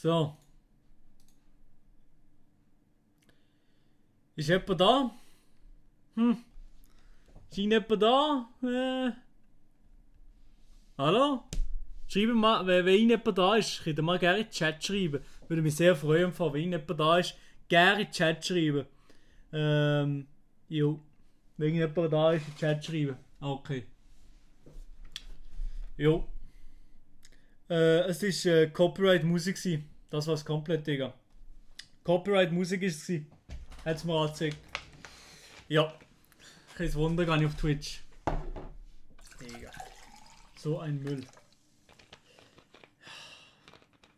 So. Ist jemand da? Ist jemand da? Hallo? Schreiben mal, wenn jemand da ist, könnt ihr mal gerne in den Chat schreiben. Würde mich sehr freuen, wenn jemand da ist, gerne in den Chat schreiben. Jo. Wenn jemand da ist, in den Chat schreiben. Okay. Jo. Es war Copyright-Musik. Das war es komplett, Digga. Copyright-Musik war es. Hat es mir angezeigt. Ja. Kein Wunder, gar nicht auf Twitch. Digga. So ein Müll.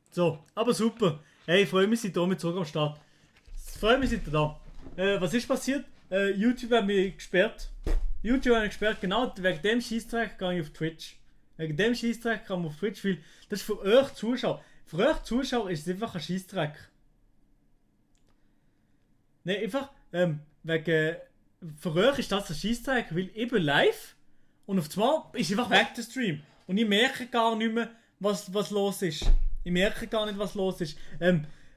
So, aber super. Hey, ich freue mich, seid ihr mit zurück am Start. Ich freue mich, seid ihr da. Was ist passiert? YouTube hat mich gesperrt. YouTube hat mich gesperrt, genau wegen dem Scheissdreck gehe ich auf Twitch. Wegen dem Scheissdreck kann man auf Twitch, weil das ist für euch Zuschauer. Für euch Zuschauer ist es einfach ein Scheissdreck. Ne, einfach, wegen, für euch ist das ein Scheissdreck, weil ich bin live und auf einmal ist einfach weg der Stream. Und ich merke gar nicht mehr, was los ist. Ich merke gar nicht, was los ist.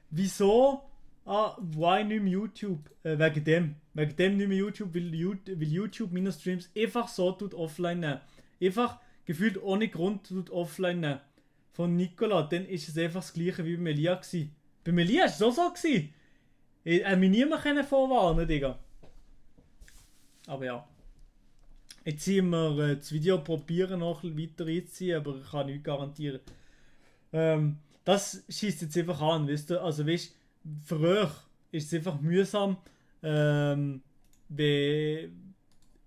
Wieso? Why nicht mehr YouTube? Wegen dem. Wegen dem nicht mehr YouTube, weil YouTube meine Streams einfach so tut offline nehmen. Einfach gefühlt ohne Grund tut offline nehmen. Von Nicola, dann ist es einfach das gleiche wie bei Melia gsi. Bei Melia ist es auch so gsi. Ich mich niemand vorwarnen, Digga. Aber ja. Jetzt ziehen wir das Video probieren noch ein bisschen weiter reinzuziehen, aber ich kann nichts garantieren. Das schießt jetzt einfach an, wisst ihr? Also weißt, für euch ist es einfach mühsam, wie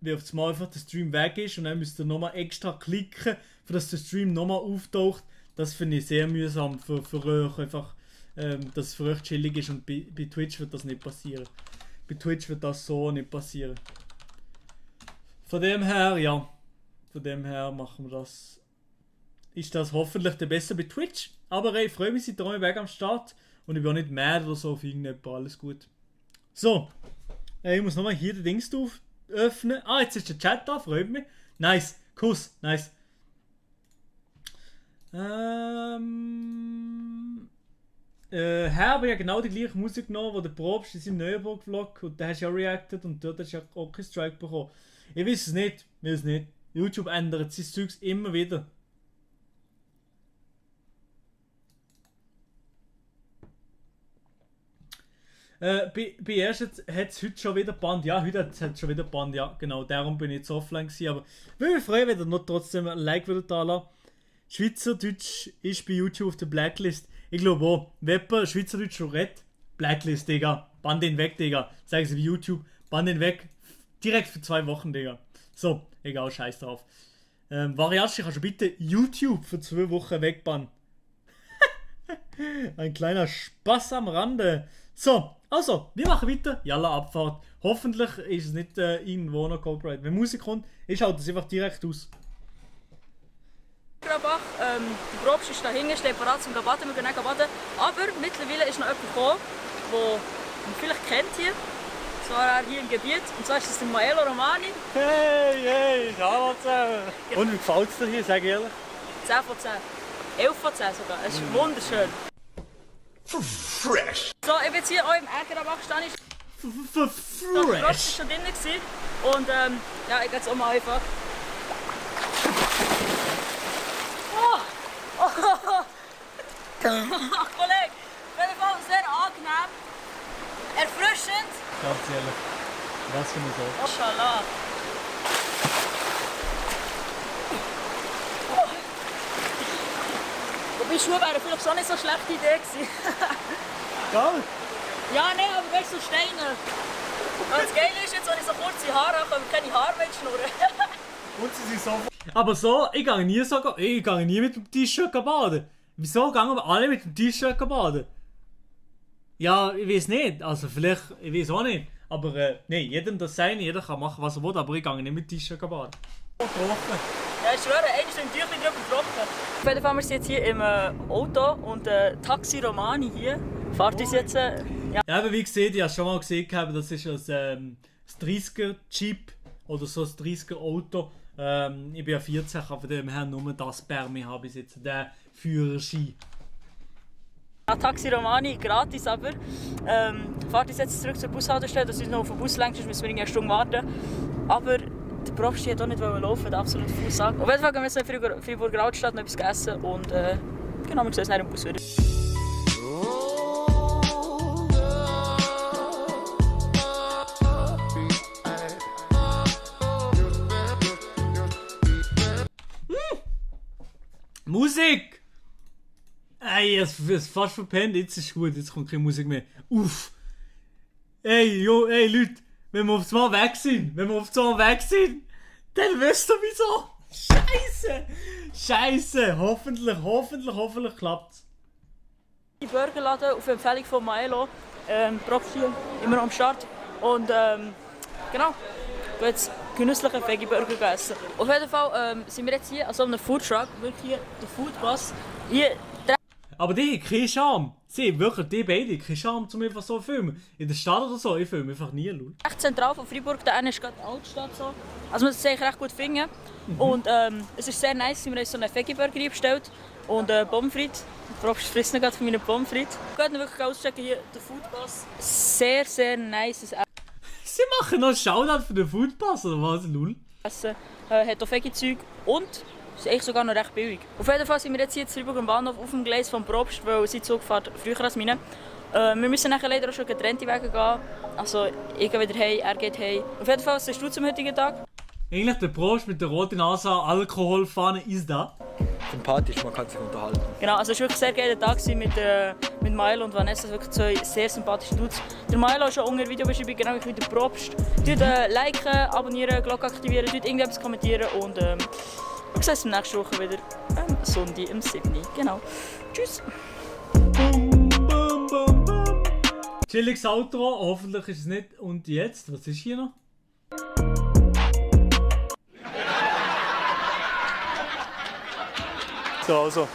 auf das Mal einfach der Stream weg ist und dann müsst ihr nochmal extra klicken, für dass der Stream nochmal auftaucht. Das finde ich sehr mühsam für euch, einfach, dass es für euch chillig ist und bei Twitch wird das nicht passieren. Bei Twitch wird das so nicht passieren. Von dem her, ja. Von dem her machen wir das. Ist das hoffentlich der besser bei Twitch. Aber ich freue mich, seid ihr weg am Start. Und ich bin auch nicht mad oder so auf irgendjemand. Alles gut. So. Ich muss nochmal hier den Dings öffnen. Ah, jetzt ist der Chat da. Freut mich. Nice. Kuss. Nice. Habe ja genau die gleiche Musik genommen, die du probst in seinem Neuenburg-Vlog. Und da hast du ja reacted und dort hast du ja auch keinen Strike bekommen. Ich weiß es nicht. Ich weiß es nicht. YouTube ändert sein Zeugs immer wieder. Bei erst hat es heute schon wieder Band. Ja, heute hat es schon wieder Band. Ja, genau. Darum bin ich jetzt offline gewesen. Aber ich würde mich freuen, wenn ihr noch trotzdem ein Like da lasst. Schweizerdeutsch ist bei YouTube auf der Blacklist. Ich glaube auch, wenn jemand Schweizerdeutsch schon redet, Blacklist, Digga. Band den weg, Digga. Zeigen sie bei YouTube. Band den weg. Direkt für 2 Wochen, Digga. So, egal, scheiß drauf. Variatschi, kannst du bitte YouTube für 2 Wochen wegbannen? Ein kleiner Spaß am Rande. So, also, wir machen weiter. Jalla, Abfahrt. Hoffentlich ist es nicht irgendwo noch Copyright. Wenn Musik kommt, ich schaue das einfach direkt aus. Grabach, der Probst ist da hinten, steht bereit zum Baden, wir gehen baden. Aber mittlerweile ist noch jemand gekommen, den man vielleicht kennt hier. Und zwar hier im Gebiet, und zwar ist das der Maelo Romani. Hey, hallo zusammen. Und wie gefällt es dir hier, sag ehrlich? 10 von 10. 11 von 10 sogar, es ist wunderschön. Fresh! So, ich bin jetzt hier auch im Ärgerabach gestanden. Der Probst war schon drin gewesen. Und ja, ich gehe jetzt auch mal einfach. Kollege, auf jeden Fall sehr angenehm, erfrischend. Ganz ehrlich, was für eine Sache. Maschallah. Wobei Schuhe wären vielleicht schon nicht so eine schlechte Idee gewesen. Geil! Ja, nein, aber weißt du, so Steine. Und das Geile ist, jetzt, wenn ich so kurze Haare habe, können wir keine Haare mehr schnurren. Und sie sind so. Aber so, ich gehe nie mit dem T-Shirt baden. Wieso gehen wir alle mit dem T-Shirt baden? Ja, ich weiß nicht. Also vielleicht, ich weiß auch nicht. Aber nein, jedem das sein, jeder kann machen, was er will, aber ich gehe nicht mit dem T-Shirt baden. Oh, trocken. Ja, ich schwöre, einer ist im Tüchlein drüber trocken. Auf jeden Fall, wir sind jetzt hier im Auto und Taxi Romani hier fährt uns jetzt. Ja. Ja, aber wie gesagt, ich habe schon mal gesehen, das ist ein 30er Jeep oder so ein 30er Auto. Ich bin ja 14, kann von dem her nur das Permi haben bis jetzt, den Führerschein. Taxi Romani, gratis aber. Fahrt uns jetzt zurück zur Bushaltestelle, dass uns noch auf den Bus lenkt, sonst müssen wir eine Stunde warten. Aber der Probst hat auch nicht laufen, der absolute Fußsack. Auf jeden Fall gehen wir jetzt in Freiburger Altstadt noch etwas essen und genau, wir sehen uns nach dem Bus wieder. Musik! Ey, es ist fast verpennt, jetzt ist gut, jetzt kommt keine Musik mehr. Uff! Ey, Leute, wenn wir aufs Mal weg sind, dann wisst ihr wieso! Scheiße! Hoffentlich klappt's. Die Burgerladen auf Empfehlung von Maelo, Probst hier, immer noch am Start. Und genau, ich jetzt genüssliche Veggie-Burger essen. Auf jeden Fall sind wir jetzt hier an so einem Foodtruck, wirklich hier der Foodbus. Hier. Aber die haben keinen Charme. Sie wirklich, die beide keinen Charme, um einfach so zu filmen. In der Stadt oder so, ich filme einfach nie. Recht zentral von Freiburg, da ist gerade die Altstadt so. Also man kann es eigentlich recht gut finden. Und es ist sehr nice, wir haben so einen Veggie-Burger bestellt. Und Pommes frites. Der Probst frisst noch gerade von meinen Pommes frites. Geht wirklich auschecken hier, der Foodbus. Sehr, sehr nice. Sie machen noch einen Shoutout für den Foodpass, oder was, Lul? Essen, hat auch Veggie-Zeug und ist eigentlich sogar noch recht billig. Auf jeden Fall sind wir jetzt hier in Freiburg am Bahnhof auf dem Gleis vom Probst, weil sein Zug fährt früher als meine. Wir müssen nachher leider auch schon getrennte Wege gehen. Also ich gehe wieder heim, er geht heim. Auf jeden Fall, was hast du zum heutigen Tag? Eigentlich der Probst mit der roten Nase, Alkoholfahne ist da. Sympathisch, man kann sich unterhalten. Genau, also es war wirklich ein sehr geiler Tag mit Milo und Vanessa, wirklich zwei sehr sympathische Dudes. Der Milo ist schon unter der Videobeschreibung, genau wie der Probst. Liken, abonnieren, Glocke aktivieren, irgendetwas kommentieren und wir sehen uns nächste Woche wieder am Sonntag, am 7. Genau. Tschüss. Chilliges Outro, hoffentlich ist es nicht. Und jetzt, was ist hier noch? So.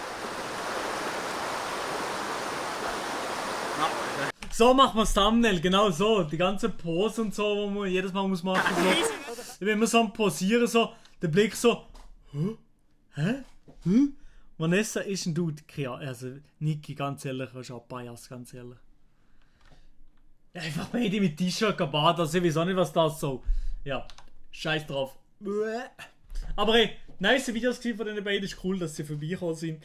So macht man das Thumbnail, genau so. Die ganze Pose und so, wo man jedes Mal muss machen muss. So. Wenn man so am Posieren, so, der Blick so. Hä? Vanessa ist ein Dude. Also, Niki, ganz ehrlich, ist auch Bias, ganz ehrlich. Einfach beide mit T-Shirt gebadet, also ich weiß auch nicht, was das so. Ja, scheiß drauf. Aber hey, nice Videos von den beiden, ist cool, dass sie vorbeigekommen sind.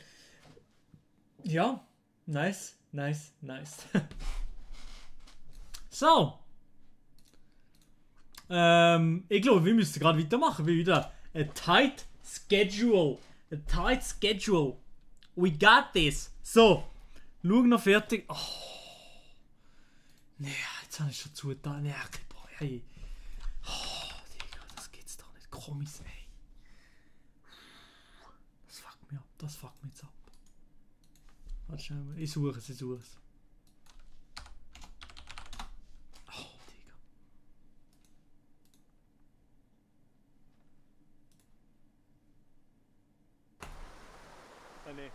Ja, nice. So. Ich glaube, wir müssen gerade weitermachen, weil wieder ein tight schedule. We got this. So, schau noch fertig. Oh. Nee, jetzt habe ich schon zugetan. Nee, hey. Oh, Digga, das geht's doch nicht. Kommis, ey. Das fuckt mich jetzt ab. Warte schnell mal. Ich suche es. Oh, Digga. Nee.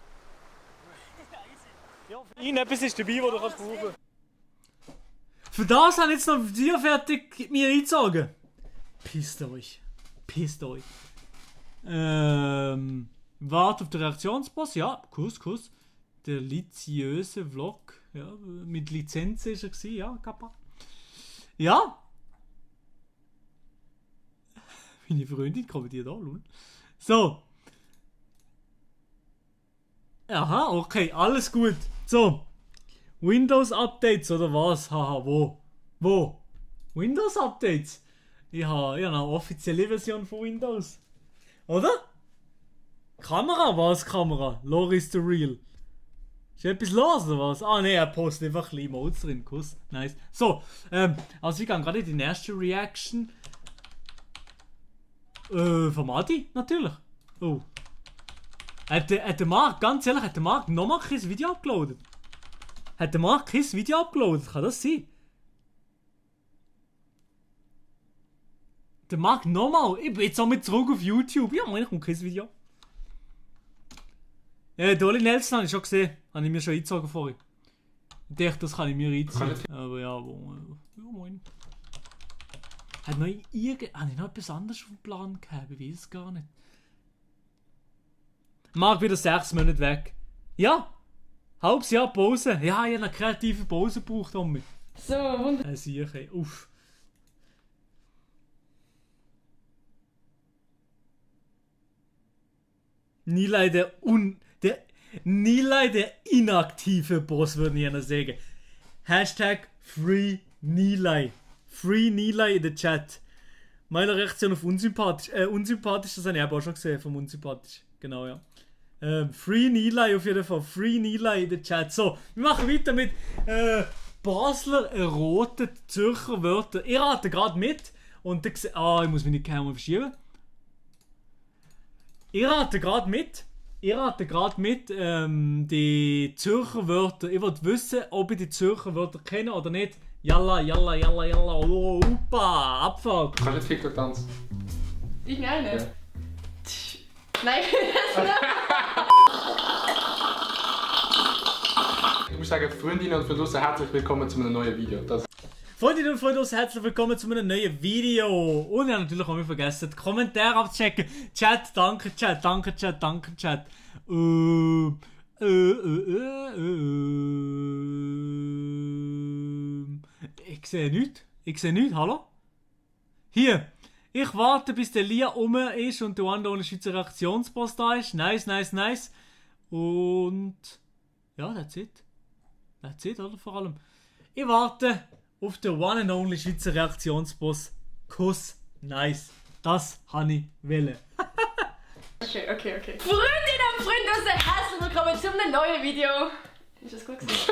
Ja, für ihn etwas ist dabei, was du kannst brauchen. Für das habe ich jetzt noch dir fertig mir eingezogen. Pisst euch. Wart auf den Reaktionsboss, ja, Kuss. Der liziöse Vlog, ja, mit Lizenz ist er gewesen, ja, Kappa. Ja. Meine Freundin kommentiert auch, lol. So. Aha, okay, alles gut. So. Windows-Updates oder was? Haha, wo? Windows-Updates? Ich habe eine offizielle Version von Windows. Oder? Kamera? Was Kamera? Loris the Real. Ist etwas los oder was? Ah ne, er postet einfach ein bisschen Emotes drin. Kuss. Nice. So, also wir gehen gerade in die erste Reaction. Von Adi, natürlich. Oh. Hat der Marc, ganz ehrlich, hat der Marc nochmal kein Video uploadet? Kann das sein? Der Marc nochmal? Ich bin jetzt auch mit zurück auf YouTube. Ja, meine, kommt kein Video. Ja, Dolly Nelson habe ich schon gesehen. Habe ich mir schon eingezogen vorhin. Ich dachte, das kann ich mir einziehen. Aber ja, moin. Habe ich noch etwas anderes auf dem Plan gehabt? Ich weiß es gar nicht. Marc wieder 6 Monate weg. Ja! Halbes Jahr Pause. Ja, ich habe eine kreative Pause gebraucht, Tommy. So, wunderbar. Sicher, uff. Nilay Nilay der inaktive Boss, würde ich sagen. Hashtag Free Nilay. Free Nilay in der Chat. Meine Reaktion auf unsympathisch. Unsympathisch, das habe ich aber auch schon gesehen, vom unsympathisch. Genau, ja. Free Nilay auf jeden Fall. Free Nilay in der Chat. So, wir machen weiter mit Basler erroten Zürcher Wörter. Ich rate gerade mit. Und dann ich muss mich nicht mal verschieben. Ich rate gerade mit. Die Zürcher Wörter. Ich wollte wissen, ob ich die Zürcher Wörter kenne oder nicht. Yalla, yalla, yalla, yalla, oh, upa, Abfall. Kannst du jetzt TikTok tanzen? Ich nicht. Ja. Nein, Ich muss sagen, Freundinnen und Freunde, herzlich willkommen zu einem neuen Video. Freundinnen und Freunde, herzlich willkommen zu einem neuen Video. Und ich habe natürlich auch nicht vergessen, die Kommentare abzuchecken. Chat, danke Chat, danke Chat, danke Chat. Ich sehe nichts, hallo? Hier, ich warte bis der Lia rum ist und der andere ohne Schweizer Reaktionspost da ist. Nice, nice, nice. Und ja, that's it. That's it, oder? Vor allem. Ich warte auf den one and only Schweizer Reaktionsboss. Kuss, nice. Das habe ich wollen. Okay. Freundinnen und Freunde, herzlich willkommen zu einem neuen Video. Ist das gut gewesen?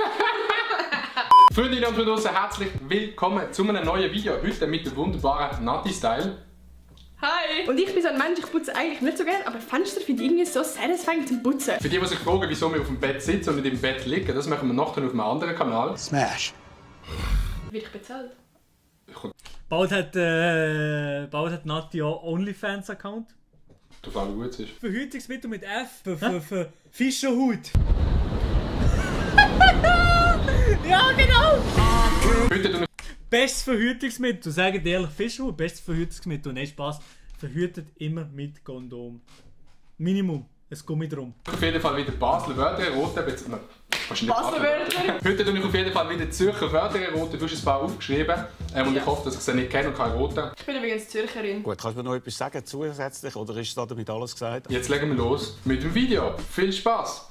Freundinnen und Freunde, herzlich willkommen zu einem neuen Video. Heute mit dem wunderbaren Nati-Style. Hi! Und ich bin so ein Mensch, ich putze eigentlich nicht so gerne, aber Fenster finde ich irgendwie so satisfying zum Putzen. Für die, die sich fragen, wieso wir auf dem Bett sitzen und nicht im Bett liegen, das machen wir nachher auf einem anderen Kanal. Smash! Wird ich bezahlt? Bald hat Nati auch OnlyFans-Account. Auf alle gut ist. Verhütungsmittel mit F für Fischerhut. Ja, genau! Heute tun wir Bestes Verhütungsmittel. Sagen ehrlich, Fischerhut, bestes Verhütungsmittel. Nein, Spaß. Verhütet immer mit Kondom. Minimum. Es Gummi drum. auf jeden Fall wieder Basler Wörter erroten. Basler Wörter? Heute tue ich auf jeden Fall wieder Zürcher Wörter erroten. Du hast ein paar aufgeschrieben. Und ich hoffe, dass ich sie nicht kenne und kann erroten. Ich bin übrigens Zürcherin. Gut, kannst du mir noch etwas sagen zusätzlich oder ist damit alles gesagt? Jetzt legen wir los mit dem Video. Viel Spaß!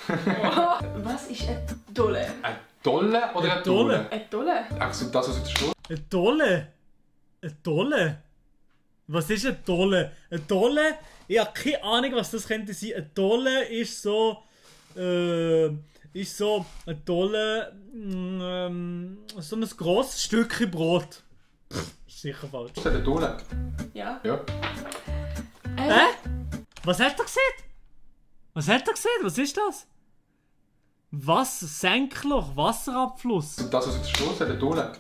Was ist eine Dolle? Eine Dolle oder eine Dolle? Dolle? Eine Dolle? Ach so, das, was auf der Schluss. Eine Tolle. Eine Tolle. Was ist eine Tolle? Eine Tolle? Ich habe keine Ahnung, was das könnte sein. Eine Tolle ist so. Eine Tolle. So ein grosses Stückchen Brot. Ist sicher falsch. Ist das eine Dolle? Ja. Ja. Hä? Was hat er gesehen? Was hat er gesehen? Was ist das? Senkloch, Wasserabfluss. Und das, was auf der Schluss hat, eine Dolle.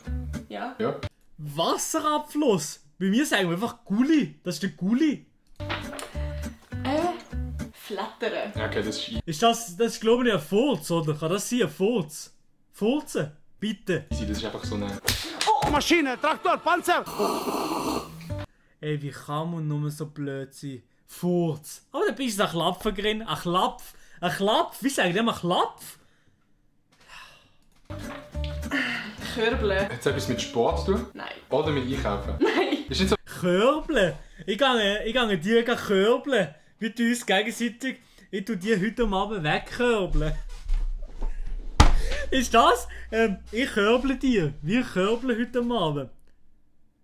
Ja. Ja. Wasserabfluss. Bei mir sagen wir einfach Gulli. Das ist der Gulli. Flattern. Okay, das ist Das ist glaube ich ein Furz, oder? Kann das sein, ein Furz? Furzen? Bitte. easy. Das ist einfach so eine... Maschine, Traktor, Panzer! Ey, wie kann man nur so blöd sein? Furz. Aber dann bist du ein Klapfer drin. Ein Klapf. Ein Klapf? Wie sagen die immer Klapf? Körbeln. Hat es etwas mit Sport zu tun? Nein. Oder mit Einkaufen? Nein. Ist nicht so... Körbeln. Ich gehe dir körbeln. Wir tun uns gegenseitig. Ich tue dir heute Abend wegkörbeln. Ist das? Ich körble dir. Wir körbeln heute Abend.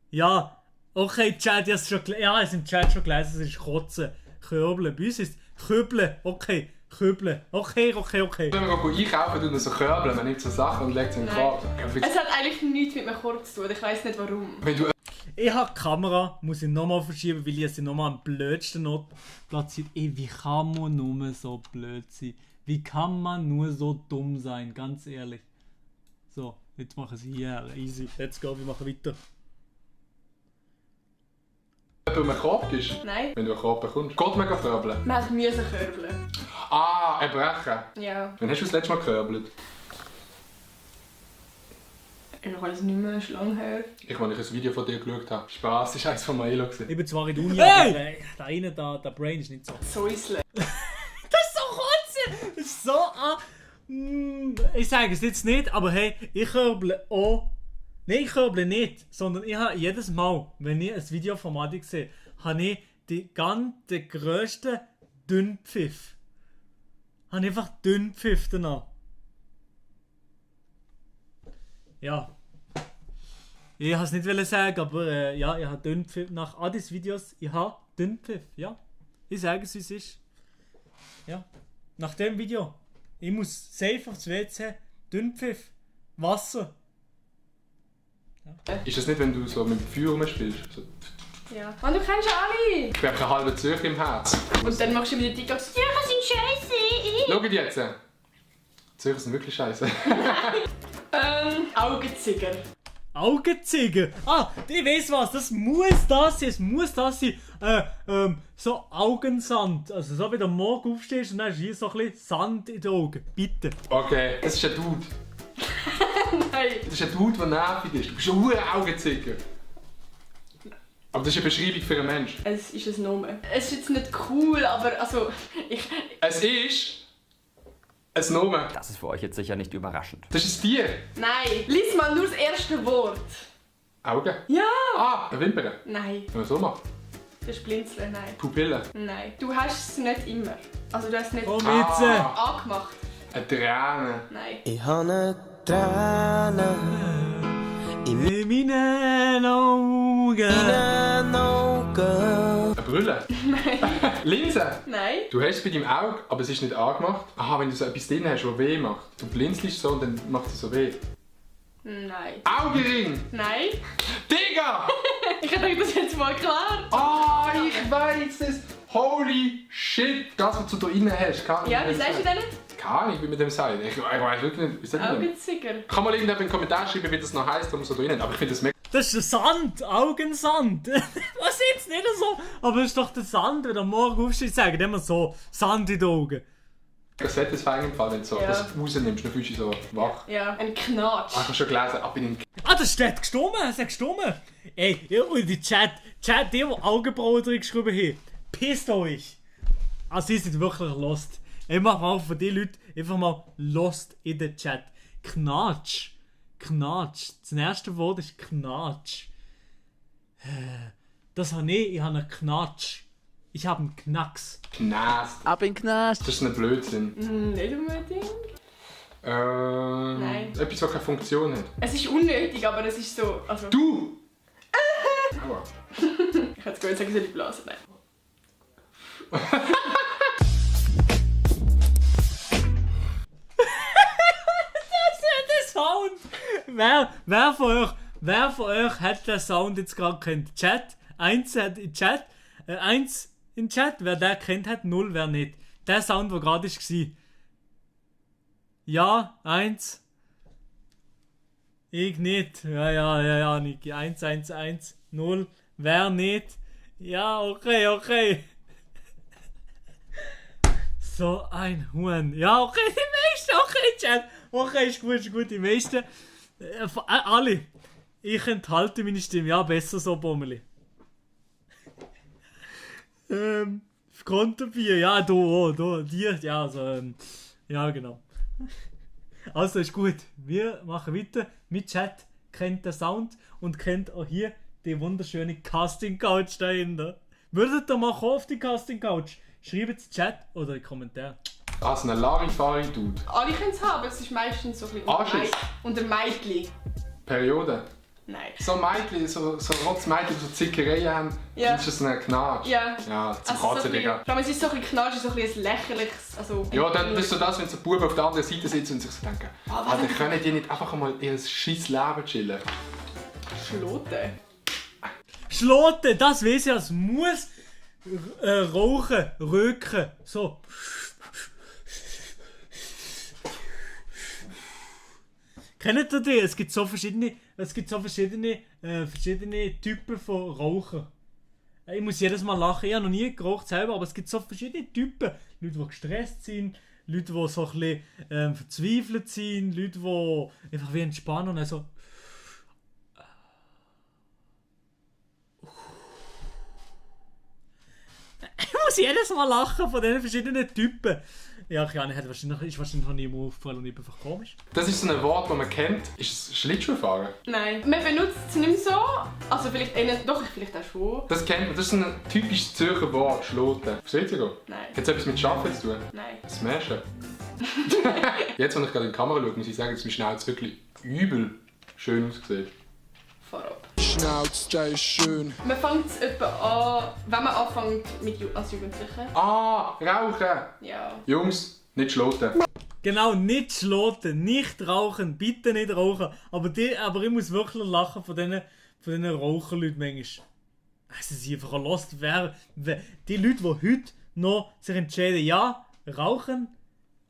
Ja. Okay, Chat, ich habe es im Chat schon gelesen, es ist Kotzen. Körbeln. Bei uns ist Köbeln. Okay. Köbeln. Okay. Wenn wir einkaufen, tun wir so Körbeln. Man nimmt so Sachen und legt sie in den Korb. Es hat eigentlich nichts mit einem Korb zu tun. Ich weiss nicht warum. Wenn du... Ich habe die Kamera, muss ich nochmal verschieben, weil ich sie nochmal am blödsten Ort platziert. Ey, wie kann man nur so blöd sein? Wie kann man nur so dumm sein? Ganz ehrlich. So, jetzt machen sie hier. Easy. Let's go, wir machen weiter. Wenn du einen Korb gibst? Nein. Wenn du einen Korb bekommst? Geht mega körbeln? Man musste körbeln. Ah, erbrechen. Ja. Wann hast du das letzte Mal gekörbelt? Ich weiß nicht mehr, ist lang her. Ich, als ich ein Video von dir geschaut habe. Spaß, das war eins von Maelo. Ich bin zwar in der Uni, aber da Brain ist nicht so. Säusle. Das ist so kotzen! Das ist so Ich sage es jetzt nicht, aber hey, ich körble auch. Nein, ich körble nicht, sondern ich habe jedes Mal, wenn ich ein Video von Adi sehe, habe ich den grössten Dünnpfiff. Habe ich einfach Dünnpfiff danach. Ja. Ich wollte es nicht sagen, aber ja, ich habe Dünnpfiff. Nach Adis Videos, ich habe Dünnpfiff, ja. Ich sage es, wie es ist. Ja. Nach dem Video. Ich muss safe aufs WC, Dünnpfiff, Wasser. Ja. Ist das nicht, wenn du so mit dem Feuer rumspielst? So. Ja. Und du kennst ja alle. Ich habe einen halben Zürcher im Herz. Und dann machst du mit den TikToks, Zürcher sind scheiße. Schaut jetzt. Zürcher sind wirklich scheiße. Augenzieger. Augenzieger! Ah, ich weiß was, das muss das sein, es muss das sein. So Augensand. Also so wie du am Morgen aufstehst und dann hast du hier so ein bisschen Sand in den Augen. Bitte. Okay, das ist ein Dude. Nein. Das ist ein Dude, der nervig ist. Du bist ein hoher Augenzieger. Aber das ist eine Beschreibung für einen Menschen. Es ist ein Name. Es ist jetzt nicht cool, aber also... Es ist... ein Name. Das ist für euch jetzt sicher nicht überraschend. Das ist ein Tier. Nein. Lies mal nur das erste Wort. Augen. Ja. Ah, eine Wimper. Nein. Wenn man so macht. Das ist Blinzeln, nein. Pupille. Nein. Du hast es nicht immer. Also du hast es nicht Komm jetzt! angemacht. Eine Träne. Nein. Ich habe eine Träne In meinen Augen! in den Augen. Eine Brille. Nein. Linse. Nein. Du hast es bei deinem Auge, aber es ist nicht angemacht. Aha, wenn du so etwas drin hast, das weh macht. Du blinzelst so und dann macht es so weh. Nein. Augenring. Nein. Digga! Ich dachte, das ist jetzt mal klar. Ah, ich weiß es! Holy shit! Das, was du da drin hast, kann ich Ja, wie nicht sagst du sagen. denn nicht? Keine Ahnung, wie mit dem sagt. Ich weiß wirklich nicht, wie sagt man das? Augenzieger. Kann mal irgendjemand in den Kommentar schreiben, wie das noch heisst, warum so drin. Aber ich finde das mega. Das ist der Sand, Augensand. Was jetzt nicht so? Aber das ist doch der Sand, wenn du am Morgen aufstehst, sagen immer so, Sand in den Augen. Das sollte es fein im Fall, wenn du so Ja. das rausnimmst, dann fühlst du dich so wach. Ja, ein Knatsch. Ah, ich habe schon gelesen, ab in den Ah, das steht gestummen, es hat gestummen. Ey, ja, und die Chat, die Augenbrauen drin geschrieben haben, pisst euch. Also, ihr seid wirklich lost. Ich mach mal von den Leuten einfach mal lost in den Chat. Knatsch. Knatsch. Das erste Wort ist Knatsch. Das habe ich habe einen Knatsch. Ich habe einen Knacks. Knast. Ab in den Knast. Das ist ein Blödsinn. Nicht unbedingt. Nein. Etwas, was keine Funktion hat. Es ist unnötig, aber es ist so... Also, Du! Aua. ich hätte es sagen, soll ich blasen? Nein. Der Sound! Wer von euch hat den Sound jetzt gerade kennt? Chat? Eins hat in Chat. Eins in Chat. Wer den kennt hat, 0 wer nicht. Der Sound, der gerade war. Ja, 1. Ich nicht. Ja, Niki. 1, 1, 1, 0. Wer nicht? Ja, okay. So ein Huhn. Ja, okay, die meisten. Okay, Chat. Okay, ist gut. Die meisten. Alle. Ich enthalte meine Stimme. Ja, besser so, Bommeli. Konterbier. Ja, du. Dir. Ja, also, ja, genau. Also, ist gut. Wir machen weiter. Mit Chat kennt den Sound und kennt auch hier die wunderschöne Casting-Couch dahinter. Würdet ihr mal kommen auf die Casting-Couch? Schreibt es in den Chat oder in die Kommentare. Also ein Larifari-Dude. Alle können es haben, es ist meistens so ein bisschen Anschiss. unter Mädchen. Periode. Nein. So Mädchen, so rotes Mädchen, die so Zickereien haben, Ja. ist das ein Knatsch. Ja. Ja, zum Also so Kotzen, ein Digga. bisschen, vor allem, es ist so ein bisschen Knatsch, so ein bisschen ein lächerliches... Also, Ja, dann bist du das, wenn so Buben auf der anderen Seite sitzen und sich so denken, Alter, können die nicht einfach mal ihr scheiß Leben chillen? Schloten. Schloten, das weiss ich, es muss rauchen, röken, so. Kennt ihr die? Es gibt so verschiedene Typen von Rauchen. Ich muss jedes Mal lachen, ich habe noch nie geraucht selber, aber es gibt so verschiedene Typen. Leute, die gestresst sind, Leute, die so ein bisschen verzweifelt sind, Leute, die einfach wie entspannen und so. Ich muss jedes Mal lachen von diesen verschiedenen Typen. Ja, keine Ahnung, ist wahrscheinlich noch nie mehr aufgefallen und ich bin einfach komisch. Das ist so ein Wort, das man kennt. Ist es Schlittschuhfahren? Nein. Man benutzt es nicht mehr so. Also vielleicht doch, vielleicht auch schon. Das kennt man. Das ist ein typisches Zürcher Wort, Schloten. Versteht ihr das? Nein. Hat es etwas mit Schaffen zu tun? Nein. Smashen. Jetzt, wenn ich gerade in die Kamera schaue, muss ich sagen, dass mein Schnauz wirklich übel schön aussieht. Vorab. Schnauz, der ist schön. Man fängt es etwa an, wenn man anfängt als Jugendliche. Ah, Rauchen! Ja. Jungs, nicht schloten. Genau, nicht schloten, nicht rauchen, bitte nicht rauchen. Aber ich muss wirklich lachen von diesen Raucherleuten manchmal. Also sie einfach lost. Die Leute, die heute noch sich entscheiden, ja, rauchen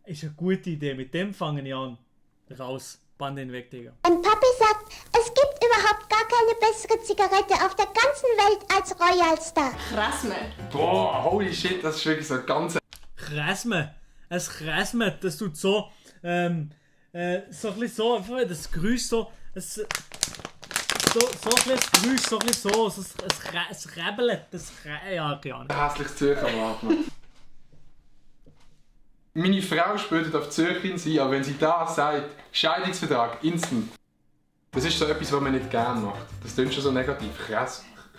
ist eine gute Idee. Mit dem fange ich an. Raus. Band den weg, Digga. Mein Papi sagt, es gibt überhaupt gar keine bessere Zigarette auf der ganzen Welt als Royal Star. Krasme. Boah, holy shit, das ist wirklich so ganz... Krasme. Es krasme, das tut so, so ein bisschen so, einfach das Geräusch so, so ein bisschen das Geräusch, so ein bisschen so, es räbelt, ja, keine Ahnung. Hässliches Zürcher Wort, Mann. Meine Frau spürt auf Zürcherin sein, aber wenn sie das sagt, Scheidungsvertrag, instant. Das ist so etwas, was man nicht gerne macht. Das klingt schon so negativ.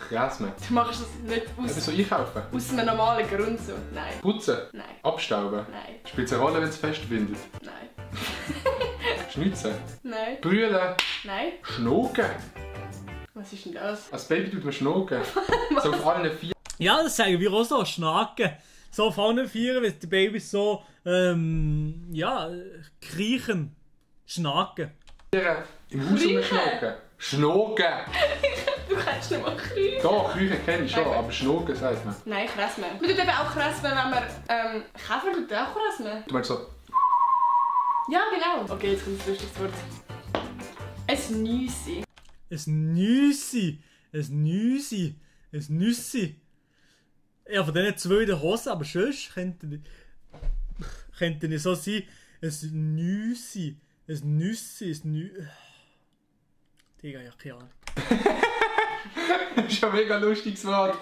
Krasme. Du machst das nicht Eben so einkaufen. aus einem normalen Grund so. Nein. Putzen. Nein. Abstauben. Nein. Spielt es eine Rolle, wenn es festbindet? Nein. Schnitzen. Nein. Brüllen. Nein. Schnoken. Was ist denn das? Als Baby tut man schnoken. So auf allen vier. Ja, das sagen wir auch so, schnaken. So auf allen Vieren, wenn die Babys so, ja, kriechen. Schnaken. Im Haus rumschnoken. Schnoken. Du kannst nicht mal kriechen. Doch, Küche kenne ich schon, aber Schnoken sagt man. Nein, krasme. Man tut eben auch krasme, wenn man Käfer tut auch krasme. Du meinst so... Ja, genau. Okay, jetzt kommt das lustigste Wort. Ein Nüssi. Ein Nüssi. Ein Nüssi. Ein Nüssi. Ja, von diesen zwei in der Hose, aber sonst könnte nicht so sein. Ein Nüssi. Ein Nüssi. Ein Nüssi. Digga, ja, keine Ahnung. Das ist ein mega lustiges Wort.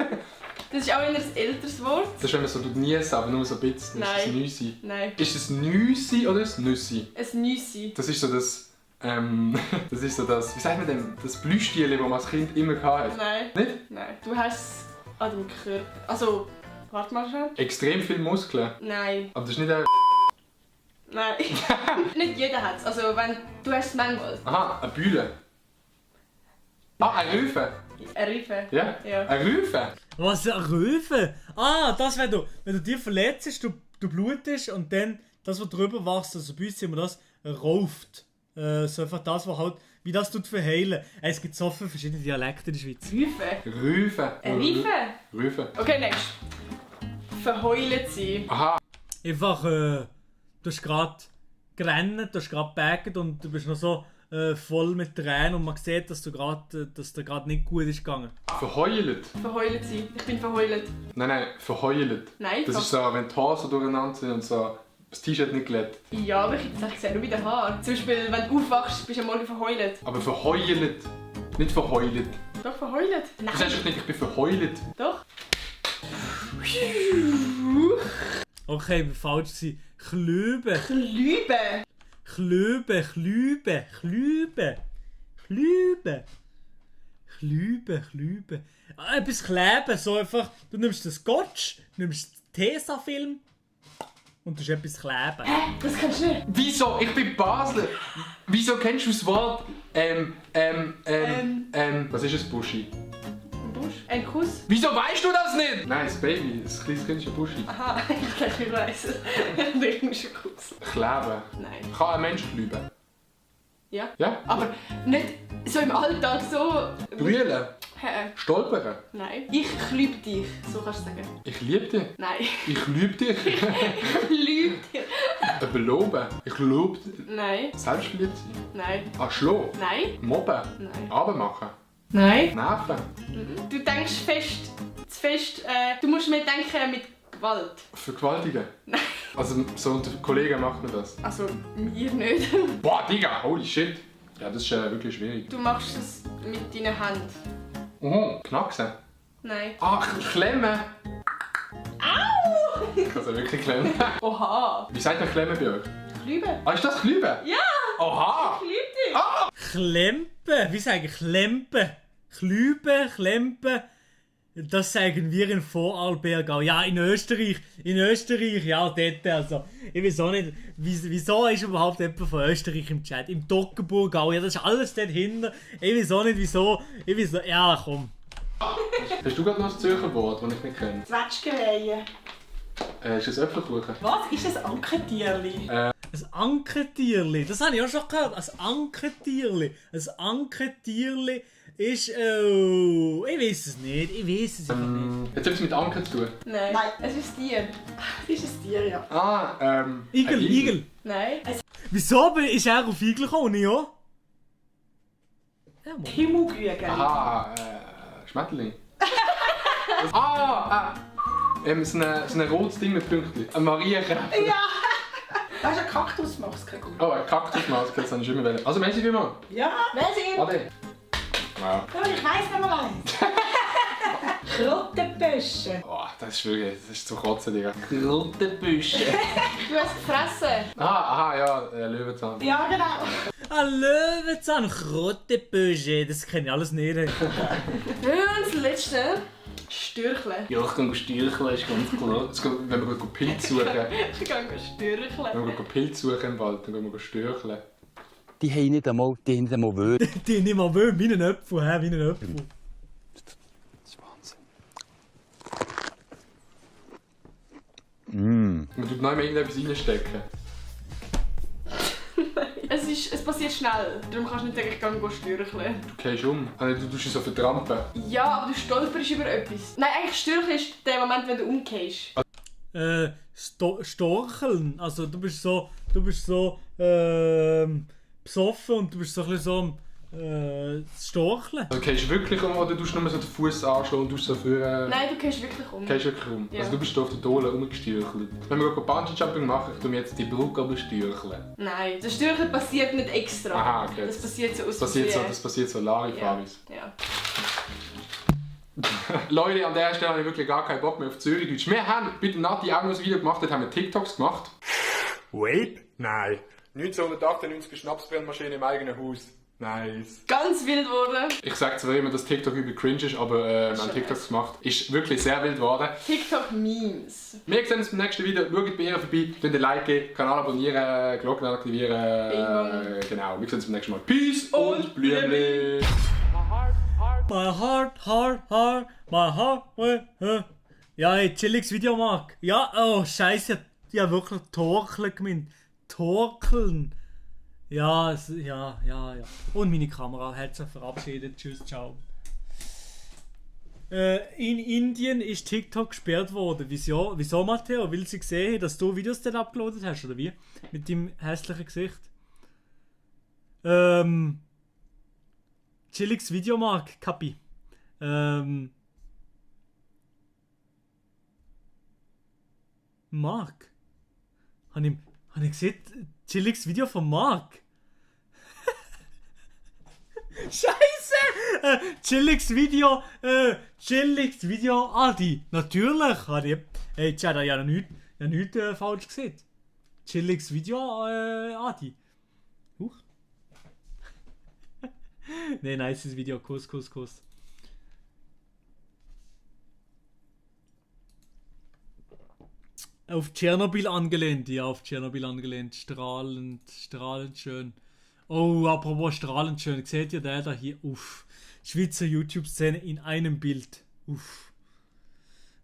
Das ist auch ein älteres Wort. Das ist, wenn man so niesen, aber nur so ein bisschen. Das ist ein Nüssi. Nein. Ist es Nüssi oder ein Nüssi? Ein Nüssi. Das ist so das... das ist so das... Wie sagt man denn? Das Plüschtier, das man als Kind immer hatte. Nein. Nicht? Nein. Du hast es an deinem Körper. Also, warte mal schon. Extrem viele Muskeln. Nein. Aber das ist nicht ein... Nein. Nicht jeder hat es. Also, wenn du hast es manchmal. Aha, eine Bühle. Ah, ein Rüfen. Ein Rüfen. Ja? Ja. Ein Rüfen? Was, ein Röfen? Ah, das, wenn du dich verletzt, du blutest und dann das, was drüber wächst, also bei uns sind wir das, rauft. So einfach das, was halt, wie das tut verheilen. Es gibt so viele verschiedene Dialekte in der Schweiz. Rüfen. Rüfen. Ein Rüfen? Rüfen. Okay, next. Verheulen sie. Aha. Einfach, du hast gerade gerannt, du hast gerade gebackt und du bist noch so voll mit Tränen und man sieht, dass dir gerade nicht gut ist gegangen. Verheulet. Verheulen sie. Ich bin verheult. Nein, verheulet. Nein, Das ist so, wenn die Haare so durcheinander sind und so das T-Shirt nicht glätt. Ja, aber ich hätte es gesehen, nur bei den Haaren. Zum Beispiel, wenn du aufwachst, bist du am Morgen verheult. Aber verheulet. Nicht verheulet. Doch, verheult? Du Nein. sagst doch nicht, ich bin verheulet. Doch. Okay, wie falsch gewesen. Klübe. Lübe. Klübe, Klübe, Klübe, Klübe, Klübe, Klübe. Ah, etwas kleben, so einfach. Du nimmst den Scotch, nimmst den Tesafilm und du hast etwas kleben. Das kannst du nicht. Wieso? Ich bin Basler. Wieso kennst du das Wort? Was ist es, Buschi? Ein Busch? Ein Kuss? Wieso weißt du das nicht? Nein, das Baby, das kleine Kind ist ein Buschi. Aha, ich weiss es. Ich muss schon Kuss. Kleben. Nein. Kann ein Mensch klüben? Ja? Ja? Aber nicht so im Alltag so. Brüllen? Hä? Stolpern? Nein. Ich liebe dich. So kannst du sagen. Ich liebe dich. Nein. Ich liebe dich. Ich liebe dich. Beloben? Ich lobe dich. Nein. Selbstverliebt sein? Nein. Ah, schlagen? Nein. Mobben? Nein. Runtermachen? Nein. Nerven? Du denkst zu fest. Du musst mehr denken mit Gewalt. Vergewaltigen? Nein. Also so unter Kollegen macht man das? Also mir nicht. Boah, Digga, holy shit. Ja, das ist wirklich schwierig. Du machst es mit deinen Händen. Knacksen? Nein. Ach, klemmen? Au! Ich kann es ja wirklich klemmen. Oha. Wie sagt man klemmen bei euch? Klübe. Ah, ist das Klüben? Ja. Oha! Ich liebe dich. Ah! Klempen, wie sagen Klempen? Klüben, Klempen. Das sagen wir in Vorarlberg auch. Ja, in Österreich, ja, dort also. Ich weiß auch nicht, wieso ist überhaupt jemand von Österreich im Chat? Im Toggenburg auch, ja, das ist alles dort hinten. Ich weiß auch nicht, wieso. Ja, komm. Hast du gerade noch ein Zürcher Wort, das ich nicht kenne? Zwetschgenweihe. Ist das Äpfelkuchen? Was? Ist das Ankentierli? Ein Ankentierli, das habe ich auch schon gehört. Ein Ankentierli ist. Ich weiß es nicht. Ich weiß es einfach nicht. Hat es etwas mit Anker zu tun? Nein. Es ist ein Tier. Es ist ein Tier, ja. Ah, Igel. Nein. Wieso ist er auf Igel gekommen, ja? Ja, Mann. Himmelgügel. Aha, Schmetterling. So ein rotes Ding mit Pünktchen. Ein Marienkäfer. Ja! Das ist eine Kaktusmaske. Oh, eine Kaktusmaske, das habe ich schon immer wollen. Also, merci vielmals. Ja, merci. Ade. Ja. Ja, ich weiss nicht mehr eins. Krottenbüsche. Oh, das ist zu kotzen, Digga. Krottenbüsche. Du hast gefressen. Aha, ja, Löwenzahn. Ja, genau. Ein Löwenzahn, Krottebüsche, das kenne ich alles nicht. Und das letzte. Stürchle. Ja, ich kann stürcheln, ist ganz klar. Jetzt gehen wenn wir Pilz suchen. Ich kann stürcheln. Wenn wir Pilz suchen im Wald, dann gehen wir stürcheln. Die haben nicht einmal Wörter. Die nicht mal will, wie ein Apfel, hä? Wie ein Apfel. Das ist Wahnsinn. Man tut noch immer irgendetwas reinstecken. Es passiert schnell. Darum kannst du nicht sagen, ich kann stürcheln. Du gehst um. Also, du tust dich so vertrampen. Ja, aber du stolperst über etwas. Nein, eigentlich stürcheln ist der Moment, wenn du umgehst. Storcheln. Also du bist so besoffen und du bist so ein bisschen so storcheln. Also gehst du wirklich um oder tust du nur so den Fuß anschlagen und tust so für... Nein, du gehst wirklich um. Gehst wirklich um. Ja. Also du bist da auf der Dole rumgestürchelt. Wenn wir Bungee-Jumping machen, ich tu mir jetzt die Brücke aber stürcheln. Nein, das Stürcheln passiert nicht extra. Aha, okay. Das passiert so aus Das passiert so Larifaris. Ja. Leute, an der Stelle habe ich wirklich gar keinen Bock mehr auf Zürichdeutsch. Wir haben bei der Nati auch noch ein Video gemacht, dort haben wir TikToks gemacht. Wait? Nein. 1998 Schnapsbrennmaschine im eigenen Haus. Nice. Ganz wild geworden. Ich sage zwar immer, dass TikTok übel cringe ist, aber wir haben TikToks gemacht. Ist wirklich sehr wild geworden. TikTok-Memes. Wir sehen uns beim nächsten Video. Schaut bei ihr vorbei, könnt ein Like geben, Kanal abonnieren, Glocken aktivieren. Genau, wir sehen uns beim nächsten Mal. Peace und Blümli. My heart. Ja, ey, chilliges Video, Marc. Ja, oh, scheiße. Ja, wirklich Torkeln gemeint. Torkeln. Ja. Und meine Kamera hat sich verabschiedet. Tschüss, ciao. In Indien ist TikTok gesperrt worden. Wieso, Matteo? Weil sie gesehen haben, dass du Videos dort abgeladen hast, oder wie? Mit deinem hässlichen Gesicht. Chilliges Video, Marc. Kapi. Marc? Habe ich gesehen? Chilliges Video von Marc? Scheiße! Chilliges Video, Adi. Natürlich, Adi. Hey, Chat, ich habe ja nichts falsch gesehen. Chilliges Video, Adi. Huch. Ne, nice Video. Kuss. Auf Tschernobyl angelehnt, ja, auf Tschernobyl angelehnt. Strahlend schön. Oh, apropos strahlend schön. Seht ihr der da hier? Uff. Schweizer YouTube-Szene in einem Bild. Uff.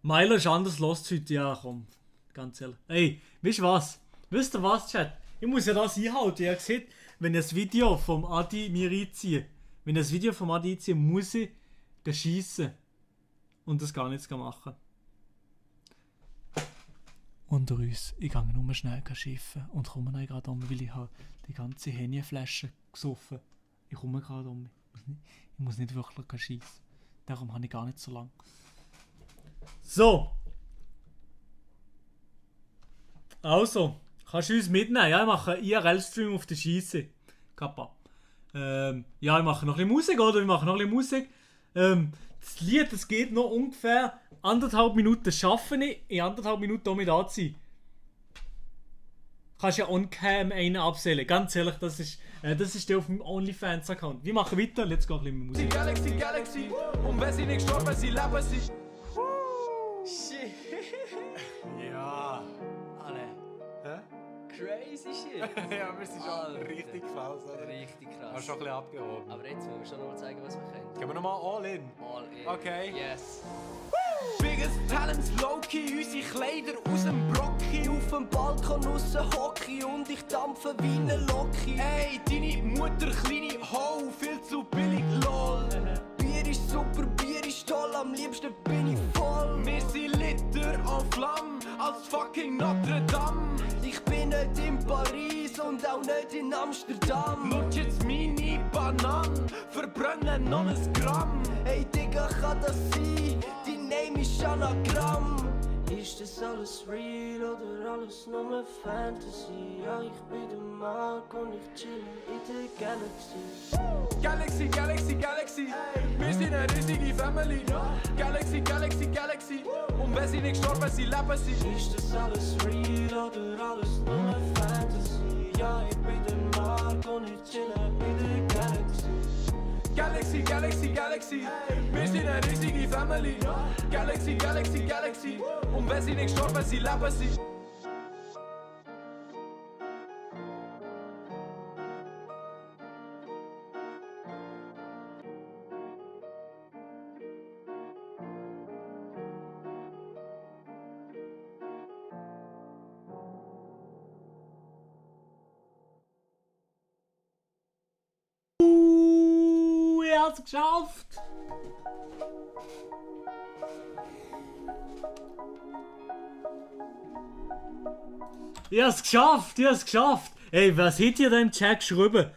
Milo ist anders los heute. Ja, komm. Ganz ehrlich. Ey, wisst ihr was, Chat? Ich muss ja das einhalten. Ihr seht, wenn ich das Video vom Adi mir einziehe, muss ich schiessen. Und das gar nichts machen. Unter uns, ich gehe nur schnell schiffen und komme dann gerade um, weil ich habe die ganze Henienflasche gesoffen. Ich komme gerade um. Ich muss nicht wirklich schiessen. Darum habe ich gar nicht so lang. So. Also, kannst du uns mitnehmen? Ja, ich mache einen IRL-Stream auf der Scheisse. Kappa. Ja, ich mache noch ein bisschen Musik, oder? Das Lied, das geht noch ungefähr 1,5 Minuten. Schaffen ich in 1,5 Minuten damit da zu sein. Kannst ja on-cam einen absehen. Ganz ehrlich, das ist der auf dem OnlyFans-Account. Wir machen weiter, let's go ein bisschen Musik. Galaxy, und wenn sie nicht gestorben sind, leben sie. Shit. Ja. Alle. Hä? Crazy shit. Ja, wir sind schon richtig krass, oder? Richtig krass. Hast schon ein bisschen abgehoben. Aber jetzt wollen wir schon noch mal zeigen, was wir können. Gehen wir nochmal all in? All in. Okay. Yes. Biggest Talents low-key, unsere Kleider aus dem Brocki. Auf dem Balkon aussen Hockey und ich dampfe wie ne Loki. Ey, deine Mutter, kleine Ho, viel zu billig, lol. Bier ist super, Bier ist toll, am liebsten bin ich voll. Wir sind Liter en Flamme, als fucking Notre Dame. Ich bin nicht in Paris und auch nicht in Amsterdam. Lutsch jetzt meine Banane, verbrennen noch ein Gramm. Ey Digga, kann das sein? Dein Name ist Anagramm. Ist das alles real oder alles nur Fantasy? Ja, ich bin der Mark und ich chill in der Galaxy. Galaxy, Galaxy, Galaxy, wir sind eine riesige Family. Galaxy, Galaxy, Galaxy, und wenn sie nicht gestorben sind, leben sie. Ist das alles real oder alles nur Fantasy? Ja, ich bin der Mark und ich chill in der Galaxy. Galaxy, Galaxy, Galaxy, wir sind eine riesige Family. Galaxy, Galaxy, Galaxy, und wenn sie nicht gestorben sind, leben sie. Ich hab's geschafft! Ich hab's geschafft! Ey, was hat ihr da im Chat geschrieben?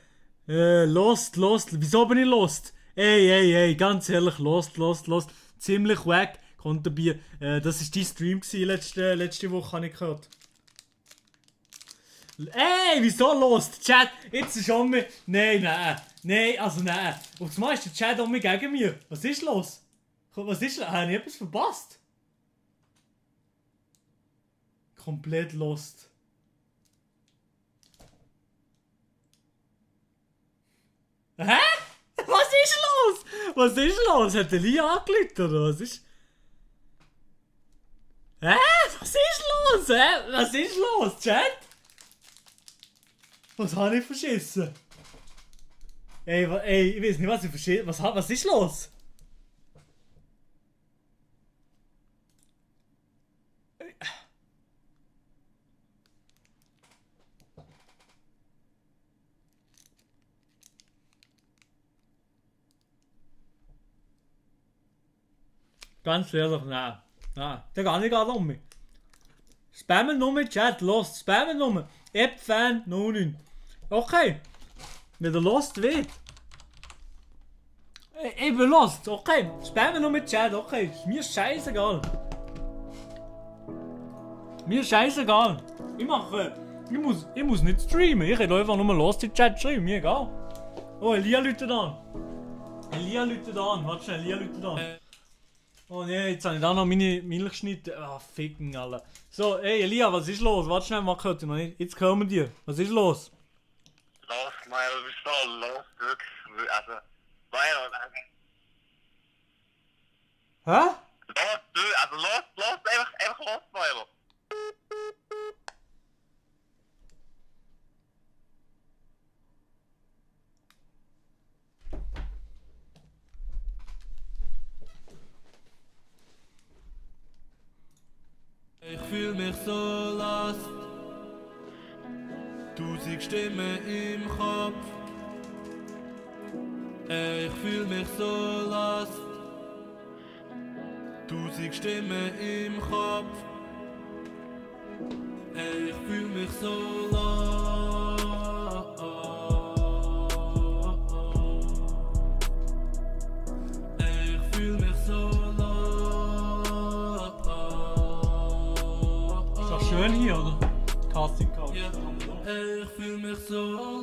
Lost. Wieso bin ich lost? Ey, ganz ehrlich, lost. Ziemlich wack. Konterbier. Das war dein Stream letzte Woche, habe ich gehört. Ey, wieso lost? Chat, jetzt ist um mich. Nein. Und zumal ist der Chat um mich gegen mir. Was ist los? Was ist los? Habe ich etwas verpasst? Komplett lost. Hä? Was ist los? Hat der Lia angerufen oder was ist? Hä? Was ist los, Chat? Was habe ich verschissen? Ey, ich weiß nicht, was ich verschissen. Was ist los? Ganz ehrlich, nein. Der geht nicht gerade um mich. Spammen nur mit Chat, Lost. Spammen nur. App-Fan 09. Okay. Wenn der Lost wird. Ich bin Lost, okay. Spammen nur mit Chat, okay. Ist mir scheißegal. Ich muss nicht streamen. Ich kann einfach nur Lost in Chat schreiben. Mir egal. Oh, Elia läutet an. Warte schnell, Elia läutet an. Oh ne, jetzt habe ich da noch meine Milchschnitte. Ah, ficken alle. So, ey Elia, was ist los? Warte schnell, mach heute noch nicht. Jetzt kommen wir dir. Was ist los? Los, Milo, du bist so los, wirklich. Also, Milo, Hä? Los, einfach los, Milo. Ich fühl mich so lost. 1000 Stimmen im Kopf. Ich fühl mich so lost. 1000 Stimmen im Kopf. Ich fühl mich so lost. Ich fühl mich so lost. Ist das schön hier, oder? Casting Couch. Ich fühl mich so lost.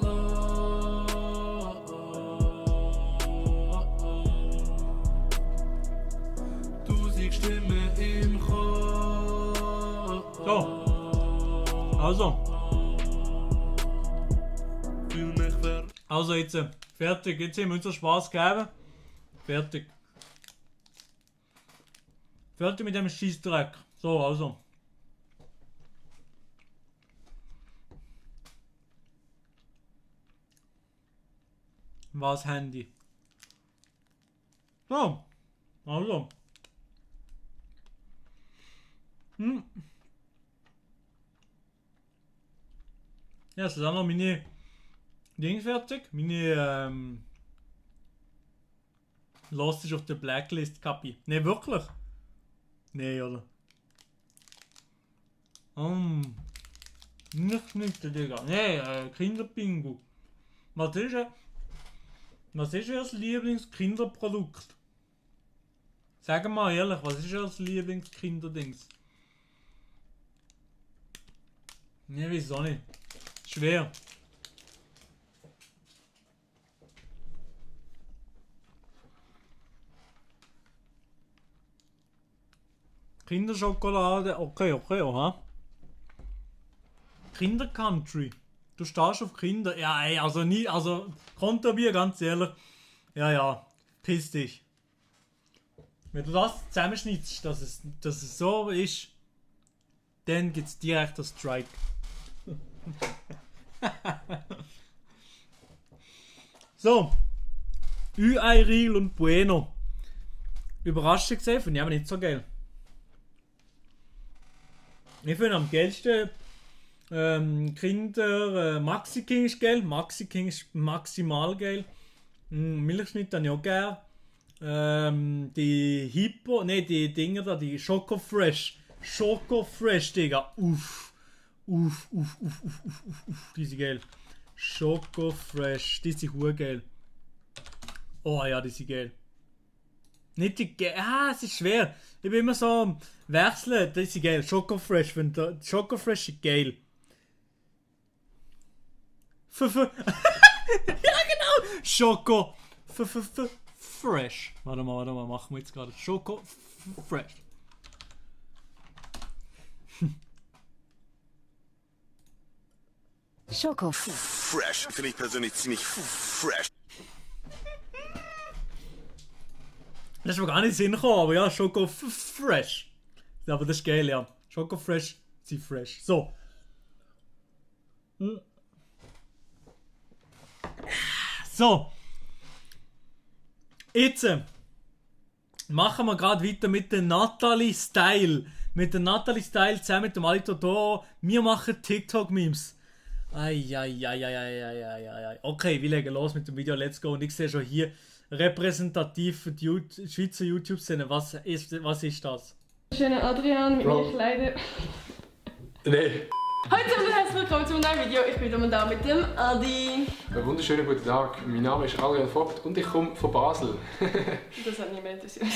Stimme im Kopf. So. Also. Also jetzt, fertig. Jetzt haben wir uns den Spaß gegeben. Fertig. Fertig mit dem Scheissdreck. So, also. Was Handy? So. Also. Ja, es ist auch noch meine Dings fertig. Meine Lost ist auf der Blacklist, Kapi. Ne, wirklich? Ne, oder? Nicht, Digga. Ne, Kinderpingu. Was ist das Lieblingskinderprodukt? Sag mal ehrlich, was ist das Lieblingskinderdings? Ne, wieso nicht? Schwer. Kinderschokolade, okay, aha. Kindercountry. Du stehst auf Kinder. Ja, ey, also nie, also Konterbier, ganz ehrlich. Ja, piss dich. Wenn du das zusammenschnittst, dass es so ist, dann gibt's direkt das Strike. So. Ü-Ei, Riegel und Bueno. Überraschend gesehen, finde ich aber nicht so geil. Ich finde am geilsten Kinder Maxi King ist geil. Maxi King ist maximal geil. Milchschnitt habe ich auch geil. Die Hippo, ne, die Dinger da, die Schoko Fresh. Schoko Fresh, Digga. Uff. Die sind geil. Schoko Fresh, die sind geil. Oh ja, die sind geil. Nicht die geil. Es ist schwer. Ich bin immer so am wechseln. Das ist geil. Schoko Fresh. Schoko Fresh ist geil. Ja, genau. Schoko Fresh. Warte mal. Machen wir jetzt gerade. Schoko Fresh. Schoko Fresh. Finde ich persönlich ziemlich fresh. Das ist mir gar nicht Sinn gekommen, aber ja, Schoko Fresh. Aber das ist geil, ja. Schoko Fresh, sie fresh. So. So. Jetzt machen wir gerade weiter mit der Natalie Style. Mit der Natalie Style zusammen mit dem Ali Totoro. Wir machen TikTok-Memes. Okay, wir legen los mit dem Video. Let's go. Und ich sehe schon hier repräsentativ für die Schweizer YouTube-Szene. Was ist das? Schöner Adrian, mit mir Kleider. Nee. Heute und herzlich willkommen zu einem neuen Video. Ich bin da mit dem Adi. Einen wunderschönen guten Tag. Mein Name ist Adrian Vogt und ich komme von Basel. Das hat niemand interessiert.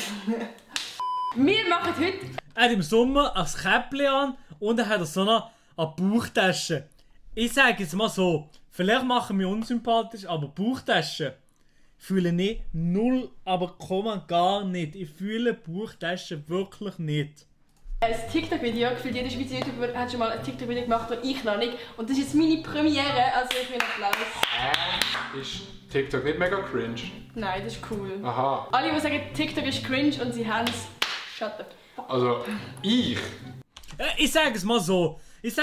Wir machen heute... Er hat im Sommer ein Käppchen an und er hat so eine Bauchtasche. Ich sage jetzt mal so, vielleicht machen wir unsympathisch, aber Bauchtaschen fühle ich null, aber gar nicht. Ich fühle Bauchtaschen wirklich nicht. Ein TikTok-Video, gefühlt jeder Schweizer YouTuber hat schon mal ein TikTok-Video gemacht und ich noch nicht. Und das ist jetzt meine Premiere, also ich will Applaus. Ist TikTok nicht mega cringe? Nein, das ist cool. Aha. Alle, die sagen, TikTok ist cringe und sie haben es, shut the fuck. Also, ich sage es mal so. Jetzt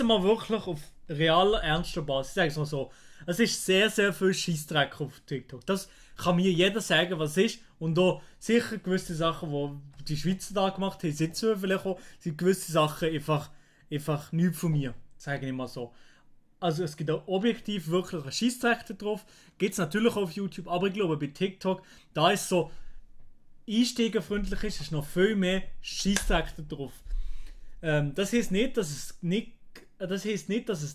mal wirklich auf realer, ernster Basis. Ich sage es mal so. Es ist sehr, sehr viel Scheissdreck auf TikTok. Das kann mir jeder sagen, was es ist. Und da sicher gewisse Sachen, die die Schweizer da gemacht haben, sitzen vielleicht auch, sind gewisse Sachen einfach nichts von mir. Sage ich mal so. Also es gibt auch objektiv wirklich einen Scheissdreck drauf. Gibt es natürlich auch auf YouTube. Aber ich glaube, bei TikTok, da ist so einsteigerfreundlich ist noch viel mehr Scheissdreck drauf. Das heisst nicht, dass es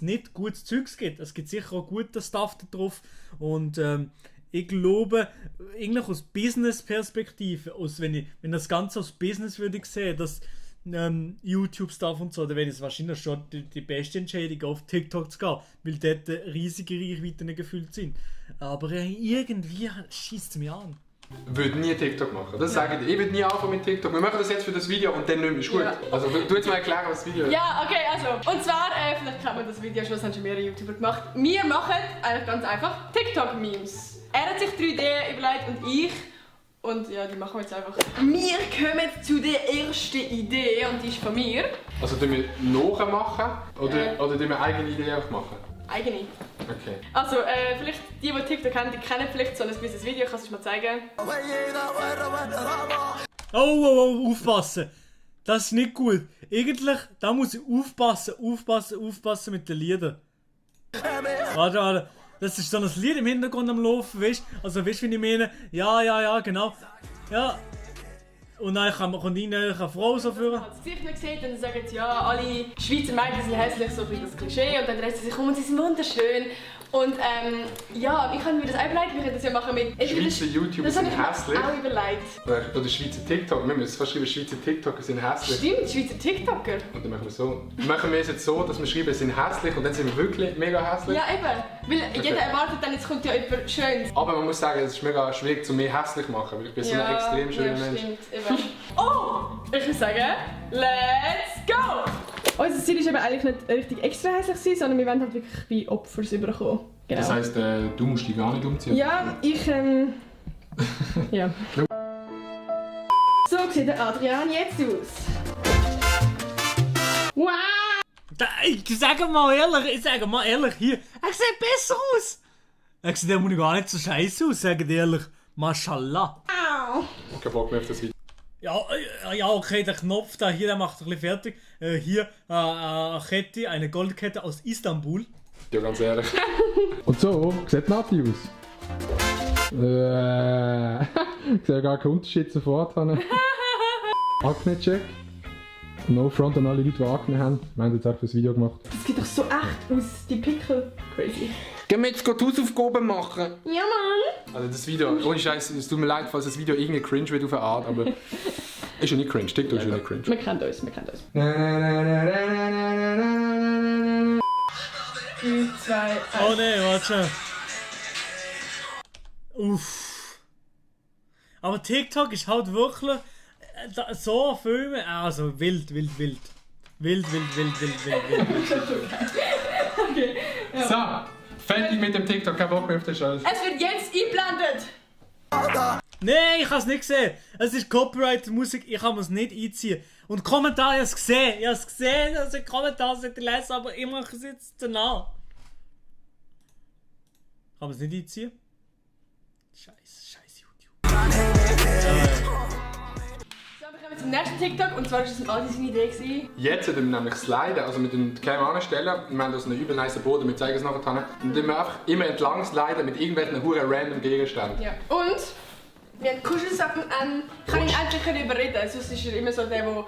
nicht gutes Zeugs gibt. Es gibt sicher auch guten Stuff da drauf. Und ich glaube, eigentlich aus Business-Perspektive, wenn das Ganze aus Business würde ich sehen, dass YouTube-Stuff und so, dann wäre es wahrscheinlich schon die beste Entscheidung, auf TikTok zu gehen, weil dort riesige Reichweiten gefüllt sind. Aber irgendwie schießt es mich an. würde nie TikTok machen. Das sage ich dir. Ich würde nie anfangen mit TikTok. Wir machen das jetzt für das Video und dann nicht mehr. Ist gut. Ja. Also du jetzt mal erklären, was das Video ist. Ja, okay, also. Und zwar, vielleicht kennt man das Video schon, das haben schon mehrere YouTuber gemacht. Wir machen eigentlich ganz einfach TikTok-Memes. Er hat sich 3 Ideen überlegt und ich. Und ja, die machen wir jetzt einfach. Wir kommen zu der ersten Idee und die ist von mir. Also tun wir nachmachen oder tun wir eigene Ideen auch machen? Eigene. Okay. Also, vielleicht die TikTok kennen, die kennen vielleicht so ein gewisses Video, kannst du es mal zeigen? Oh, aufpassen! Das ist nicht gut. Eigentlich, da muss ich aufpassen mit den Liedern. Warte. Das ist so ein Lied im Hintergrund am Laufen, weißt du? Also, weißt du, wie ich meine? Ja, genau. Ja. Und dann kommt eine Frau so führen. Wenn man das Gesicht nicht sieht, dann sagen sie, ja, alle Schweizer Mädchen sind hässlich, so ein das Klischee. Und dann dreht sie sich um und sie sind wunderschön. Und ja, ich habe mir das auch überlegt, wir können das ja machen mit... Schweizer YouTuber sind hässlich. Das habe ich mir auch überlegt. Oder Schweizer TikTok. Wir müssen fast schreiben, Schweizer TikToker sind hässlich. Stimmt, Schweizer TikToker. Und dann machen wir so. Machen wir es jetzt so, dass wir schreiben, sind hässlich und dann sind wir wirklich mega hässlich. Ja, eben. Weil jeder erwartet dann, jetzt kommt ja jemand Schönes. Aber man muss sagen, es ist mega schwierig, zu mir hässlich zu machen, weil ich bin so ein extrem schöner Mensch. Stimmt, eben. Oh! Ich würde sagen, let's go! Unser Ziel ist eben eigentlich nicht richtig extra hässlich sein, sondern wir wollen halt wirklich bei Opfers überkommen. Genau. Das heisst, du musst dich gar nicht umziehen? Ja, ich ja. So sieht der Adrian jetzt aus. Wow! Ich sage mal ehrlich, hier. Er sieht besser aus! Er sieht der gar nicht so scheiße aus, sage ich ehrlich. Mashallah. Au! Kein Bock mehr auf das Video. Ja, okay, der Knopf da hier, der macht ein bisschen fertig. Hier eine Kette, eine Goldkette aus Istanbul. Ja, ganz ehrlich. Und so sieht Nati aus. Ich sehe gar keinen Unterschied sofort. Akne-Check. No front an alle Leute, die Akne haben. Wir haben jetzt auch das Video gemacht. Das sieht doch so echt aus, die Pickel. Crazy. Gehen wir jetzt die Hausaufgaben machen? Ja, Mann! Also das Video, ohne Scheiß, es tut mir leid, falls das Video irgendwie cringe wird auf eine Art, aber... ist ja nicht cringe, TikTok ist ja nicht cringe. Wir kennen uns. 3, 2, 1. Oh ne, warte. Uff. Aber TikTok ist halt wirklich so Filme, also wild. Wild. Okay. Ja. So, fertig mit dem TikTok, kein Bock mehr auf den Scheiß. Es wird jetzt eingeblendet. Nein, ich habe es nicht gesehen. Es ist Copyright-Musik, ich kann es nicht einziehen. Und Kommentare, ich habe es gesehen, dass ich Kommentare lesen, aber ich mache es jetzt danach. Kann man es nicht einziehen? Scheiß YouTube. So, wir kommen zum nächsten TikTok und zwar war das all seine Idee gewesen. Jetzt haben wir nämlich sliden, also mit dem Cam anstellen. Wir haben da so einen übel nice Boden, wir zeigen es nachher. Und dann wir einfach immer entlang sliden mit irgendwelchen huren random Gegenständen. Ja. Und wir haben Kuschelsocken an. Ich kann ihn endlich überreden, sonst ist er immer so der, der...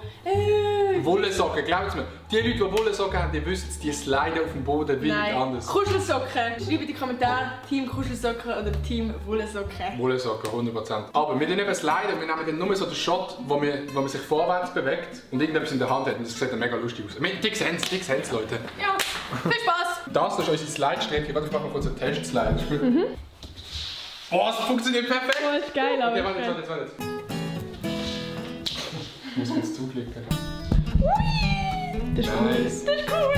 Wollsocken, glaubt mir. Die Leute, die Wollsocken haben, die wissen es, die sliden auf dem Boden wild anders. Kuschelsocken. Schreibt in die Kommentare Team Kuschelsocken oder Team Wollsocken. Wollsocken, 100%. Aber wir nehmen eben sliden, wir nehmen dann nur so den Shot, wo man sich vorwärts bewegt und irgendetwas in der Hand hat und das sieht dann mega lustig aus. Die sehen es, Leute. Ja, viel Spaß! Das ist unsere Slide-Strecke. Warte, ich mache mal kurz einen Test-Slide. Boah, es funktioniert perfekt! Oh, ist geil, aber. Okay, warte. Ich muss jetzt zuklicken. Das ist cool. Nice. Das ist cool.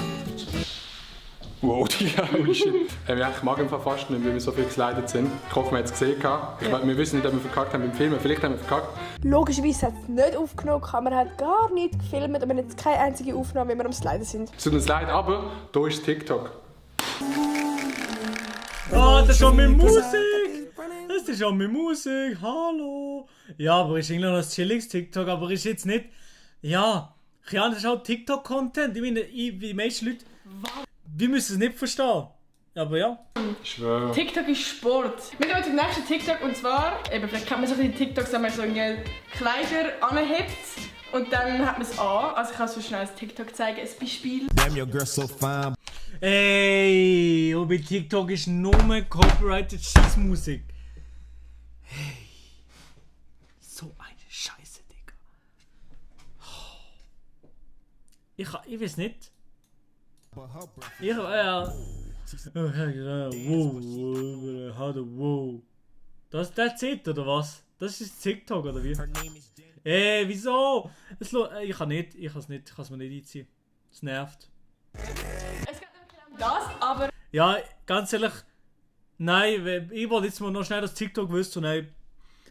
Wow, Digga, holy shit. Ich mag einfach fast nicht, weil wir so viel geslidet sind. Ich hoffe, wir haben es gesehen. Wir wissen nicht, ob wir verkackt haben beim Filmen. Vielleicht haben wir verkackt. Logischerweise hat es nicht aufgenommen, die Kamera hat gar nicht gefilmt und wir haben jetzt keine einzige Aufnahme, wie wir am Sliden sind. Es tut uns leid, aber hier ist TikTok. Oh, das ist schon mit Musik! Das ist schon mit Musik, hallo! Ja, aber ist irgendwie noch ein chilliges TikTok, aber ist jetzt nicht... Ja, das ist halt TikTok-Content. Ich meine, wie die meisten Leute... Wir müssen es nicht verstehen. Aber ja. Ich schwöre. TikTok ist Sport. Wir gehen zum nächsten TikTok und zwar... Eben, vielleicht kennt man so die TikToks, wenn man so Kleider anhebt und dann hat man es an. Also ich kann so schnell ein TikTok zeigen, ein Beispiel. Damn, your girl so fine. Ey, und bei TikTok ist nur copyrighted Scheißmusik. Hey. So eine Scheiße, Digga. Ich weiß nicht. Wow. Das zählt, oder was? Das ist TikTok, oder wie? Wieso? Ich kann es mir nicht einziehen. Es nervt. Es geht nicht um das, aber... Ja, ganz ehrlich, nein, ich wollte jetzt mal noch schnell das TikTok wissen, nein,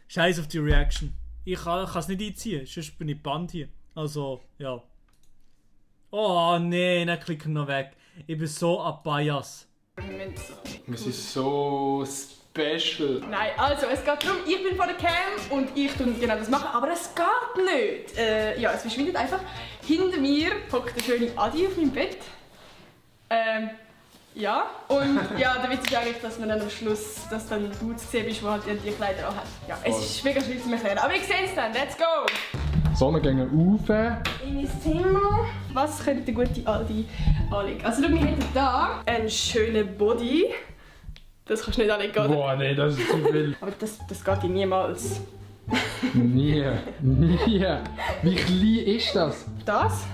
scheiß auf die Reaction. Ich kann es nicht einziehen, sonst bin ich Band hier. Also, ja. Oh nee, dann klicken wir noch weg. Ich bin so ein Bias. Wir sind so special. Nein, also es geht darum, ich bin vor der Cam und ich tue genau das machen, aber es geht nicht. Ja, es verschwindet einfach. Hinter mir hockt der schöne Adi auf meinem Bett. Ja, und ja, der Witz ist eigentlich, dass man dann am Schluss, dass dann du zu sehen bist, wo halt die Kleider auch hat. Ja, es ist mega schwierig zu erklären, aber ich sehe es dann, let's go! Die Sonne geht rauf. In mein Zimmer. Was könnte der gute Aldi anlegen? Also schau, wir hätten hier einen schönen Body. Das kannst du nicht anlegen, oder? Boah, nee, das ist zu viel. Aber das geht dir niemals. Nie. Wie klein ist das? Das?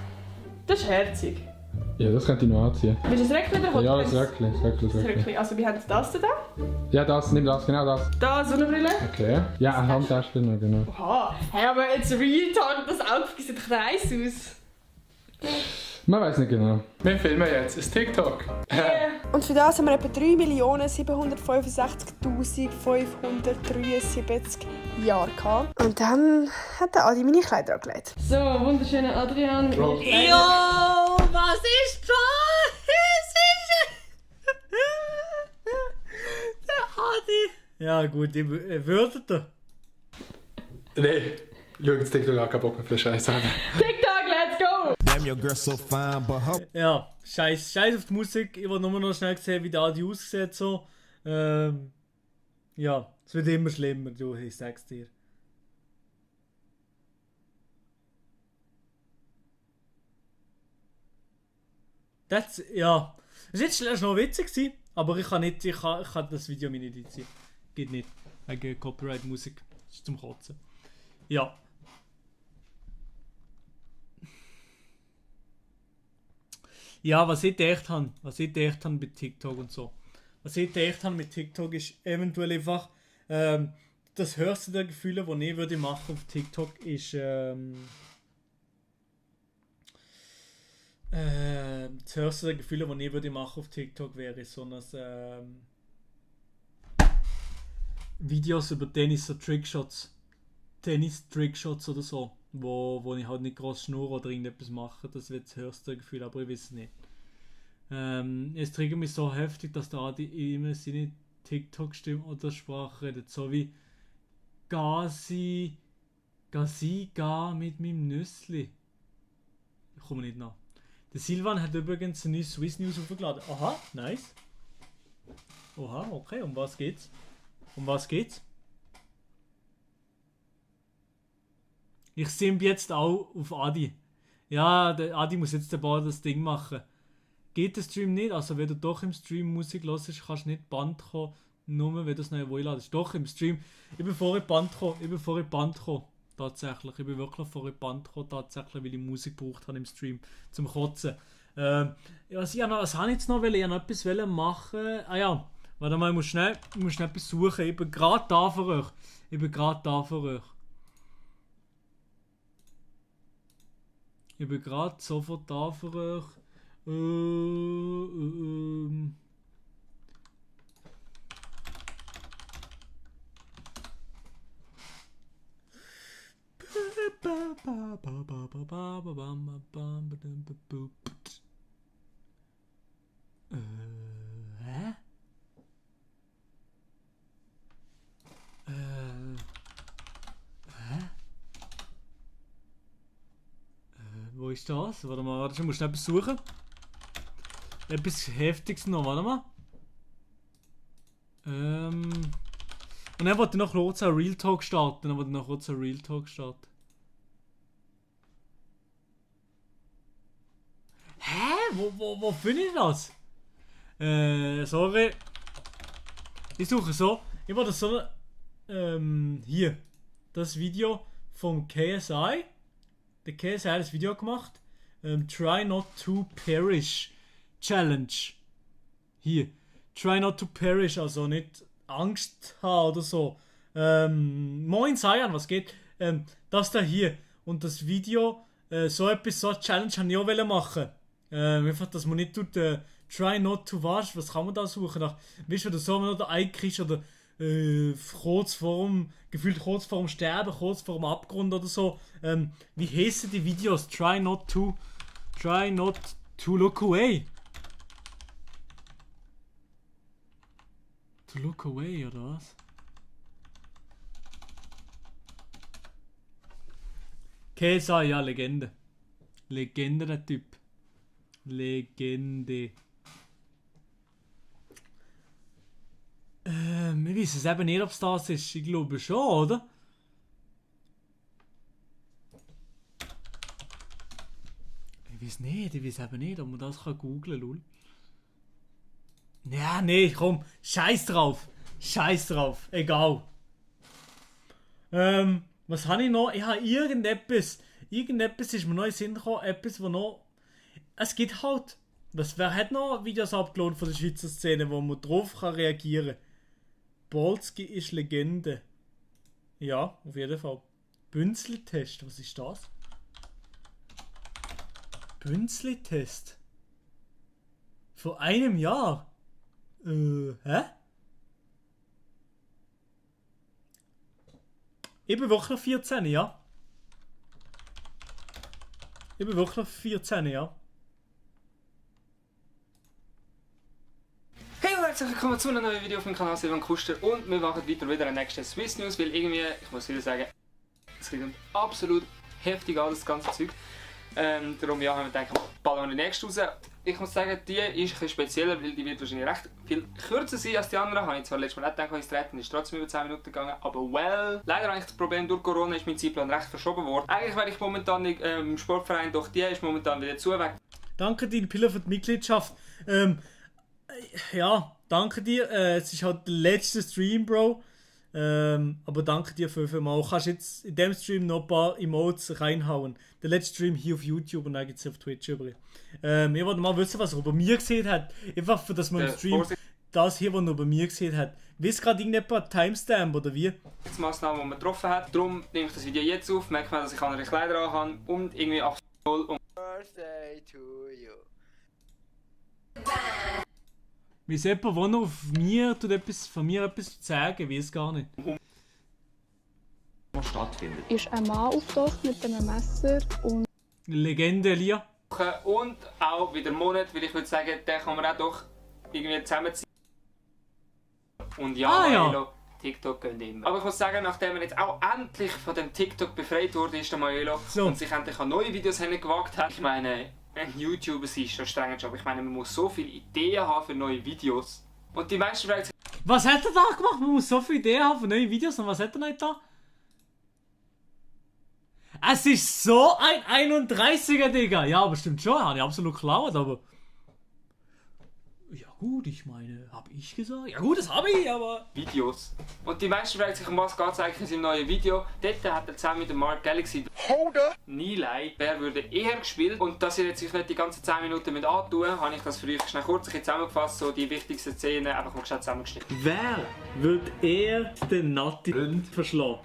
Das ist herzig. Ja, das könnte ich noch anziehen. Willst du das Röckchen oder Ja, das Röckchen. Das Röckchen. Also wir haben das da. Ja, nimm das, genau das. Da, Sonnenbrille. Okay. Ja, eine Handtasche noch, genau. Oha, hey, aber jetzt Real Talk, das Outfit sieht kreis aus. Man weiß nicht genau. Wir filmen jetzt ein TikTok. Und für das haben wir etwa 3.765.573 Jahre gehabt. Und dann hat der Adi meine Kleider angelegt. So, wunderschöner Adrian. Jo, was ist das? Der Adi. Ja gut, ich würdet ihr. Nee, schau jetzt TikTok an, kein Bock mehr für den Scheiß haben. TikTok, let's go! Damn, your girl so fine, but her... Ja, scheiß auf die Musik. Ich will nur noch schnell sehen, wie der Adi aussieht. So. Ja, es wird immer schlimmer, du, ich sag's dir. Ja, es war jetzt noch witzig gewesen, aber ich kann das Video mir nicht einziehen. Geht nicht. Wegen Copyright-Musik. Das ist zum Kotzen. Ja. Ja, was ich gedacht habe mit TikTok und so. Was ich gedacht habe mit TikTok ist eventuell einfach das höchste der Gefühle, die ich würde machen auf TikTok ist das höchste der Gefühle, die ich würde machen auf TikTok wäre so ein Videos über Tennis-Trickshots oder so, wo ich halt nicht groß schnurre oder irgendetwas mache. Das wird das höchste Gefühl, aber ich weiß es nicht. Es triggert mich so heftig, dass der Adi immer seine TikTok-Stimme oder Sprache redet, so wie Gazi mit meinem Nüssli. Ich komme nicht nach. Der Silvan hat übrigens eine neue Swiss News aufgeladen. Aha, nice. Oha, okay, um was geht's? Ich simp jetzt auch auf Adi. Ja, der Adi muss jetzt dabei das Ding machen. Geht der Stream nicht? Also wenn du doch im Stream Musik hörst, kannst du nicht Band kommen, nur wenn du es neu einladest. Doch, im Stream. Ich bin vorher Band gekommen. Tatsächlich. Ich bin wirklich vorher Band gekommen, tatsächlich, weil ich Musik gebraucht habe im Stream zum Kotzen. Was habe ich jetzt noch? Ich wollte noch etwas machen. Ah ja, warte mal, ich muss schnell etwas suchen. Ich bin gerade da für euch. Ich bin gerade sofort da für euch. Hä? Wo ist das? Warte mal, ich muss schnell etwas suchen. Etwas Heftiges noch, warte mal. Und dann wollte ich noch kurz einen Real Talk starten. Hä? Wo finde ich das? Sorry. Ich suche so. Ich wollte so hier. Das Video vom KSI. Der KSI hat das Video gemacht. Try not to perish Challenge. Hier. Try not to perish, also nicht Angst haben oder so. Moin Sayan, was geht? Das da hier und das Video, so eine Challenge habe ich auch machen. Einfach, dass man nicht tut, try not to wash, was kann man da suchen? Weißt du, oder so, wenn du da einkriegst oder gefühlt kurz vorm Sterben, kurz vorm Abgrund oder so. Wie heißen die Videos? Try not to look away. To look away, oder was? Kesa, ja, Legende. Legende, der Typ. Legende. Wir wissen es eben nicht, ob es das ist. Ich glaube schon, oder? Ich weiß eben nicht, ob man das googeln kann, lol. Ja, nee, komm. Scheiß drauf. Egal. Was habe ich noch? Ich habe irgendetwas ist mir noch in den Sinn gekommen. Etwas, wo noch... Es gibt halt... Wer hat noch Videos abgeladen von der Schweizer Szene, wo man drauf kann reagieren kann? Bolski ist Legende. Ja, auf jeden Fall. Bünzli-Test, was ist das? Bünzli-Test? Vor einem Jahr? Hä? Ich bin wirklich 14, ja. Ich bin wirklich 14, ja. Hey und herzlich willkommen zu einem neuen Video auf dem Kanal Silvan Kuster und wir machen weiter wieder eine nächste Swiss News, weil irgendwie, ich muss wieder sagen, es klingt absolut heftig an, das ganze Zeug. Darum ja, haben wir gedacht, ballen wir die nächste raus. Ich muss sagen, die ist ein bisschen spezieller, weil die wird wahrscheinlich recht viel kürzer sein als die anderen. Habe ich zwar letztes Mal nicht gedacht, als ich es treten, ist trotzdem über 10 Minuten gegangen, aber leider habe ich das Problem, durch Corona ist mein Zeitplan recht verschoben worden. Eigentlich wäre ich momentan nicht, im Sportverein, doch die ist momentan wieder zu weg. Danke dir, Pillar, für die Mitgliedschaft. Ja, danke dir. Es ist halt der letzte Stream, Bro. Aber danke dir vielmals. Du kannst jetzt in dem Stream noch ein paar Emotes reinhauen. Der letzte Stream hier auf YouTube und dann gibt es auf Twitch übrigens. Ich wollte mal wissen, was er über mir gesehen hat. Einfach für das man im Stream das hier, was er über mir gesehen hat. Wisst gerade irgendjemand Timestamp oder wie? Die Massnahmen, die man getroffen hat. Darum nehme ich das Video jetzt auf, merke mal, dass ich andere Kleider anhabe und irgendwie 8:0 und Birthday to you. Wie ist jemand, der noch auf mir von mir etwas sagen, weiß gar nicht. Was stattfindet. Ist ein Mann auftaucht mit einem Messer und... Legende, Lia. Und auch wieder Monat, weil ich würde sagen, den kann man auch doch irgendwie zusammenziehen. Und ja, Maelo, TikTok gehen immer. Aber ich muss sagen, nachdem er jetzt auch endlich von dem TikTok befreit wurde, ist der Maelo und sich endlich an neue Videos gewagt hat. Ich meine, ein YouTuber ist schon ein strenger Job. Ich meine, man muss so viele Ideen haben für neue Videos. Und die meisten fragen sich... Was hat er da gemacht? Man muss so viele Ideen haben für neue Videos. Und was hat er nicht da? Es ist so ein 31er, Digga. Ja, aber stimmt schon. Habe ich absolut geklaut, aber... Ja gut, ich meine, habe ich gesagt? Ja gut, das habe ich, aber... Videos. Und die meisten fragen sich, um was geht es eigentlich in seinem neuen Video. Dort hat er zusammen mit dem Mark Galaxy Nilay, wer würde eher gespielt. Und dass ihr jetzt euch nicht die ganzen 10 Minuten mit antun, habe ich das für euch schnell kurz zusammengefasst, so die wichtigsten Szenen einfach mal zusammengeschnitten. Wer würde eher den Nati verschlagen?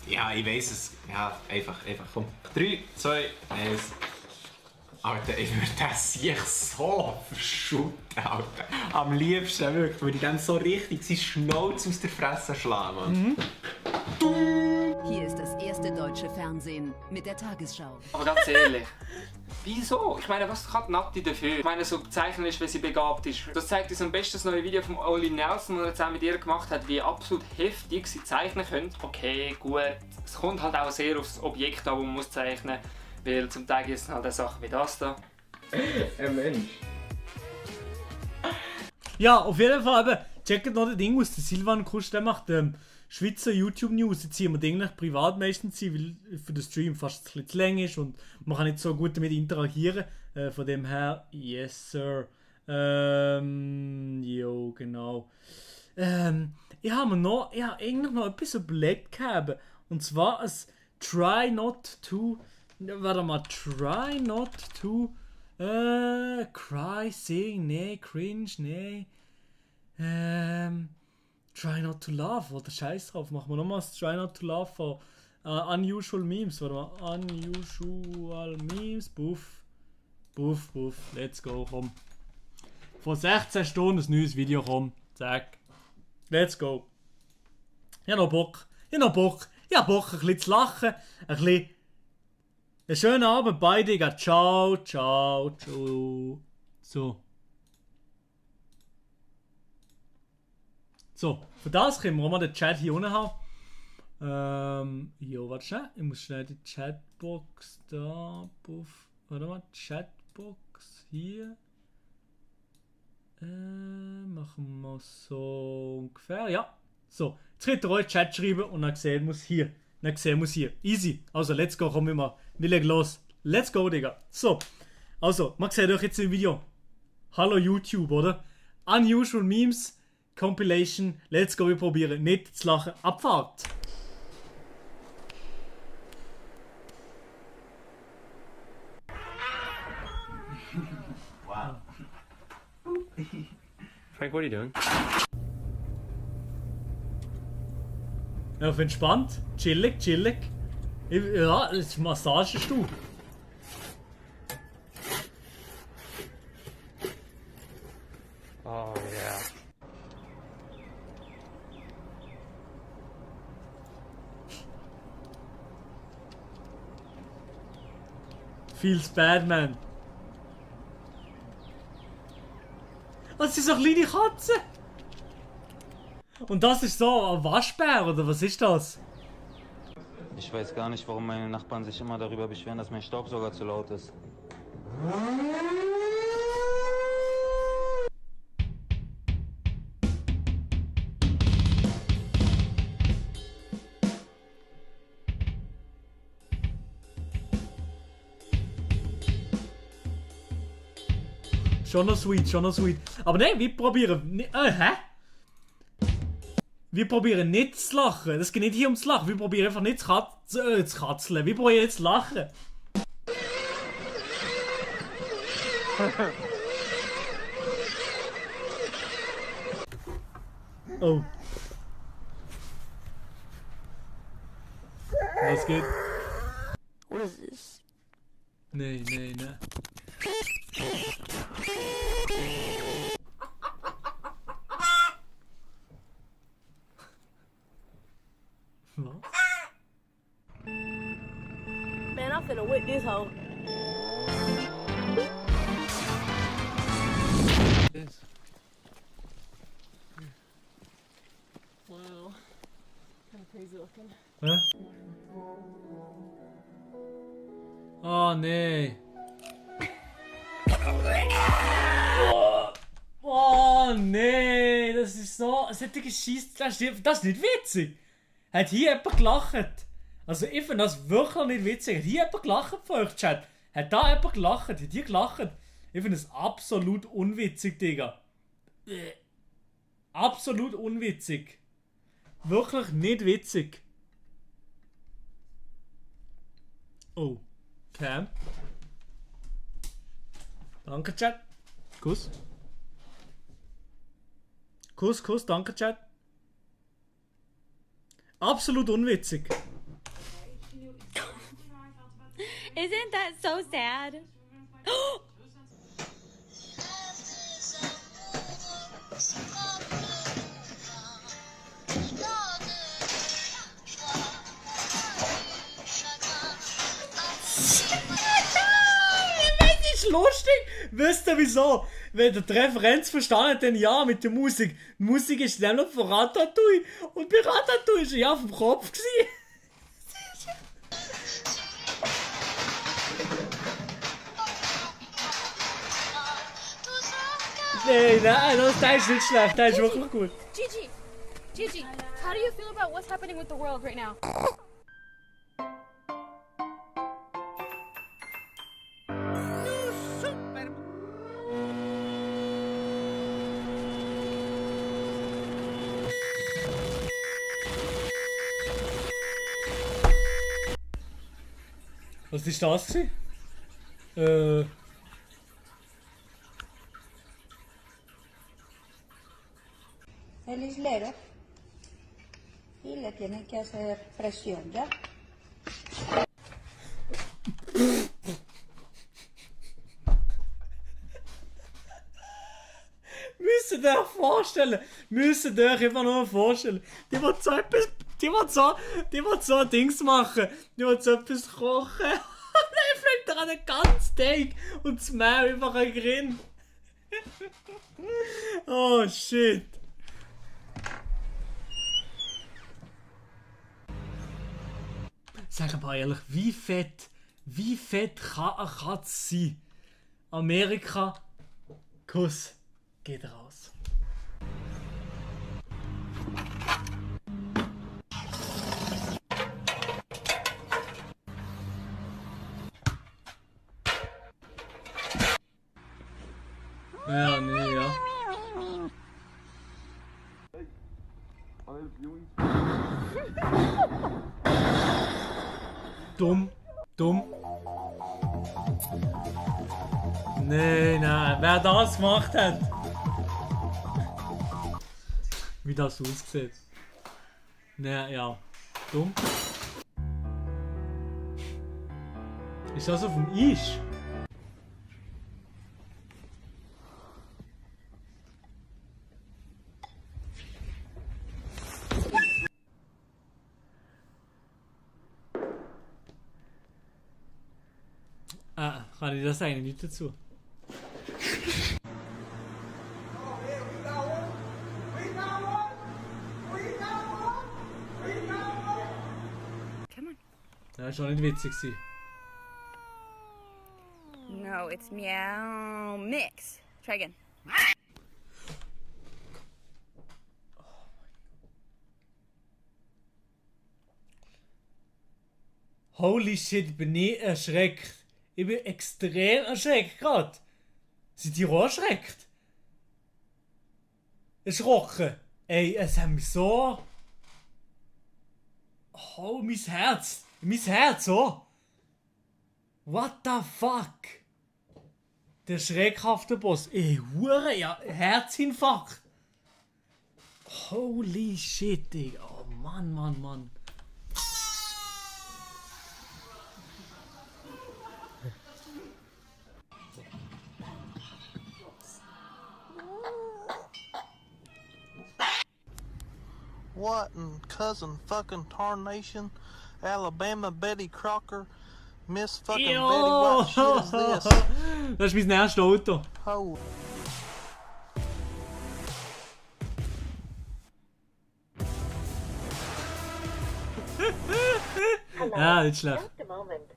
Ja, ich weiß es. Ja, einfach, komm. 3, 2, 1... Alter, ich würde sich so verschütten, Alter. Am liebsten wirklich, würde ich dann so richtig seinen Schnauz aus der Fresse schlagen. Hier ist das erste deutsche Fernsehen mit der Tagesschau. Aber ganz ehrlich, wieso? Ich meine, was kann Nati dafür? Ich meine, so zeichnen ist, wenn sie begabt ist. Das zeigt uns am besten das neue Video von Oli Nelson, das er zusammen mit ihr gemacht hat, wie absolut heftig sie zeichnen können. Okay, gut. Es kommt halt auch sehr aufs Objekt an, das man muss zeichnen muss. Weil zum Teil gibt es halt Sachen wie das da. Ein Mensch. Ja, auf jeden Fall, eben, checkt noch das Ding aus. Der Silvan Kusch, der macht Schweizer YouTube-News. Jetzt ziehen wir den eigentlich privat meistens ein, weil für den Stream fast ein bisschen zu lang ist und man kann nicht so gut damit interagieren. Von dem her, yes sir. Jo, genau. Ich habe eigentlich noch etwas überlegt gehabt. Und zwar ein Try Not To... Warte mal, try not to cry, sing, nee, cringe, nee. Try Not to Laugh, oder scheiß drauf. Machen wir nochmal das Try Not to Laugh von Unusual Memes. Warte mal. Unusual Memes. Buff. Buff, buff. Let's go, komm. Vor 16 Stunden ein neues Video, komm. Zack. Let's go. Ich hab noch Bock. Ich hab Bock, ein bisschen zu lachen. Ein bisschen. Einen schönen Abend, beide. Ciao, ciao, ciao. So. So, für das können wir auch mal den Chat hier unten haben. Jo, warte schnell. Ich muss schnell die Chatbox da. Puff. Warte mal, Chatbox hier. Machen wir so ungefähr. Ja. So, jetzt könnt ihr euch Chat schreiben und dann sehen wir es hier. Dann sehen wir es hier. Easy. Also, let's go. Komm immer. Wir legen los. Let's go, Digga. So. Also, man sieht euch jetzt im Video. Hallo YouTube, oder? Unusual Memes. Compilation, let's go, wir probieren nicht zu lachen. Abfahrt! Wow. Frank, what are you doing? Ja, auf entspannt. Chillig, chillig. Ja, das ist Massagestuhl. Oh, yeah. Feels bad, man. Was ist so eine kleine Katze? Und das ist so ein Waschbär, oder was ist das? Ich weiß gar nicht, warum meine Nachbarn sich immer darüber beschweren, dass mein Staubsauger zu laut ist. Schon noch sweet, schon noch sweet. Aber nein, wir probieren. Hä? Wir probieren nicht zu lachen. Es geht nicht hier ums Lachen. Wir probieren einfach nicht zu katzeln. Wir probieren jetzt zu lachen. Oh. Was geht? What is this? Nee, nee, nee. Man, I'm finna whip this hoe. Yes. Wow. Kinda crazy looking. Hä? Oh nee. Oh nee, das ist so. Solche Geschichte, das ist nicht witzig. Hat hier jemand gelacht? Also ich finde das wirklich nicht witzig. Hat hier jemand gelacht von euch, Chat? Hat da jemand gelacht? Hat hier gelacht? Ich finde es absolut unwitzig, Digga. Absolut unwitzig. Wirklich nicht witzig. Oh. Cam. Danke, Chat. Kuss. Kuss, Kuss, danke, Chat. Absolut unwitzig. Isn't that so sad? Lustig! Wisst ihr wieso? Wenn ihr die Referenz verstanden, dann ja mit der Musik. Die Musik ist nämlich von Ratatouille. Und bei Ratatouille ist er ja auf dem Kopf gewesen. Nein, der ist nicht schlecht, der ist wirklich gut. Gigi, how do you feel about what's happening with the world right now? Was ist das gewesen? Feliz Lera. y le tienen que hacer presión, ¿ya? Müsst ihr euch vorstellen. Müsst ihr euch einfach nur vorstellen. Die wird so etwas. Die wird so ein Dings machen. Die wird so etwas kochen. Und dann fliegt er an den ganzen Tag und das Mehl einfach ein Grin. Oh shit. Sag mal ehrlich, wie fett kann eine Katze sein? Amerika, Kuss, geht raus. Ja, nee, ja. Dumm. Nein, wer das gemacht hat. Wie das aussieht. Nein, ja. Dumm. Ist das auf dem Eis? Kann ich das eigentlich nicht dazu? Das war nicht witzig. No, it's meow mix. Try again. Holy shit, bin ich erschreckt. Ich bin extrem erschreckt gerade. Sind die auch erschreckt? Erschrocken. Ey, es hat mich so... Oh, mein Herz. Mein Herz, oh. What the fuck? Der schreckhafte Boss. Ey, Hure, ja, Herzinfarkt. Holy shit, Digga. Oh, Mann. What in cousin fucking tarnation, Alabama Betty Crocker, Miss fucking Betty, what shit is this? Das ist mein nächstes Auto. Oh. Ja, nicht schlecht. Just a moment.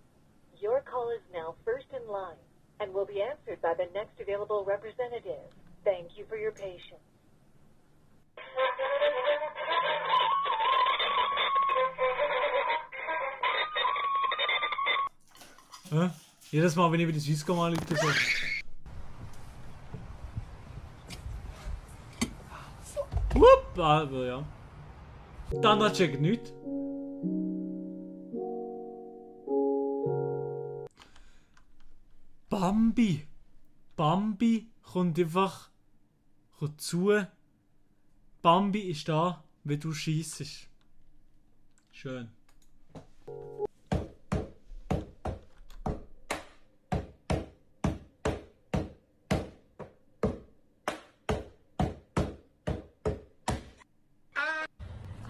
Your call is now first in line and will be answered by the next available representative. Thank you for your patience. Hä? Jedes Mal, wenn ich wieder Swisscom anrufe, so. Wupp! Aber ja. Dann checkt nichts. Bambi kommt einfach zu. Bambi ist da, wenn du schiessest. Schön.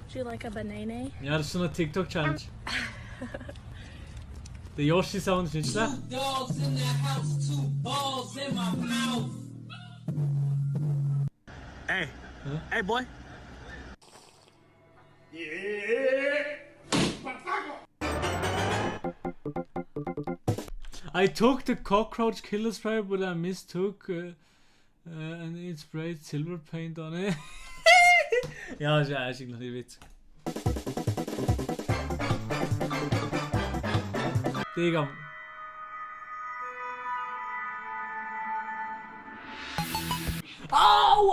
Do you like a banana? Ja, das ist so eine TikTok-Challenge. Der Yoshi-Sound ist nicht schlecht. Hey, hey boy. I took the cockroach killer spray, but I mistook and it sprayed silver paint on it. Ja, ist eigentlich nicht witzig. Digga. Au,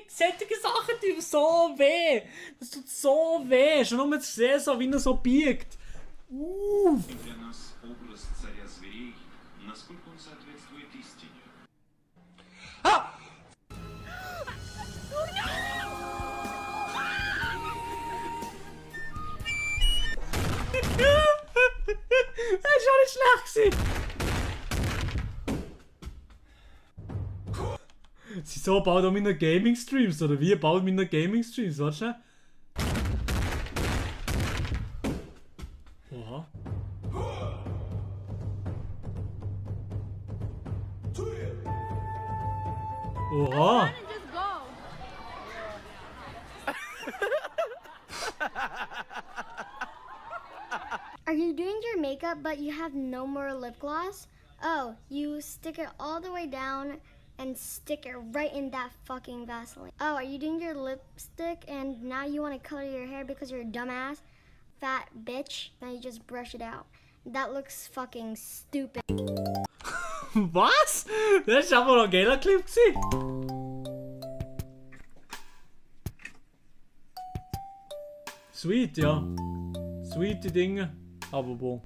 solche Sachen tun so weh. Das tut so weh. Schon nur zu sehen, so, wie er so biegt. schlecht gewesen. Sie so baut auch meine Gaming-Streams, oder wie baut meine Gaming-Streams? Warte schnell. Oha. Oha. Are you doing your makeup but you have no more lip gloss? Oh, you stick it all the way down and stick it right in that fucking Vaseline. Oh, are you doing your lipstick and now you want to color your hair because you're a dumbass, fat bitch? Now you just brush it out. That looks fucking stupid. Was? Das war aber noch ein geiler Clip gewesen. Sweet, ja. Sweete Dinge, aber bon.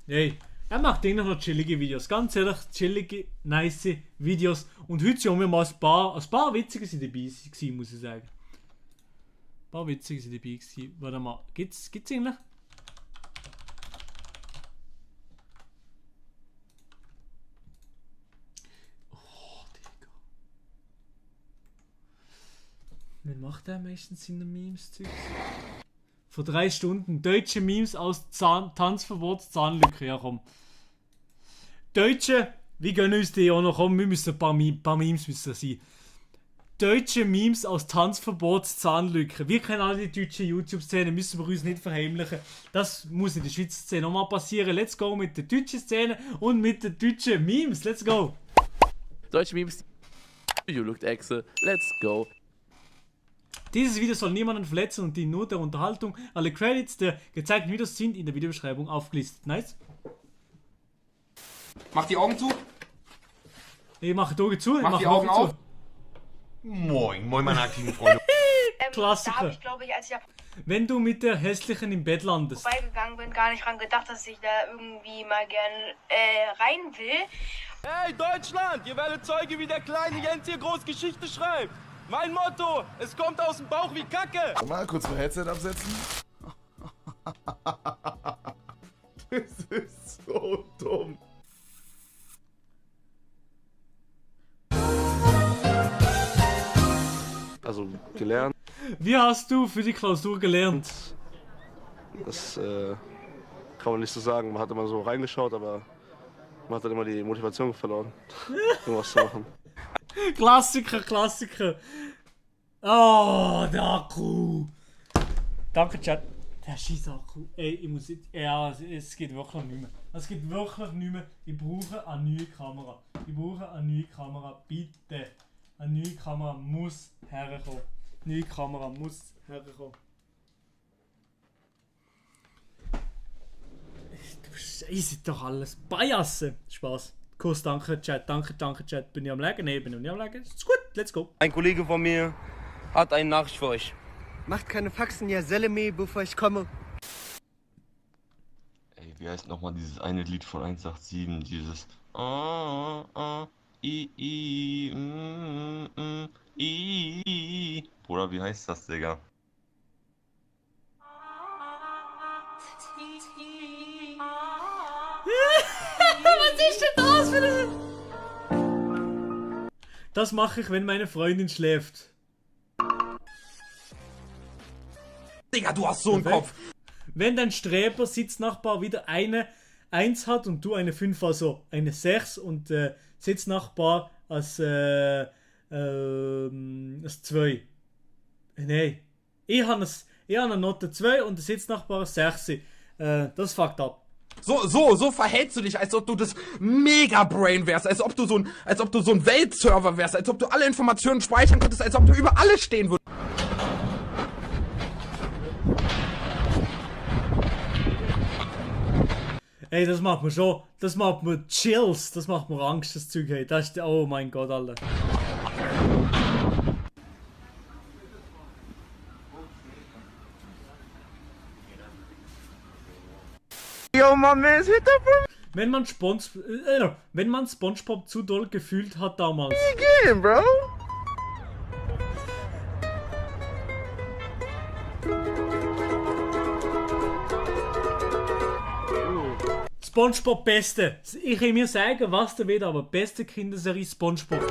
Hey, er macht immer noch chillige Videos. Ganz ehrlich, chillige, nice Videos. Und heute sind wir mal ein paar witzige sind dabei gewesen, muss ich sagen. Ein paar witzige sind dabei gewesen. Warte mal, gibt's eigentlich? Wer macht der meistens seine Memes? Vor 3 Stunden. Deutsche Memes aus Tanzverbot, Zahnlücke. Ja, komm. Deutsche, wir gönnen uns die auch noch. Komm, wir müssen ein paar Memes müssen sein. Deutsche Memes aus Tanzverbot, Zahnlücke. Wir kennen alle die deutsche YouTube-Szene, müssen wir uns nicht verheimlichen. Das muss in der Schweizer Szene nochmal passieren. Let's go mit der deutschen Szene und mit den deutschen Memes. Let's go. Deutsche Memes. You looked excellent. Let's go. Dieses Video soll niemanden verletzen und dient nur der Unterhaltung. Alle Credits der gezeigten Videos sind in der Videobeschreibung aufgelistet. Nice. Mach die Augen zu. Ich mache die Augen zu. Mach die Augen auf. Moin, moin meine aktiven Freunde. Klassiker. Da habe ich, glaube ich, als ich Wenn du mit der Hässlichen im Bett landest. vorbeigegangen bin, gar nicht dran gedacht, dass ich da irgendwie mal gern rein will. Hey Deutschland, ihr werdet Zeuge, wie der kleine Jens hier groß Geschichte schreibt. Mein Motto, es kommt aus dem Bauch wie Kacke. Mal kurz mein Headset absetzen. Das ist so dumm. Also gelernt. Wie hast du für die Klausur gelernt? Das kann man nicht so sagen. Man hat immer so reingeschaut, aber man hat dann immer die Motivation verloren, irgendwas zu machen. Klassiker, Klassiker. Oh, der Akku. Danke, Chat. Der scheiß Akku. Ey, ich muss jetzt. Ja, es geht wirklich nicht mehr. Es geht wirklich nicht mehr. Ich brauche eine neue Kamera. Ich brauche eine neue Kamera. Bitte. Eine neue Kamera muss herkommen. Neue Kamera muss herkommen. Ihr seid doch alles Biasse. Spaß. Kuss, danke Chat, danke Chat. Bin ich am Legen? Ne, bin ich nicht am Legen. Ist gut, let's go. Ein Kollege von mir hat eine Nachricht für euch. Macht keine Faxen, ja Seleme, bevor ich komme. Ey, wie heißt nochmal dieses eine Lied von 187? Dieses Bruder, wie heißt das, Digga? Was ist denn das für eine... Das mache ich, wenn meine Freundin schläft. Digga, du hast so einen Kopf. Wenn dein Streber Sitznachbar wieder eine 1 hat und du eine 5, also eine 6 und Sitznachbar als 2. Nein. Ich habe eine Note 2 und der Sitznachbar als 6. Das fuckt ab. So verhältst du dich, als ob du das Mega-Brain wärst, als ob du so ein Weltserver wärst, als ob du alle Informationen speichern könntest, als ob du über alles stehen würdest. Ey, das macht mir Chills, das macht mir Angst, das Zeug, hey. Das ist, oh mein Gott, Alter. Yo, my man's hit the Wenn man SpongeBob zu doll gefühlt hat damals. Again, bro. SpongeBob beste. Ich kann mir sagen, was der will, aber beste Kinderserie SpongeBob.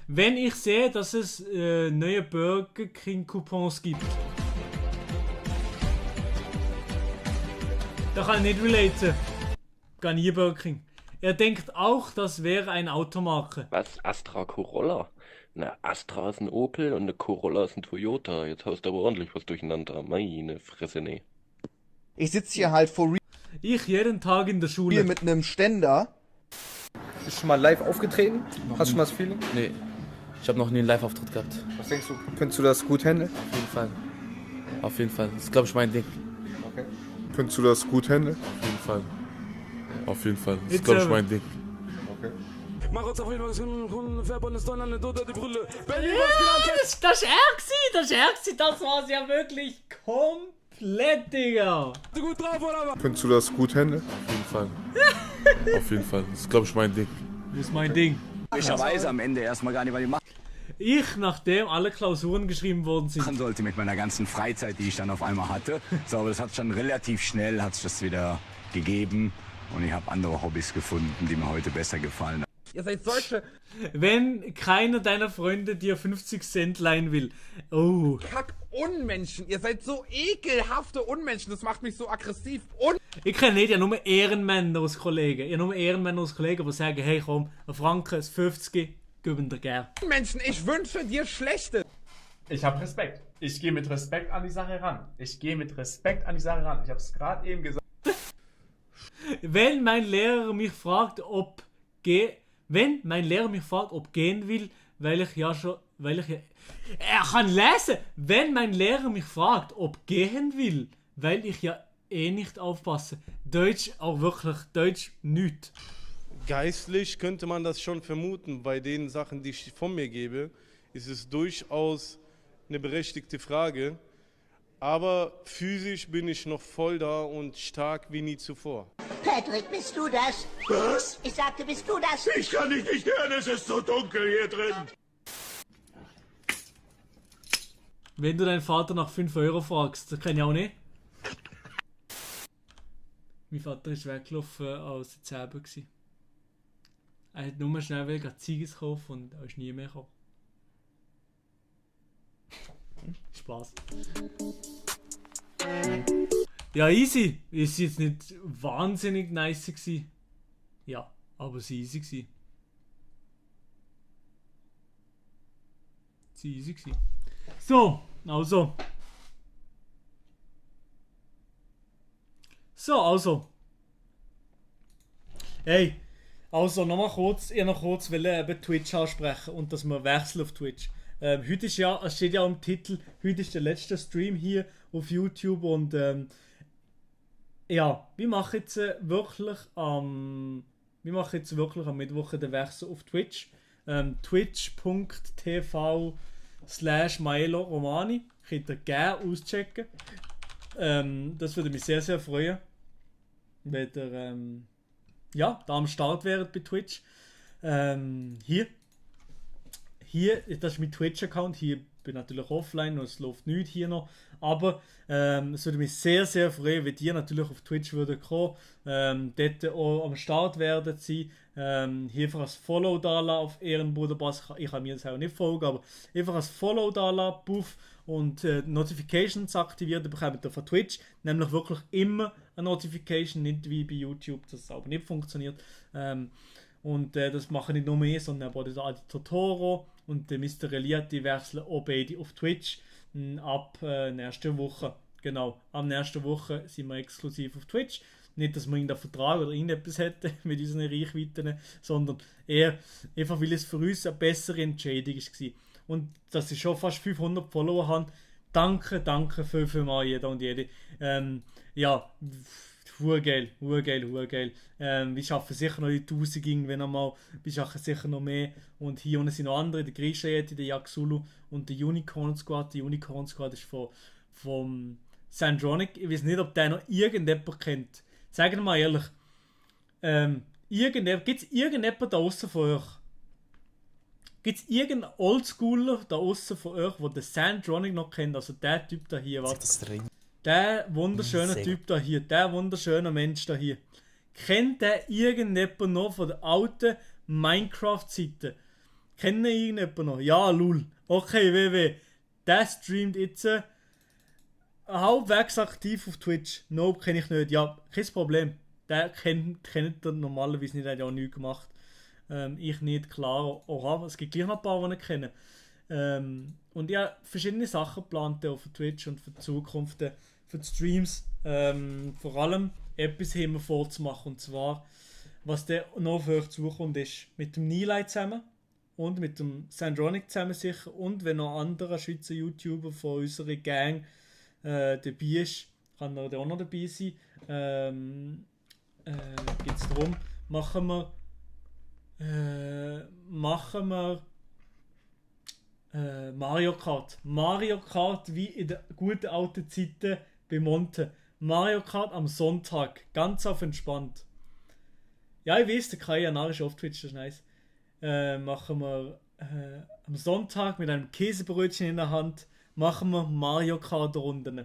Wenn ich sehe, dass es neue Burger King Coupons gibt, da kann ich nicht relaten. Gar nie Burger King. Er denkt auch, das wäre eine Automarke. Was? Astra Corolla? Na, Astra ist ein Opel und eine Corolla ist ein Toyota. Jetzt haust du aber ordentlich was durcheinander. Meine Fresse, nee. Ich sitze hier halt for real. Ich jeden Tag in der Schule. Mit einem Ständer. Bist du schon mal live aufgetreten? Hast du schon mal das Feeling? Nee. Ich habe noch nie einen Live-Auftritt gehabt. Was denkst du, könntest du das gut handeln? Auf jeden Fall. Auf jeden Fall. Das ist, glaube ich, mein Ding. Okay. Könntest du das gut handeln? Auf jeden Fall. Auf jeden Fall. Das ist, glaube ich, mein Ding. Okay. Mach uns auf jeden Fall verbunden ist dann unter die Brille. Das war er. Das war's ja wirklich komplett, Digga. Gut drauf, oder was? Könntest du das gut handeln? Auf jeden Fall. Auf jeden Fall. Das ist, glaube ich, mein Ding. Das ist mein Ding. Ich weiß am Ende erstmal gar nicht, was ich mache. Ich, nachdem alle Klausuren geschrieben worden sind. Machen sollte mit meiner ganzen Freizeit, die ich dann auf einmal hatte. So, aber das hat schon relativ schnell, hat sich das wieder gegeben. Und ich habe andere Hobbys gefunden, die mir heute besser gefallen. Ihr seid solche... Wenn keiner deiner Freunde dir 50 Cent leihen will. Oh. Kack-Unmenschen. Ihr seid so ekelhafte Unmenschen. Das macht mich so aggressiv. Ich kenne nicht ja nur Ehrenmänner aus Kollegen. Ich nur Ehrenmänner aus Kollegen, die sagen, hey komm, ein Franken, ein 50, geben dir gern. Menschen, ich wünsche dir Schlechtes. Ich habe Respekt. Ich gehe mit Respekt an die Sache ran. Ich habe es gerade eben gesagt. Wenn mein Lehrer mich fragt, ob gehen will, er kann lesen. Wenn mein Lehrer mich fragt, ob gehen will, weil ich ja eh nicht aufpasse. Deutsch auch wirklich, Deutsch nicht. Geistlich könnte man das schon vermuten. Bei den Sachen, die ich von mir gebe, ist es durchaus eine berechtigte Frage. Aber physisch bin ich noch voll da und stark wie nie zuvor. Patrick, bist du das? Was? Ich sagte, bist du das? Ich kann dich nicht hören, es ist so dunkel hier drin. Wenn du deinen Vater nach 5 Euro fragst, das kann ich auch nicht. Mein Vater ist weggelaufen, als er 10 war. Er hat nur schnell Ziggis kaufen und er ist nie mehr gekommen. Spaß. Ja, easy. Ist jetzt nicht wahnsinnig nice gewesen. Ja, aber es war easy gewesen. Es war easy gewesen. So, also. Hey, also nochmal kurz, ich noch kurz eben Twitch ansprechen und dass wir wechseln auf Twitch. Heute ist ja, es steht ja im Titel, heute ist der letzte Stream hier auf YouTube und ja, wir machen jetzt wirklich am Mittwoch den Wechsel auf Twitch. Twitch.tv/Maelo Romani. Könnt ihr gerne auschecken. Das würde mich sehr, sehr freuen, wenn ihr ja, da am Start wäret bei Twitch. Hier, das ist mein Twitch-Account, hier bin ich natürlich offline und es läuft nichts hier noch, aber es würde mich sehr, sehr freuen, wenn ihr natürlich auf Twitch würdet kommen, dort auch am Start werden sein, hier einfach ein Follow da lassen auf Ehrenbruder Bass, ich kann mir das auch nicht folgen, aber einfach ein Follow da lassen, puff, und Notifications aktivieren, dann bekommt ihr von Twitch nämlich wirklich immer eine Notification, nicht wie bei YouTube, das aber nicht funktioniert. Und das machen nicht nur mehr, sondern auch der Adi Totoro und der Mr. Eliat, die wechseln auch beide auf Twitch ab nächste Woche. Genau, ab nächste Woche sind wir exklusiv auf Twitch. Nicht, dass wir irgendeinen Vertrag oder irgendetwas hätten mit unseren Reichweiten, sondern eher einfach, weil es für uns eine bessere Entscheidung war. Und dass ich schon fast 500 Follower habe, danke vielmals jeder und jede. Ja, urgeil. Wir schaffen sicher noch die 1000 irgendwann einmal. Wir schaffen sicher noch mehr. Und hier unten sind noch andere, der Grisha-Yeti, der Yaxulu und der Unicorn Squad. Der Unicorn Squad ist vom Sandronic. Ich weiß nicht, ob der noch irgendjemand kennt. Sagt mal ehrlich. Gibt es irgendjemand da außen von euch? Gibt es irgendeinen Oldschooler da außen von euch, der den Sandronic noch kennt? Also der Typ da hier, was? Der wunderschöne Sehr Typ da hier, der wunderschöne Mensch da hier. Kennt der irgendjemand noch von der alten Minecraft-Seite? Kennt ihr irgendjemand noch? Ja, lul. Okay, WW. Der streamt jetzt halbwegs aktiv auf Twitch. Nope, kenne ich nicht. Ja, kein Problem. Der kennt ihr normalerweise nicht, der hat ja auch nichts gemacht. Ich nicht, klar. Oha, es gibt gleich noch ein paar, die ich kenne. Und ich habe verschiedene Sachen geplant auf Twitch und für die Zukunft, für die Streams. Vor allem etwas haben wir vorzumachen. Und zwar, was der noch für euch zukommt, ist mit dem Nilay zusammen und mit dem Sandronic zusammen sicher. Und wenn noch ein anderer Schweizer YouTuber von unserer Gang dabei ist, kann er auch noch dabei sein. Geht es darum, machen wir Mario Kart. Mario Kart wie in den guten alten Zeiten bei Monte. Mario Kart am Sonntag. Ganz auf entspannt. Ja, ich weiß, der Kai ist auf Twitch, das ist nice. Machen wir am Sonntag mit einem Käsebrötchen in der Hand machen wir Mario Kart Runden.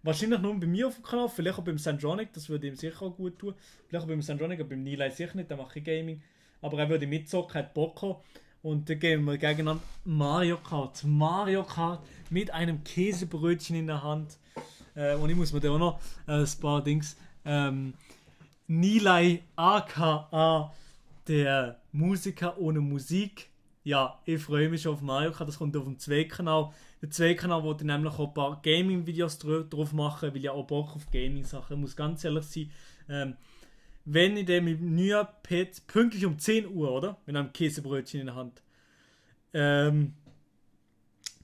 Wahrscheinlich nur bei mir auf dem Kanal, vielleicht auch beim Sandronic, das würde ihm sicher auch gut tun. Vielleicht auch beim Sandronic, aber beim Nilay sicher nicht, der mache ich Gaming. Aber er würde mitzocken, hat Bock haben. Und dann gehen wir gegeneinander Mario Kart. Mario Kart mit einem Käsebrötchen in der Hand. Und ich muss mir da auch noch ein paar Dings. Nilay aka der Musiker ohne Musik. Ja, ich freue mich schon auf Mario Kart. Das kommt auf dem Zwei-Kanal. Der Zwei-Kanal wollte nämlich auch ein paar Gaming-Videos drauf machen, weil ich auch Bock auf Gaming-Sachen. Ich muss ganz ehrlich sein. Wenn ich den mit dem neuen Pet pünktlich um 10 Uhr, oder? Mit einem Käsebrötchen in der Hand. Bei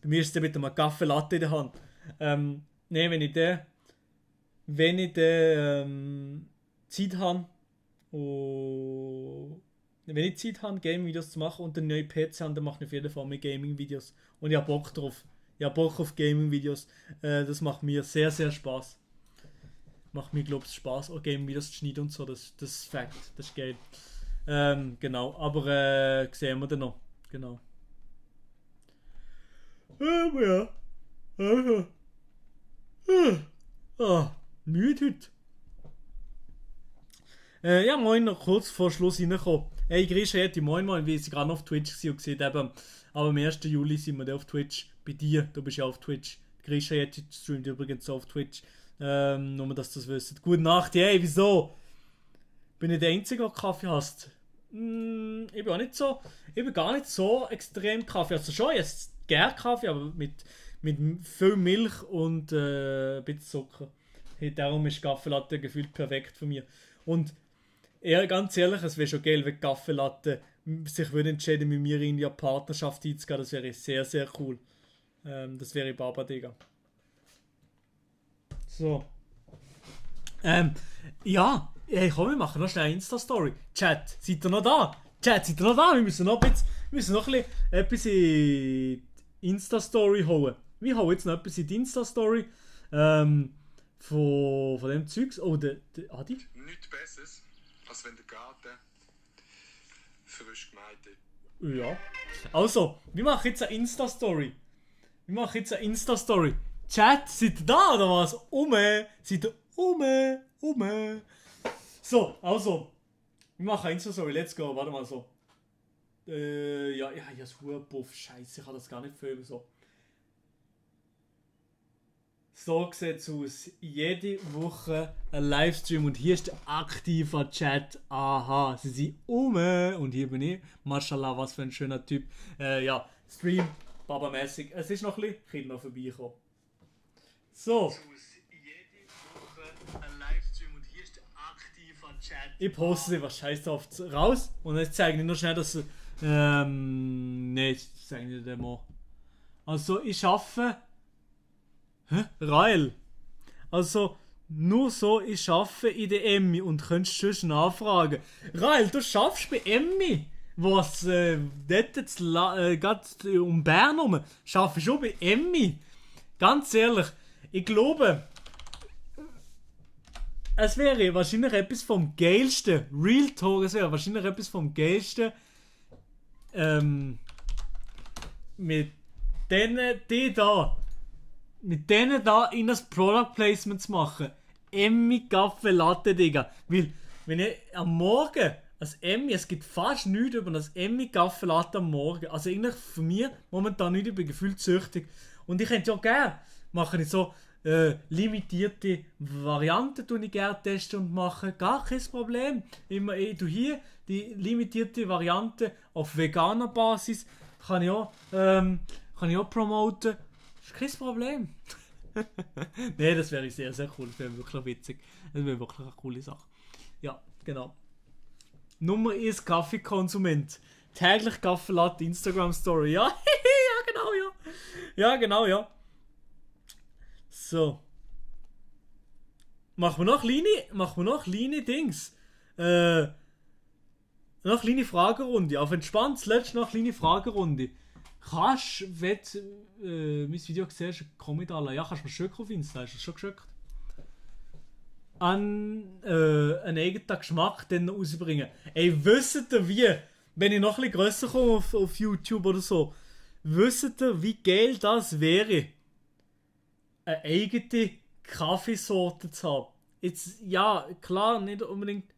mir ist es mit einem Kaffee Latte in der Hand. Wenn ich Zeit habe, Gaming-Videos zu machen und einen neuen PC habe, dann mache ich auf jeden Fall mehr Gaming-Videos. Und ich habe Bock drauf. Ich habe Bock auf Gaming-Videos. Das macht mir sehr, sehr Spaß. Macht mir, glaube ich, Spaß, auch Gaming-Videos zu schneiden und so. Das ist Fakt. Das ist geil. Genau. Aber sehen wir dann noch. Genau. Ja. Müde heute. Ja, moin, noch kurz vor Schluss reingekommen. Hey, Grisha, hätte moin, wie sie gerade noch auf Twitch war und gesehen eben, aber am 1. Juli sind wir da auf Twitch. Bei dir, du bist ja auf Twitch. Grisha hätte streamt übrigens auf Twitch. Nur, dass du das wisst. Gute Nacht, hey, wieso? Bin ich der Einzige, der Kaffee hasst? Ich bin auch nicht so, ich bin gar nicht so extrem Kaffee. Also schon, jetzt gerne Kaffee, aber mit viel Milch und ein bisschen Zucker. Hey, darum ist Kaffee Latte gefühlt perfekt für mich. Und eher ganz ehrlich, es wäre schon geil, wenn Kaffee Latte sich würde entscheiden, mit mir in die Partnerschaft einzugehen. Das wäre sehr, sehr cool. Das wäre Baba, Digga. So. Ja, hey, komm, wir machen noch schnell eine Insta-Story. Chat, seid ihr noch da? Wir müssen noch ein bisschen etwas in die Insta-Story holen. Wir holen jetzt noch etwas in die Insta-Story. Von dem Zeugs. Oh, der Adi? Nichts Besseres, als wenn der Garten frisch gemäht ist. Ja. Also, wir machen jetzt eine Insta-Story. Chat, seid ihr da oder was? Seid ihr So, also. Wir machen eine Insta-Story. Let's go. Warte mal so. Ja, ich habe Hurenpuff. Scheiße, ich kann das gar nicht filmen. So sieht es aus. Jede Woche ein Livestream und hier ist der aktive Chat. Aha, sie sind und hier bin ich. Mashallah, was für ein schöner Typ. Ja, Stream, Baba-mäßig. Es ist noch ein bisschen Kinder vorbeikommen. So. Ich poste sie was scheiß drauf raus und jetzt zeige ich nur schnell, dass ne, ich zeige nicht den mal. Also ich schaffe. Rael. Also nur so, ich schaffe in der Emmy und könntest schon nachfragen. Rael, du schaffst bei Emmy? Was, dort jetzt gerade um Bern herum, schaffe ich schon bei Emmy? Ganz ehrlich, ich glaube, es wäre wahrscheinlich etwas vom Geilsten. Real Talk, es wäre wahrscheinlich etwas vom Geilsten. Mit denen, die da mit denen da in das Product Placement zu machen. Emmy Kaffee Latte, Digga. Weil, wenn ich am Morgen, als Emmy, es gibt fast nichts über das Emmy Kaffee Latte am Morgen. Also eigentlich für mich momentan nicht, ich bin gefühlt süchtig. Und ich hätte ja gerne, mache ich so limitierte Varianten, tue ich gerne testen und machen. Gar kein Problem. Ich tue hier die limitierte Variante auf veganer Basis. Kann ich auch promoten. Das ist kein Problem. Nein, das wäre sehr, sehr cool. Das wäre wirklich witzig. Das wäre wirklich eine coole Sache. Ja, genau. Nummer 1 Kaffeekonsument. Täglich Kaffee Latte Instagram Story. Ja, ja, genau, ja. Ja, genau, ja. So. Machen wir noch kleine Dings. Noch kleine Fragerunde. Auf entspannt, letztes noch kleine Fragerunde. Kannst, wenn du mein Video siehst, komm mit alle. Ja, kannst du mir schicken auf Insta, hast du das schon geschickt? Einen eigenen Geschmack dann rausbringen. Ey, wisst ihr wie, wenn ich noch ein bisschen grösser komme auf YouTube oder so, wisst ihr, wie geil das wäre, eine eigene Kaffeesorte zu haben? Jetzt, ja, klar, nicht unbedingt.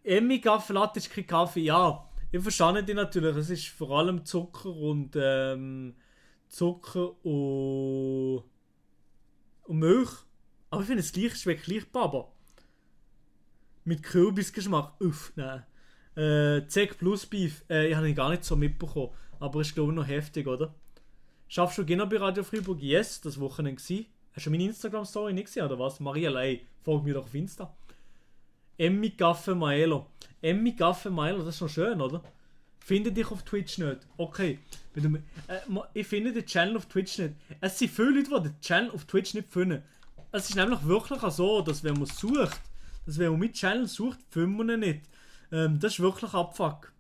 Emmy Kaffee Latte ist kein Kaffee, ja. Ich verstehe dich natürlich, es ist vor allem Zucker und Milch. Aber ich finde es gleich, schmeckt gleich Baba. Mit Kürbisgeschmack. Uff, nein. Zeg Plus Beef, ich habe ihn gar nicht so mitbekommen. Aber ist glaube ich noch heftig, oder? Schaffst du genau bei Radio Freiburg? Yes, das Wochenende gsi. Hast du meine Instagram-Story nicht gesehen, oder was? Mariela, ey, folg mir doch auf Insta. Emmy Caffe Maelo. Emmy Caffe Maelo, das ist noch schön, oder? Finde dich auf Twitch nicht. Okay. Ich finde den Channel auf Twitch nicht. Es sind viele Leute, die den Channel auf Twitch nicht finden. Es ist nämlich wirklich so, dass wenn man sucht, dass wenn man mit Channel sucht, finden wir ihn nicht. Das ist wirklich Abfuck.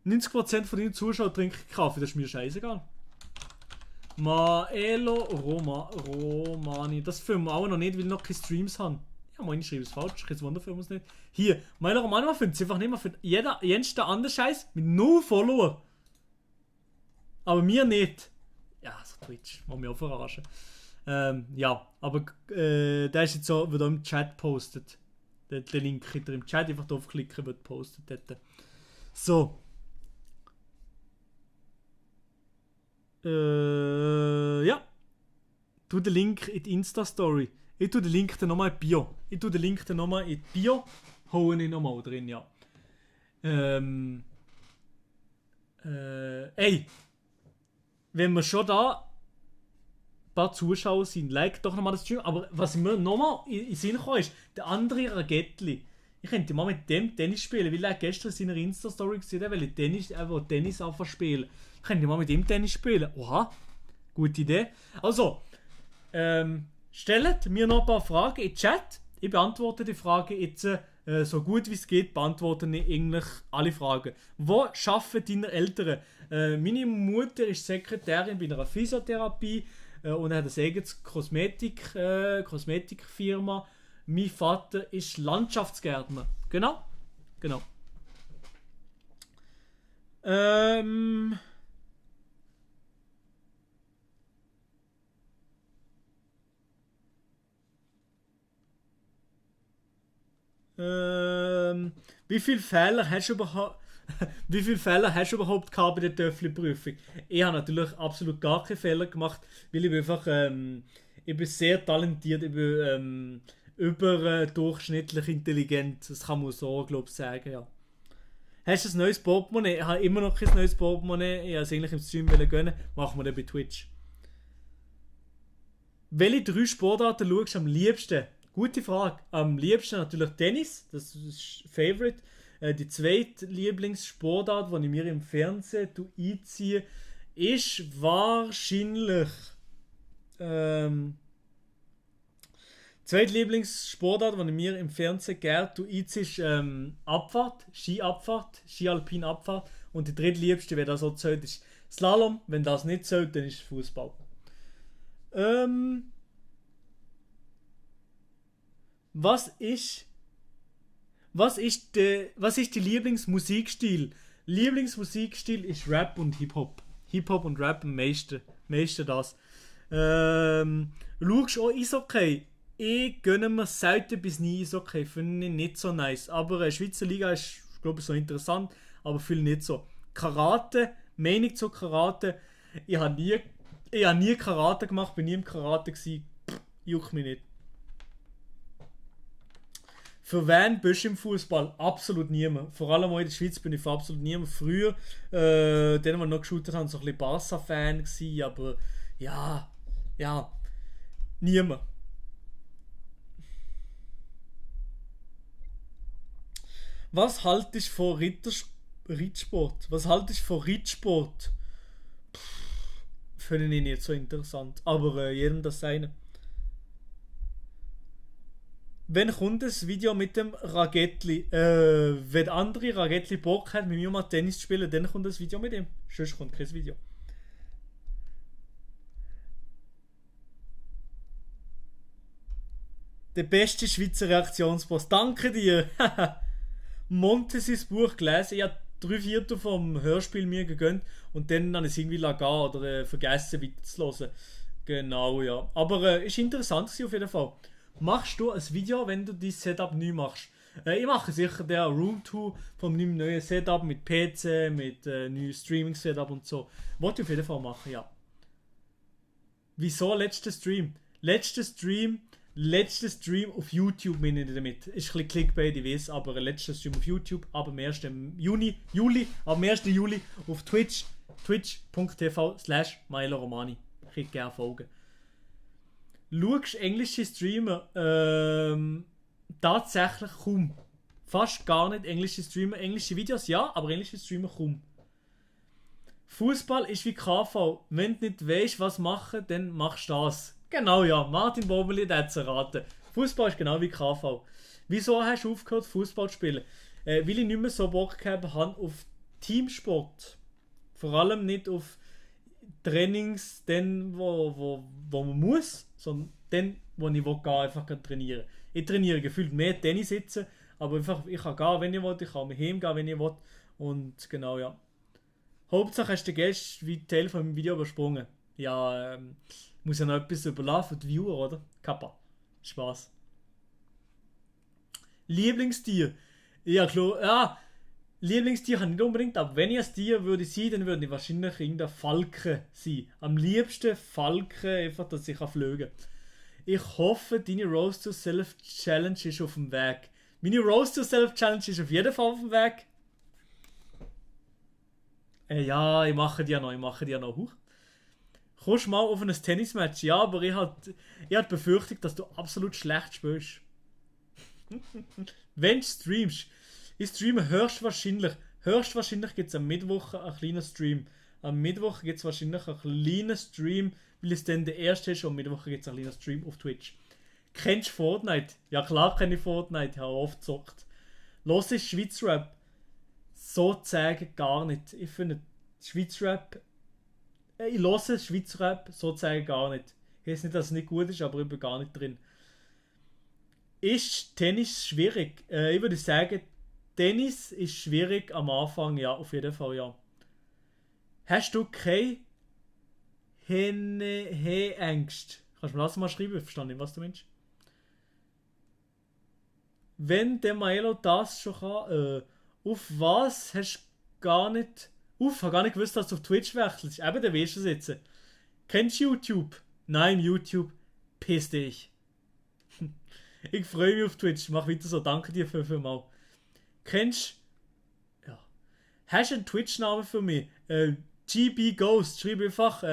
90% von deinen Zuschauern trinken Kaffee, das ist mir scheißegal. Maelo Romani, das filmen wir auch noch nicht, weil wir noch keine Streams haben. Ja, meine, ich schreibe es falsch, kein Wunder, filmen wir es nicht. Hier, Maelo Romani, man findet es einfach nicht mehr. Für jeder andere Scheiß mit 0 Follower. Aber mir nicht. Ja, so Twitch, muss mich auch verarschen. Ja, aber der ist jetzt so, wird auch im Chat postet. Der Link hinter im Chat, einfach draufklicken, wird postet dort. So. Ja. Tu den Link in die Insta-Story. Ich tu den Link dann nochmal in die Bio. Hole ich nochmal drin, ja. Ey. Wenn wir schon da ein paar Zuschauer sind, like doch nochmal das Stream. Aber was mir nochmal in den Sinn kam, ist, der andere Ragettli. Ich könnte mal mit dem Tennis spielen, weil er gestern in seiner Insta-Story gesehen hat, weil er Tennis einfach spielen. Ich könnte mal mit dem Tennis spielen. Oha, gute Idee. Also, stellt mir noch ein paar Fragen in den Chat. Ich beantworte die Fragen jetzt so gut wie es geht, beantworte ich eigentlich alle Fragen. Wo arbeiten deine Eltern? Meine Mutter ist Sekretärin bei einer Physiotherapie und hat eine eigene Kosmetikfirma. Mein Vater ist Landschaftsgärtner. Genau. Wie viele Fehler hast du überhaupt gehabt bei der Töffli-Prüfung? Ich habe natürlich absolut gar keine Fehler gemacht, weil ich bin einfach ich bin sehr talentiert, ich bin überdurchschnittlich intelligent, das kann man so, glaube ich, sagen, ja. Hast du ein neues Portemonnaie? Ich habe immer noch kein neues Portemonnaie, ich wollte es eigentlich im Stream gönnen, machen wir dann bei Twitch. Welche 3 Sportarten schaust du am liebsten? Gute Frage. Am liebsten natürlich Tennis, das ist Favorite. Die zweite Lieblingssportart, die ich mir im Fernsehen einziehe, ist wahrscheinlich zweite Lieblingssportart, die ich mir im Fernsehen gerne einziehe, ist Abfahrt, Skiabfahrt, Ski-Alpin-Abfahrt. Und die dritte liebste, wenn das so zählt, ist Slalom. Wenn das nicht zählt, dann ist Fußball. Was ist der Lieblingsmusikstil? Lieblingsmusikstil ist Rap und Hip-Hop. Hip-Hop und Rap am meisten das. Schaust du auch Eishockey? Ich gönne mir selten bis nie Eishockey, finde ich nicht so nice. Aber Schweizer Liga ist, glaube ich, so interessant, aber viel nicht so. Karate, Meinung zu Karate, ich habe nie Karate gemacht, bin nie im Karate gewesen, juckt mich nicht. Für wen bist du im Fußball? Absolut niemand. Vor allem auch in der Schweiz bin ich für absolut niemand. Früher, denen wir noch geschaut haben, so ein bisschen Barca-Fan gewesen, aber ja, niemand. Was haltest du von Reitsport? Was haltest du von Reitsport? Finde ich nicht so interessant, aber jedem das seine. Wenn kommt das Video mit dem Ragettli? Wenn andere Ragettli Bock hat, mit mir mal Tennis zu spielen, dann kommt das Video mit ihm. Sonst kommt kein Video. Der beste Schweizer Reaktionspost. Danke dir! Montes Buch gelesen. Ich habe 3/4 vom Hörspiel mir gegönnt und dann habe ich es irgendwie lassen oder vergessen weiterzulesen. Genau, ja. Aber ist interessant auf jeden Fall. Machst du ein Video, wenn du dein Setup neu machst? Ich mache sicher der Roomtour vom neuen Setup mit PC, mit neuem Streaming-Setup und so. Wollte ich auf jeden Fall machen, ja. Wieso letzter Stream? Letzter Stream auf YouTube meine ich damit. Ist ein bisschen Clickbait, ich weiß, aber letzter Stream auf YouTube ab dem 1. Juli auf Twitch, twitch.tv/MiloRomani. Ich hätte gerne folgen. Schaust englische Streamer? Tatsächlich kaum. Fast gar nicht englische Streamer. Englische Videos ja, aber englische Streamer kaum. Fußball ist wie KV. Wenn du nicht weißt, was machen, dann machst du das. Genau, ja. Martin Bobeli hat es erraten. Fußball ist genau wie KV. Wieso hast du aufgehört, Fußball zu spielen? Weil ich nicht mehr so Bock gehabt habe auf Teamsport. Vor allem nicht auf Trainings, dann, wo man muss, sondern dann, wo ich will, einfach trainieren kann. Ich trainiere gefühlt mehr Tennis sitzen, aber einfach, ich kann gehen, wenn ich will, ich kann mich heimgehen, wenn ich will. Und genau, ja. Hauptsache hast du den Gast wie Teil von meinem Video übersprungen. Ja, muss ja noch etwas überlassen für die Viewer, oder? Kappa. Spaß. Lieblingstier? Ja, klar. Ja, Lieblingstier habe ich nicht unbedingt, aber wenn ich ein Tier würde sein, dann würde ich wahrscheinlich irgendein Falke sein. Am liebsten Falke, einfach, dass ich fliegen kann. Ich hoffe, deine Roast to Self Challenge ist auf dem Weg. Meine Roast to Self Challenge ist auf jeden Fall auf dem Weg. Ja, ich mache die ja noch. Huch. Kommst du mal auf ein Tennismatch? Ja, aber ich hatte die Befürchtung, dass du absolut schlecht spielst. Wenn du streamst, ich streame höchstwahrscheinlich gibt es am Mittwoch einen kleinen Stream. Am Mittwoch gibt es wahrscheinlich einen kleinen Stream, weil es dann der erste ist und am Mittwoch gibt es einen kleinen Stream auf Twitch. Kennst du Fortnite? Ja klar kenne ich Fortnite, ich habe oft gezockt. Los ist Schweizer Rap? Sozusagen gar nicht. Ich finde Schweizer Rap... Ich höre Schweizer Rap sozusagen gar nicht. Ich weiß nicht, dass es nicht gut ist, aber ich bin gar nicht drin. Ist Tennis schwierig? Ich würde sagen, Tennis ist schwierig am Anfang, ja, auf jeden Fall, ja. Hast du keine Ängste? Kannst du mir das mal schreiben? Ich verstehe nicht, was du meinst. Wenn der Maelo das schon kann, auf was hast du gar nicht... ich habe gar nicht gewusst, dass du auf Twitch wechselst. Eben, dann weißt du es jetzt. Kennst du YouTube? Nein, YouTube. Piss dich. Ich freue mich auf Twitch. Mach weiter so. Danke dir für mal. Kennst du... Ja. Hast du einen Twitch-Namen für mich? GB Ghost. Schreib einfach...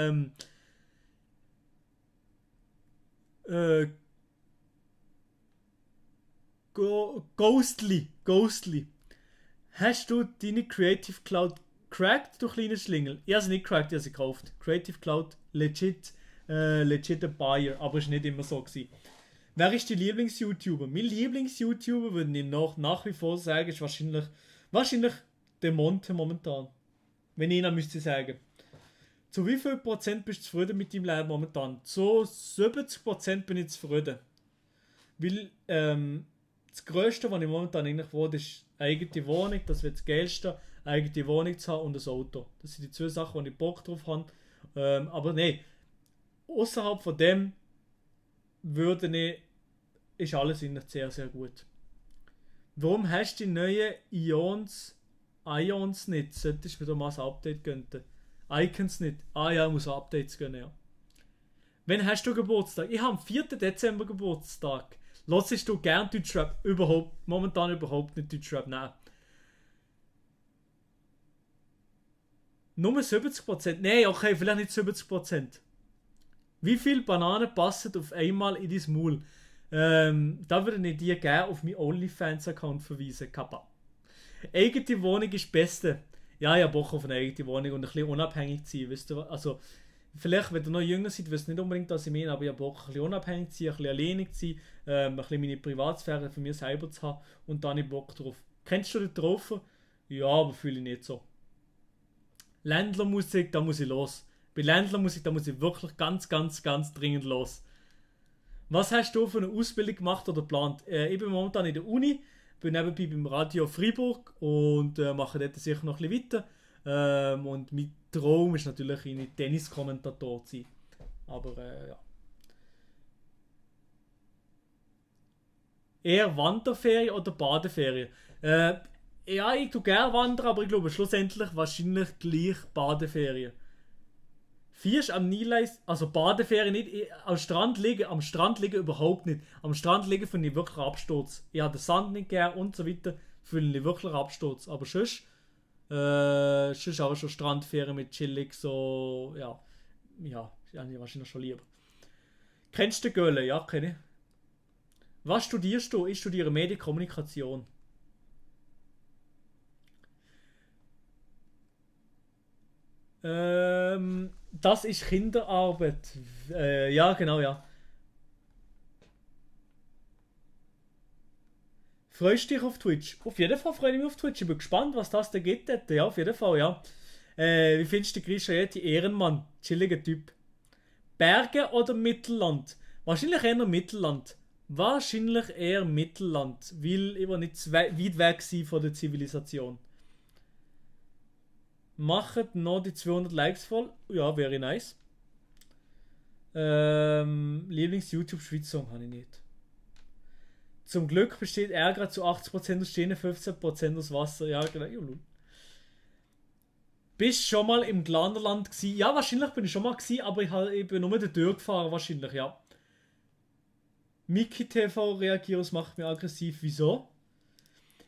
Ghostly. Hast du deine Creative Cloud cracked, du kleiner Schlingel? Ich habe sie nicht cracked, ich habe sie gekauft. Creative Cloud, legit ein Buyer, aber es war nicht immer so gewesen. Wer ist dein Lieblings-YouTuber? Mein Lieblings-YouTuber, würde ich nach wie vor sagen, ist wahrscheinlich der Monte momentan. Wenn ich ihn müsste sagen. Zu wie viel Prozent bist du zufrieden mit deinem Leben momentan? Zu 70% bin ich zufrieden. Weil, das Größte, was ich momentan eigentlich will, ist eine eigene Wohnung. Das wird das Geilste, eine eigene Wohnung zu haben und ein Auto. Das sind die 2 Sachen, wo ich Bock drauf habe. Aber nein, außerhalb von dem ist alles eigentlich sehr, sehr gut. Warum hast du die neuen Ions nicht? Solltest du mir da mal ein Update gönnen? Icons nicht. Ah ja, ich muss Updates gönnen, ja. Wann hast du Geburtstag? Ich habe am 4. Dezember Geburtstag. Hörst du gern Deutschrap? Momentan überhaupt nicht Deutschrap, nein. Nur 70%? Nein, okay, vielleicht nicht 70%. Wie viele Bananen passen auf einmal in dein Maul? Da würde ich dir gerne auf meinen OnlyFans-Account verweisen, Kappa. Eigene Wohnung ist das Beste. Ja, ich habe Bock auf eine eigene Wohnung und ein bisschen unabhängig zu sein, weißt du? Also, vielleicht, wenn ihr noch jünger seid, wisst ihr nicht unbedingt, was ich meine, aber ich habe Bock, ein bisschen unabhängig zu sein, ein bisschen alleinig zu sein, ein bisschen meine Privatsphäre für mich selber zu haben und dann habe ich Bock drauf. Kennst du den drauf? Ja, aber fühle ich nicht so. Ländlermusik, da muss ich los. Bei Ländlermusik, da muss ich wirklich ganz, ganz, ganz dringend los. Was hast du für eine Ausbildung gemacht oder geplant? Ich bin momentan in der Uni, bin nebenbei beim Radio Freiburg und mache dort sicher noch ein bisschen weiter. Und mein Traum ist natürlich, ein Tenniskommentator zu sein. Aber ja. Eher Wanderferien oder Badeferien? Ja, ich tue gerne wandern, aber ich glaube schlussendlich wahrscheinlich gleich Badeferien. Fierst am Nileis, also Badeferien nicht, am Strand liegen überhaupt nicht. Am Strand liegen finde ich wirklich Absturz. Ich habe den Sand nicht gern und so weiter, fühle ich wirklich Absturz. Aber sonst auch schon Strandferien mit chillig, so, ja, habe ich wahrscheinlich schon lieber. Kennst du Gölle? Ja, kenne ich. Was studierst du? Ich studiere Medienkommunikation. Das ist Kinderarbeit. Ja, genau, ja. Freust du dich auf Twitch? Auf jeden Fall freue ich mich auf Twitch. Ich bin gespannt, was das da geht. Ja, auf jeden Fall, ja. Wie findest du Grisha Yeti? Ehrenmann. Chilliger Typ. Berge oder Mittelland? Wahrscheinlich eher Mittelland. Weil ich war nicht zu weit weg war von der Zivilisation. Macht noch die 200 Likes voll. Ja, wäre nice. Lieblings-YouTube-Schweiz-Song habe ich nicht. Zum Glück besteht Ärger zu 80% aus Steinen, 15% aus Wasser. Ja, genau. Bist schon mal im Glanderland gsi? Ja, wahrscheinlich bin ich schon mal gsi, aber ich bin nur mit der Tür gefahren, wahrscheinlich, ja. Miki TV reagiert, macht mich aggressiv. Wieso?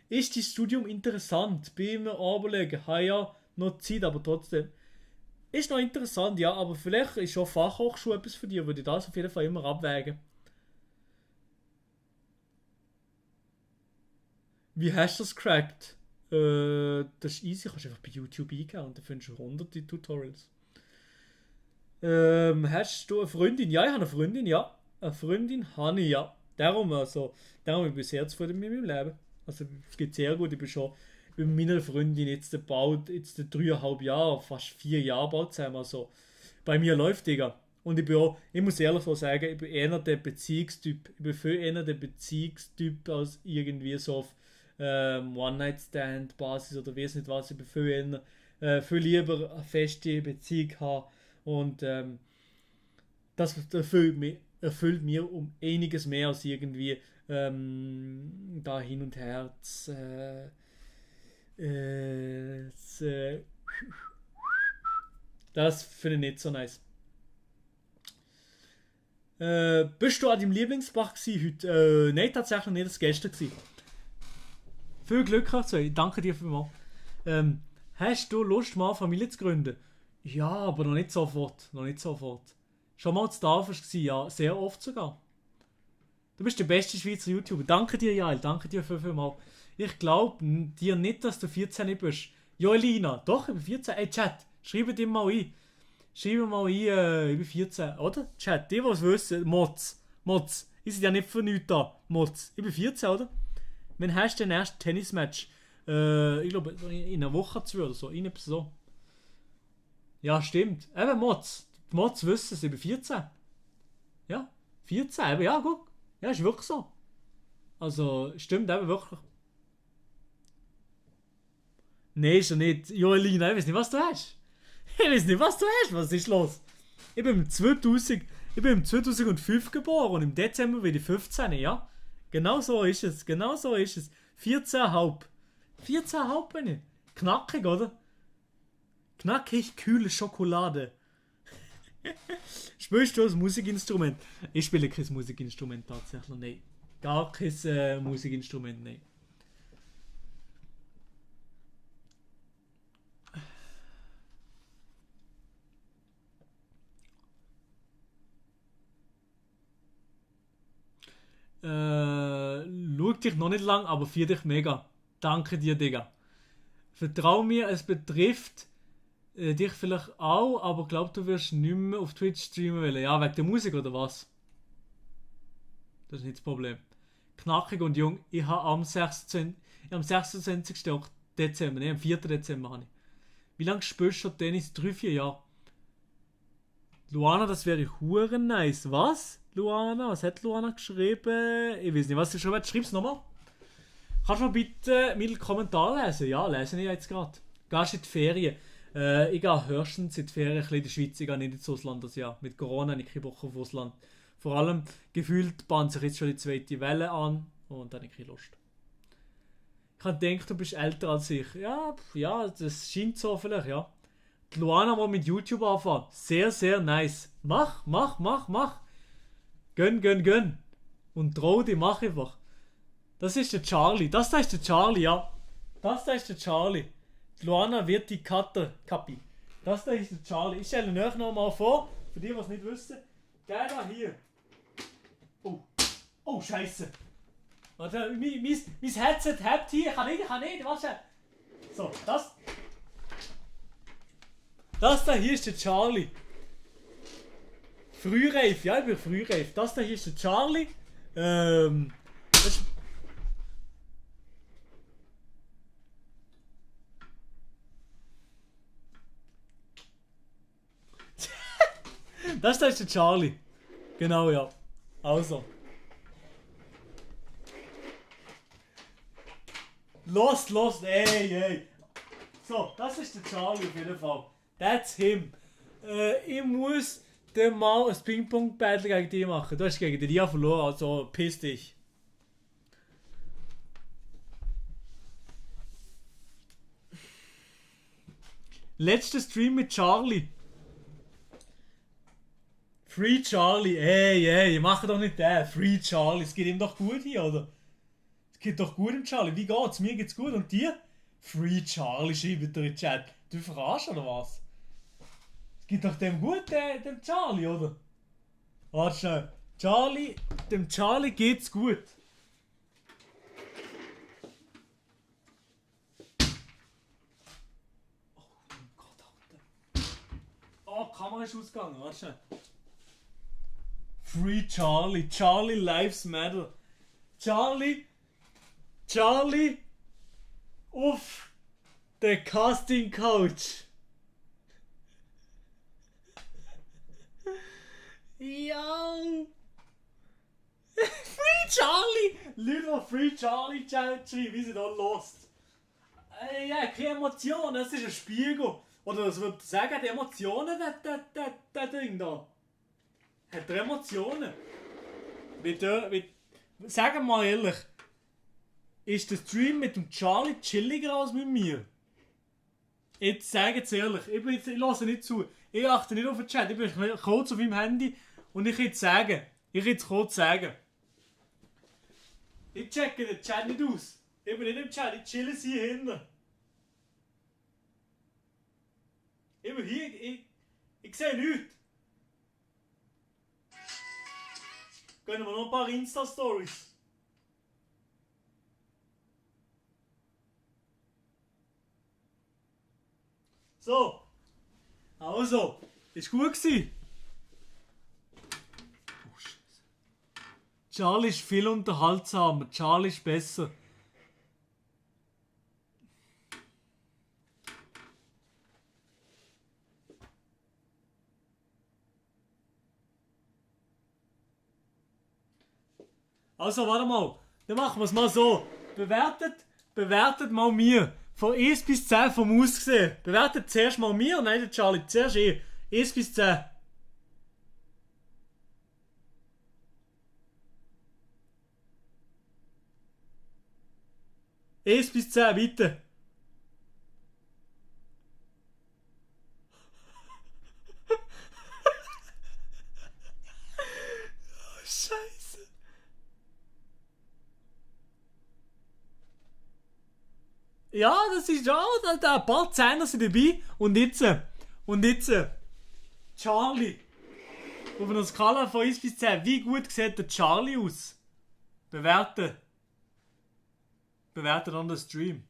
Ist das Studium interessant? Bin mir überlegen. Ja, noch Zeit, aber trotzdem. Ist noch interessant, ja, aber vielleicht ist schon Fachhochschule etwas für dich, würde ich das auf jeden Fall immer abwägen. Wie hast du das cracked? Das ist easy, kannst du einfach bei YouTube eingeben und dann findest du hunderte Tutorials. Hast du eine Freundin? Ja, ich habe eine Freundin, ja. Eine Freundin habe ich, ja. Darum bin ich sehr zufrieden mit meinem Leben. Also es geht sehr gut, ich bin mit meiner Freundin jetzt 3,5 Jahre, fast 4 Jahre bald zusammen. Also bei mir läuft, Digga. Und ich muss ehrlich so sagen, ich bin eher der Beziehungstyp. Ich bin viel eher der Beziehungstyp als irgendwie so auf One-Night-Stand-Basis oder weiß nicht was. Ich bin viel lieber eine feste Beziehung haben. Und das erfüllt mir um einiges mehr als irgendwie da hin und her das finde ich nicht so nice. Bist du an deinem Lieblingsbach heute? Nein, tatsächlich nicht, das gestern gewesen. Viel Glück gehabt, danke dir vielmals. Hast du Lust, mal Familie zu gründen? Ja, aber noch nicht sofort. Schon mal zu Tafel gewesen, ja, sehr oft sogar. Du bist der beste Schweizer YouTuber. Danke dir, Jael, danke dir vielmals. Ich glaube dir nicht, dass du 14 bist. Ja, Elina, doch, ich bin 14. Ey, Chat, schreibe dir mal ein. Ich bin 14, oder? Chat, die, die es wissen, Mods, ich bin ja nicht für nichts da. Mods, ich bin 14, oder? Wann hast du den ersten Tennismatch? Ich glaube, in einer Woche 2 oder so, so. Ja, stimmt. Eben, Mods. Die Mods wissen es, ich bin 14. Ja, 14, eben, ja, guck. Ja, ist wirklich so. Also, stimmt eben wirklich. Nein, ist er nicht. Joelina, ich weiß nicht, was du hast. Ich weiß nicht, was du hast. Was ist los? Ich bin im 2005 geboren und im Dezember werde ich 15, ja? Genau so ist es. 14,5. 14,5 bin ich. Knackig, oder? Knackig, kühle Schokolade. Spielst du ein Musikinstrument? Ich spiele kein Musikinstrument tatsächlich, nein. Gar kein Musikinstrument, nein. Schau dich noch nicht lang, aber für dich mega. Danke dir, Digga. Vertrau mir, es betrifft dich vielleicht auch, aber glaub, du wirst nicht mehr auf Twitch streamen wollen. Ja, wegen der Musik oder was? Das ist nicht das Problem. Knackig und jung. Ich habe am 26. Dezember, ne, am 4. Dezember habe ich. Wie lange spielst du Tennis? 3-4 Jahre. Luana, das wäre hure nice. Was? Luana? Was hat Luana geschrieben? Ich weiß nicht, was du geschrieben hast. Schreib's nochmal. Kannst du mal bitte meinen Kommentar lesen? Ja, lese ich jetzt gerade. Gehst du in die Ferien? Ich gehe höchstens in die Ferien ein bisschen in die Schweiz. Ich gehe nicht ins Ausland das Jahr. Mit Corona habe ich keine Bock auf Ausland. Vor allem, gefühlt bahnt sich jetzt schon die zweite Welle an und dann habe ich keine Lust. Ich habe gedacht, du bist älter als ich. Ja, das scheint so vielleicht, ja. Die Luana mal mit YouTube anfangen. Sehr, sehr nice. Mach. Gönn. Und trau dich, mach einfach. Das ist der Charlie. Das da ist der Charlie, ja. Das da ist der Charlie. Die Luana wird die Cutter-Kapi. Das da ist der Charlie. Ich stelle ihn euch noch mal vor, für die, die es nicht wissen. Der da hier. Oh, scheiße. Warte, mein Headset hat hier. Ich kann nicht, warte. So, das da hier ist der Charlie. Frühreif, ja, ich bin frühreif. Das da hier ist der Charlie. Das da ist der Charlie. Genau, ja. Also. Los, ey. So, das ist der Charlie auf jeden Fall. That's him. Ich muss dann mal ein Ping-Pong-Battle gegen dich machen. Du hast gegen den Ria verloren, also piss dich. Letzter Stream mit Charlie. Free Charlie, ey, mach doch nicht den. Free Charlie, es geht ihm doch gut hier, oder? Es geht doch gut im Charlie. Wie geht's? Mir geht's gut. Und dir? Free Charlie, schreibt er in den Chat. Du verarschst oder was? Es geht doch dem gut, dem Charlie, oder? Warte schnell. Dem Charlie geht's gut. Oh mein Gott, Alter. Oh, die Kamera ist ausgegangen, warte schnell. Free Charlie. Charlie Lives Matter. Charlie auf der Casting Couch. Ja. Free Charlie. Leute, Free Charlie schreiben, wie sie da lost. Ja, keine Emotionen, das ist ein Spiegel. Oder das würde ich sagen, die Emotionen, das Ding da. Hat er Emotionen? Sag mal ehrlich, ist der Stream mit dem Charlie chilliger als mit mir? Jetzt sag jetzt ehrlich, ich höre nicht zu. Ich achte nicht auf den Chat, ich bin kurz auf meinem Handy und ich kann jetzt kurz sagen. Ich checke den Chat nicht aus. Ich bin nicht im Chat, ich chille sie hier hinten. Ich bin hier, ich sehe nichts. Gönnen wir noch ein paar Insta-Stories. So. Also. Ist gut gewesen. Oh, Scheiße. Charlie ist viel unterhaltsamer. Charlie ist besser. Also, warte mal. Dann machen wir es mal so. Bewertet mal mir. Von 1 bis 10 vom Aussehen. Bewertet zuerst mal mir und dann der Charlie. Zuerst 1 bis 10. Eins bis 10, bitte. Scheiße. Ja, das ist ja, da ein paar Zehner sind dabei. Und jetzt, Charlie. Auf einer Skala von 1 bis 10, wie gut sieht der Charlie aus? Bewerten dann den Stream.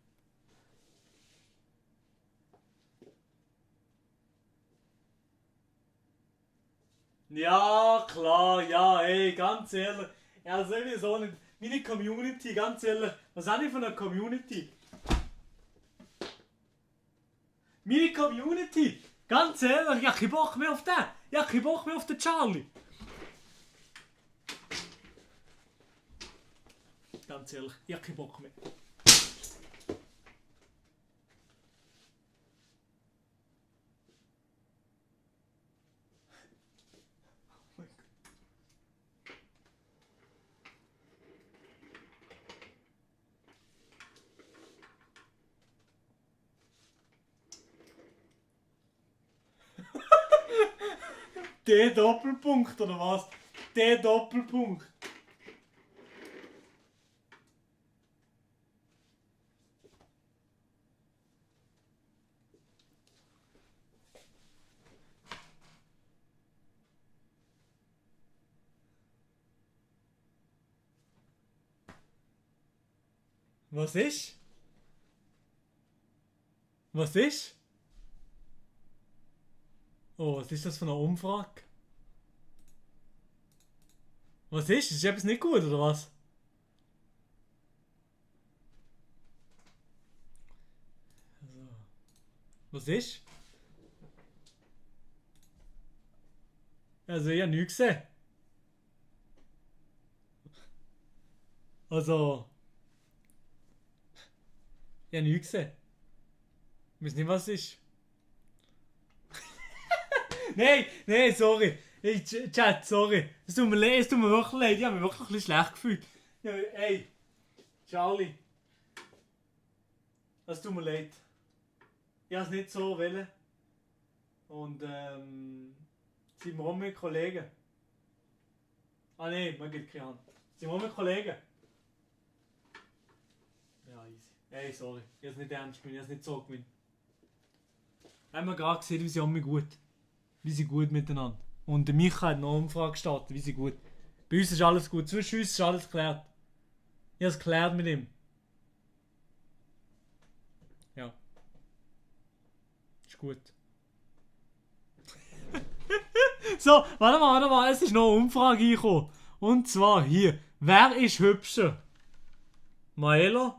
Ja, klar, ja, ey, ganz ehrlich. Ja, sowieso nicht. Meine Community, ganz ehrlich. Was habe ich von einer Community? Meine Community! Ganz ehrlich, ich habe keinen Bock mehr auf den. Ich habe keinen Bock mehr auf den Charlie. Ganz ehrlich, ich habe keinen Bock mehr. Der Doppelpunkt oder was? Der Doppelpunkt. Was ist? Was ist? Oh, was ist das für eine Umfrage? Was ist? Ist etwas nicht gut, oder was? Also. Was ist? Also, ich habe nichts gesehen. Also. Ich habe nichts gesehen. Ich weiß nicht, was es ist. Nein, sorry. Hey, Chat, sorry. Es tut mir wirklich leid. Ich habe mich wirklich ein bisschen schlecht gefühlt. Ja, hey, Charlie. Es tut mir leid. Ich habe es nicht so wollen. Und, sind wir auch mit Kollegen? Ah, nein, man gibt keine Hand. Sind wir auch mit Kollegen? Ja, easy. Hey, sorry. Ich habe es nicht ernst gemeint. Ich habe es nicht so gemeint. Haben wir gerade gesehen, wie sie haben gut. Wie sie gut miteinander. Und der Micha hat noch eine Umfrage gestartet, wie sie gut. Bei uns ist alles gut, zwischen uns ist alles geklärt. Ich habe es geklärt mit ihm. Ja. Ist gut. So, warte mal, es ist noch eine Umfrage reingekommen. Und zwar hier. Wer ist hübscher? Maelo,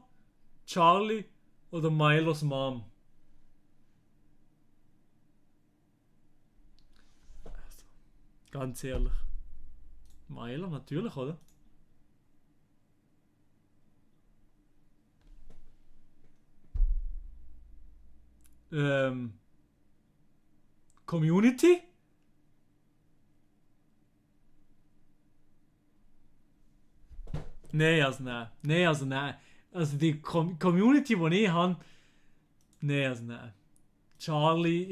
Charlie oder Maelos Mom? Ganz ehrlich. Maelo natürlich, oder? Community? Nein, also nein. Also die Community, die ich habe. Nein, also nein. Charlie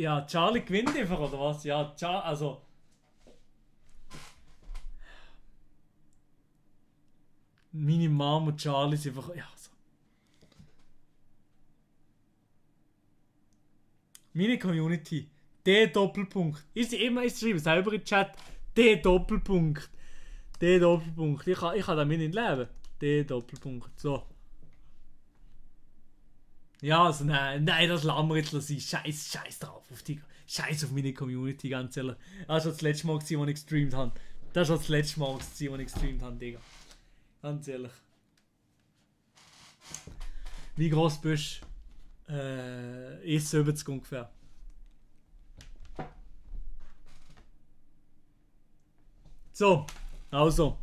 gewinnt einfach, oder was? Ja, also. Meine Mom und Charlie sind einfach. Ja, so. Meine Community. Der Doppelpunkt. Ich schreibe selber in den Chat. Der Doppelpunkt. Der Doppelpunkt. Ich kann damit nicht leben. Der Doppelpunkt. So. Ja, also nein, das lassen wir jetzt sein. Scheiß drauf. Scheiß auf meine Community, ganz ehrlich. Das war das letzte Mal, als ich gestreamt habe. Das war das letzte Mal, als ich gestreamt habe, Digga. Ganz ehrlich. Wie groß bist du? 1,70 ungefähr. So, also.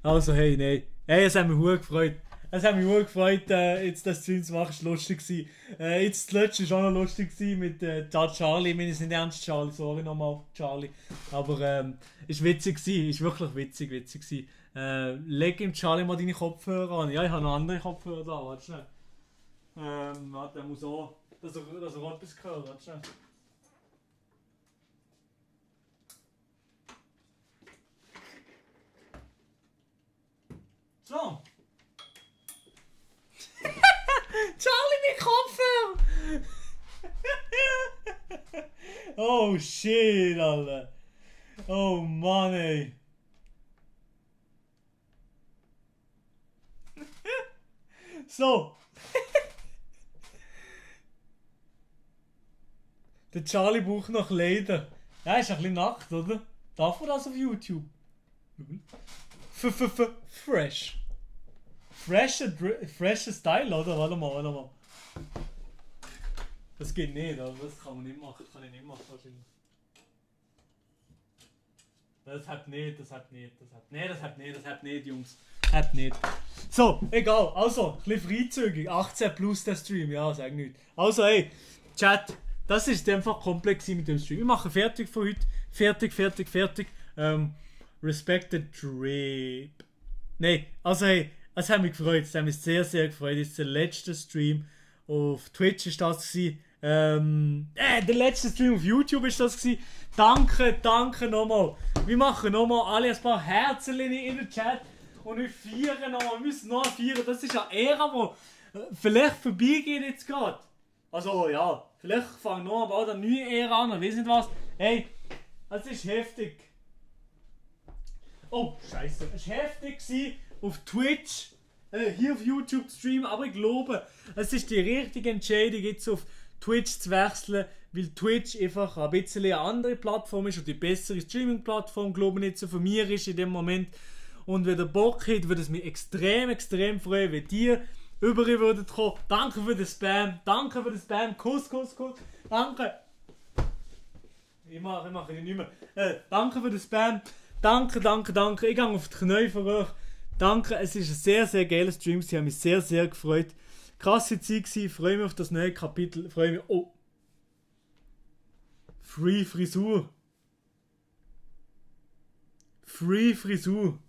Also hey, nein. Hey, es hat mich verdammt gefreut. Es hat mich verdammt gefreut, jetzt das Stream zu machen, es war lustig gewesen. Jetzt das letzte war auch noch lustig gewesen mit Charlie. Ich meine, es ist nicht ernst Charlie, sorry nochmal Charlie. Aber ist witzig gewesen, ist wirklich witzig gewesen. Leg ihm Charlie mal deine Kopfhörer an. Ja, ich habe noch andere Kopfhörer da, warte schnell. Warte, der muss auch, dass er etwas gehört, warte schnell. So. Charlie, mein Kopfhörer! Oh shit, Alter. Oh Mann, ey. So. Der Charlie braucht noch Kleider. Ja, ist ein bisschen nackt, oder? Darf man das auf YouTube? Fresh. Fresher Style, oder? Warte mal. Das geht nicht, aber das kann man nicht machen. Das kann ich nicht machen wahrscheinlich. Das hat nicht, Jungs. Hat nicht. So, egal. Also, ein bisschen freizügig. 18 plus der Stream, ja, sag nicht. Also, hey, Chat, das ist einfach komplex mit dem Stream. Wir machen fertig für heute. Fertig. Respect the Trip. Nein, also hey, es hat mich gefreut. Es hat mich sehr, sehr gefreut. Das ist der letzte Stream auf Twitch ist das gewesen. Der letzte Stream auf YouTube ist das gewesen. Danke nochmal. Wir machen nochmal alle ein paar Herzen in den Chat. Und wir feiern nochmal. Wir müssen noch feiern. Das ist eine Ära, die vielleicht vorbeigeht jetzt gerade. Also ja, vielleicht fangen noch bald eine neue Ära an. Ich weiß nicht was. Hey, es ist heftig. Oh, scheiße. Es war heftig auf Twitch, hier auf YouTube zu streamen, aber ich glaube, es ist die richtige Entscheidung, jetzt auf Twitch zu wechseln, weil Twitch einfach ein bisschen eine andere Plattform ist und die bessere Streaming-Plattform, glaube ich, nicht so von mir ist in dem Moment. Und wenn ihr Bock habt, würde es mich extrem freuen, wenn ihr über würdet kommen. Danke für den Spam. Kuss. Danke. Ich mache ihn nicht mehr. Danke für den Spam. Danke. Ich gehe auf die Knie für euch. Danke, es ist ein sehr, sehr geiler Stream. Sie haben mich sehr, sehr gefreut. Krasse Zeit gewesen. Ich freue mich auf das neue Kapitel. Freue mich. Oh. Free Frisur. Free Frisur,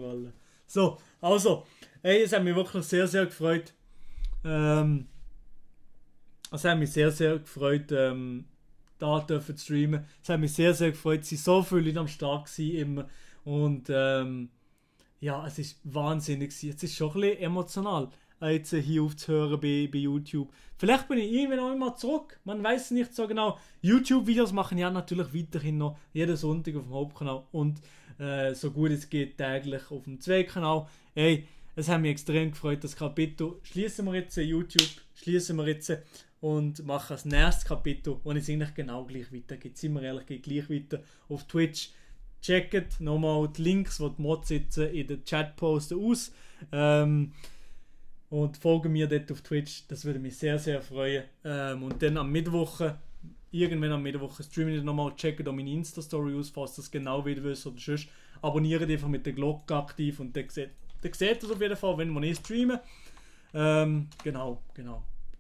Alter. So, also, hey, es hat mich wirklich sehr, sehr gefreut. Es hat mich sehr, sehr gefreut, da dürfen zu streamen. Es hat mich sehr, sehr gefreut, es sind so viele Leute am Start gewesen immer. Und ja, es ist wahnsinnig gewesen. Es ist schon ein bisschen emotional, jetzt hier aufzuhören bei YouTube. Vielleicht bin ich irgendwann noch einmal zurück, man weiß es nicht so genau. YouTube-Videos machen ja natürlich weiterhin noch jeden Sonntag auf dem Hauptkanal und so gut es geht täglich auf dem Zweitkanal. Hey, es hat mich extrem gefreut, das Kapitel schließen wir jetzt, YouTube schließen wir jetzt und machen das nächste Kapitel, wo es eigentlich genau gleich weitergeht. Sind wir ehrlich, geht gleich weiter auf Twitch. Checkt nochmal die Links, die die Mods sitzen, in den Chat posten aus. Und folgen mir dort auf Twitch, das würde mich sehr, sehr freuen. Und dann am Mittwoch, irgendwann am Mittwoch, streamen wir nochmal, checkt auch meine Insta-Story aus, falls das genau wieder wisst oder sonst. Abonniert einfach mit der Glocke aktiv und dann seht ihr das auf jeden Fall, wenn wir nicht streamen. Genau.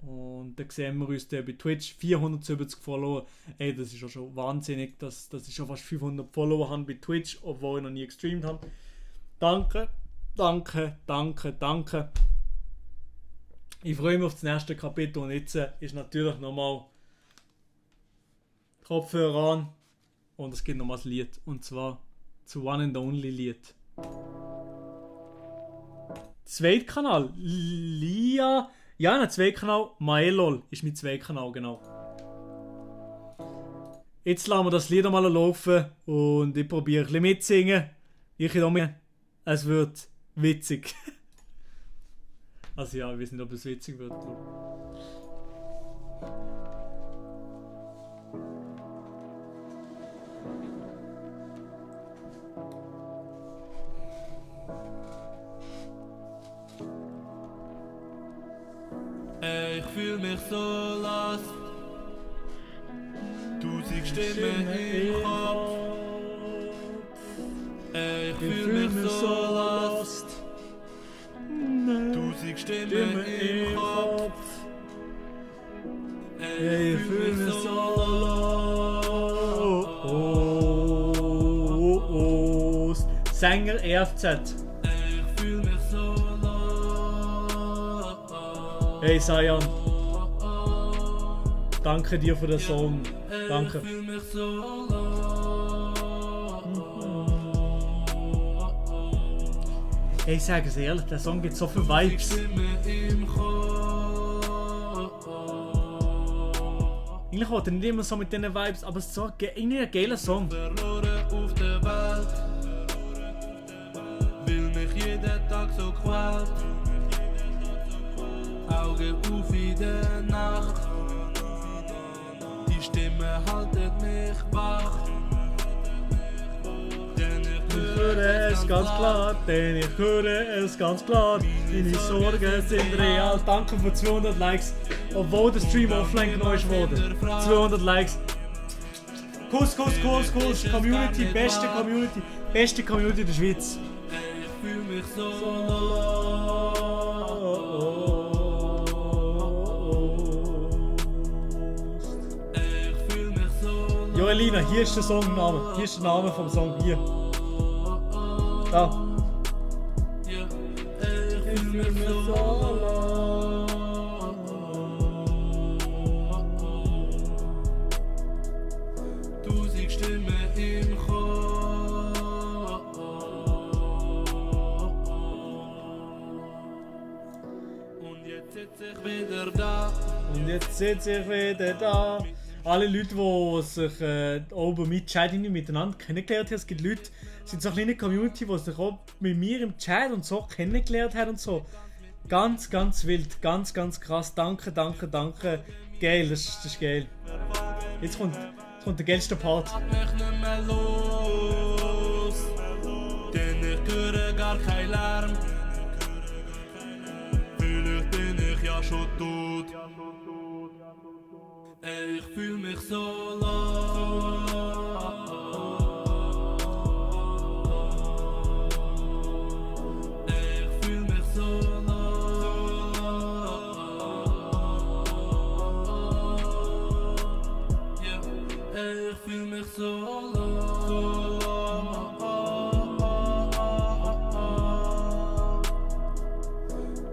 Und dann sehen wir uns dann bei Twitch 470 Follower. Ey, das ist auch schon wahnsinnig, dass ich schon fast 500 Follower habe bei Twitch, obwohl ich noch nie gestreamt habe. Danke. Ich freue mich auf das nächste Kapitel und jetzt ist natürlich nochmal Kopfhörer an und es gibt nochmal ein Lied und zwar zu One and Only Lied. Zweitkanal, Lia, ja, ein Zweitkanal, Maelol ist mein Zweitkanal, genau. Jetzt lassen wir das Lied einmal laufen und ich probiere ein bisschen mitzusingen. Es wird witzig. Also ja, ich weiß nicht, ob es witzig wird. Ich fühl mich so lost. 1000 Stimmen im Kopf. Ich fühl mich so lost. 1000 Stimmen im Kopf. Ich fühl mich so lost. Sänger EFZ. Ich fühl mich so lost. Hey Sayan. Danke dir für den Song. Danke. Ich fühl mich so Hey, ich sage es ehrlich, der Song gibt so viele Vibes. Eigentlich wollte er nicht immer so mit diesen Vibes, aber es ist so irgendwie ein geiler Song. Verloren auf der Welt, will mich jeden Tag so quält. Augen auf in der Nacht, die Stimme haltet mich wach. Ich höre es ganz klar, denn ich höre es ganz klar. Deine Sorgen sind real. Danke für 200 Likes, obwohl der Stream offline genommen wurde. 200 Likes. Kuss, Kuss, Kuss, Kuss. Community, beste Community der Schweiz. Ich fühl mich so Jo Elina, hier ist der Songname. Hier ist der Name vom Song. Hier. Da. Ich fühl mich so lost. 1000 Stimmen im Kopf. Und jetzt sitze ich wieder da. Alle Leute, die sich oben mit Chat miteinander kennengelernt haben, es gibt Leute, es sind so eine kleine Community, die sich auch mit mir im Chat und so kennengelernt haben und so. Ganz, ganz wild, ganz, ganz krass. Danke. Geil, das ist geil. Jetzt kommt der geilste Part. Mich nicht mehr los, denn ich höre gar keinen Lärm. Vielleicht bin ich ja schon tot. Ich fühl mich so lost. Ich fühl mich so lost. Yeah. Ich fühl mich so lost.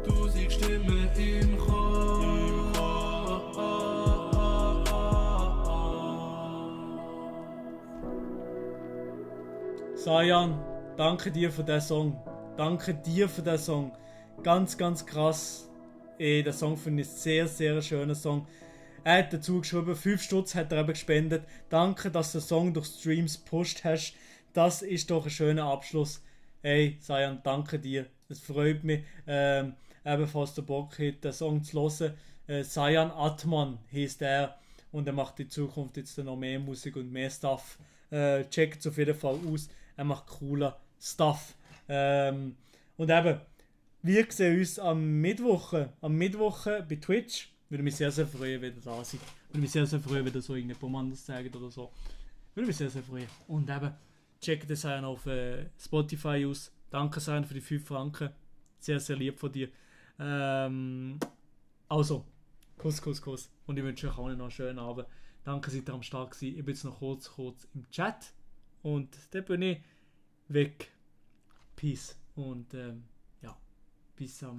1000 Stimmen im Kopf. Sayan, danke dir für den Song. Ganz, ganz krass. Der Song finde ich sehr, sehr schöner Song. Er hat dazu geschrieben, 5 Stutz hat er eben gespendet. Danke, dass du den Song durch Streams gepusht hast. Das ist doch ein schöner Abschluss. Hey, Sayan, danke dir. Es freut mich. Ebenfalls der Bock hat, den Song zu hören. Sayan Atman heisst er. Und er macht in Zukunft jetzt noch mehr Musik und mehr Stuff. Checkt es auf jeden Fall aus. Er macht cooler Stuff. Und eben, wir sehen uns am Mittwoch bei Twitch. Würde mich sehr, sehr freuen, wenn ihr da seid. Würde mich sehr, sehr freuen, wenn ihr so irgendjemand anders sagt oder so. Würde mich sehr, sehr freuen. Und eben, checkt das auch auf Spotify aus. Danke Sayan für die 5 Franken. Sehr, sehr lieb von dir. Also, Kuss. Und ich wünsche euch auch noch einen schönen Abend. Danke, seid ihr am Start gewesen. Ich bin jetzt noch kurz im Chat. Und dann bin ich weg. Peace. Und ja, bis am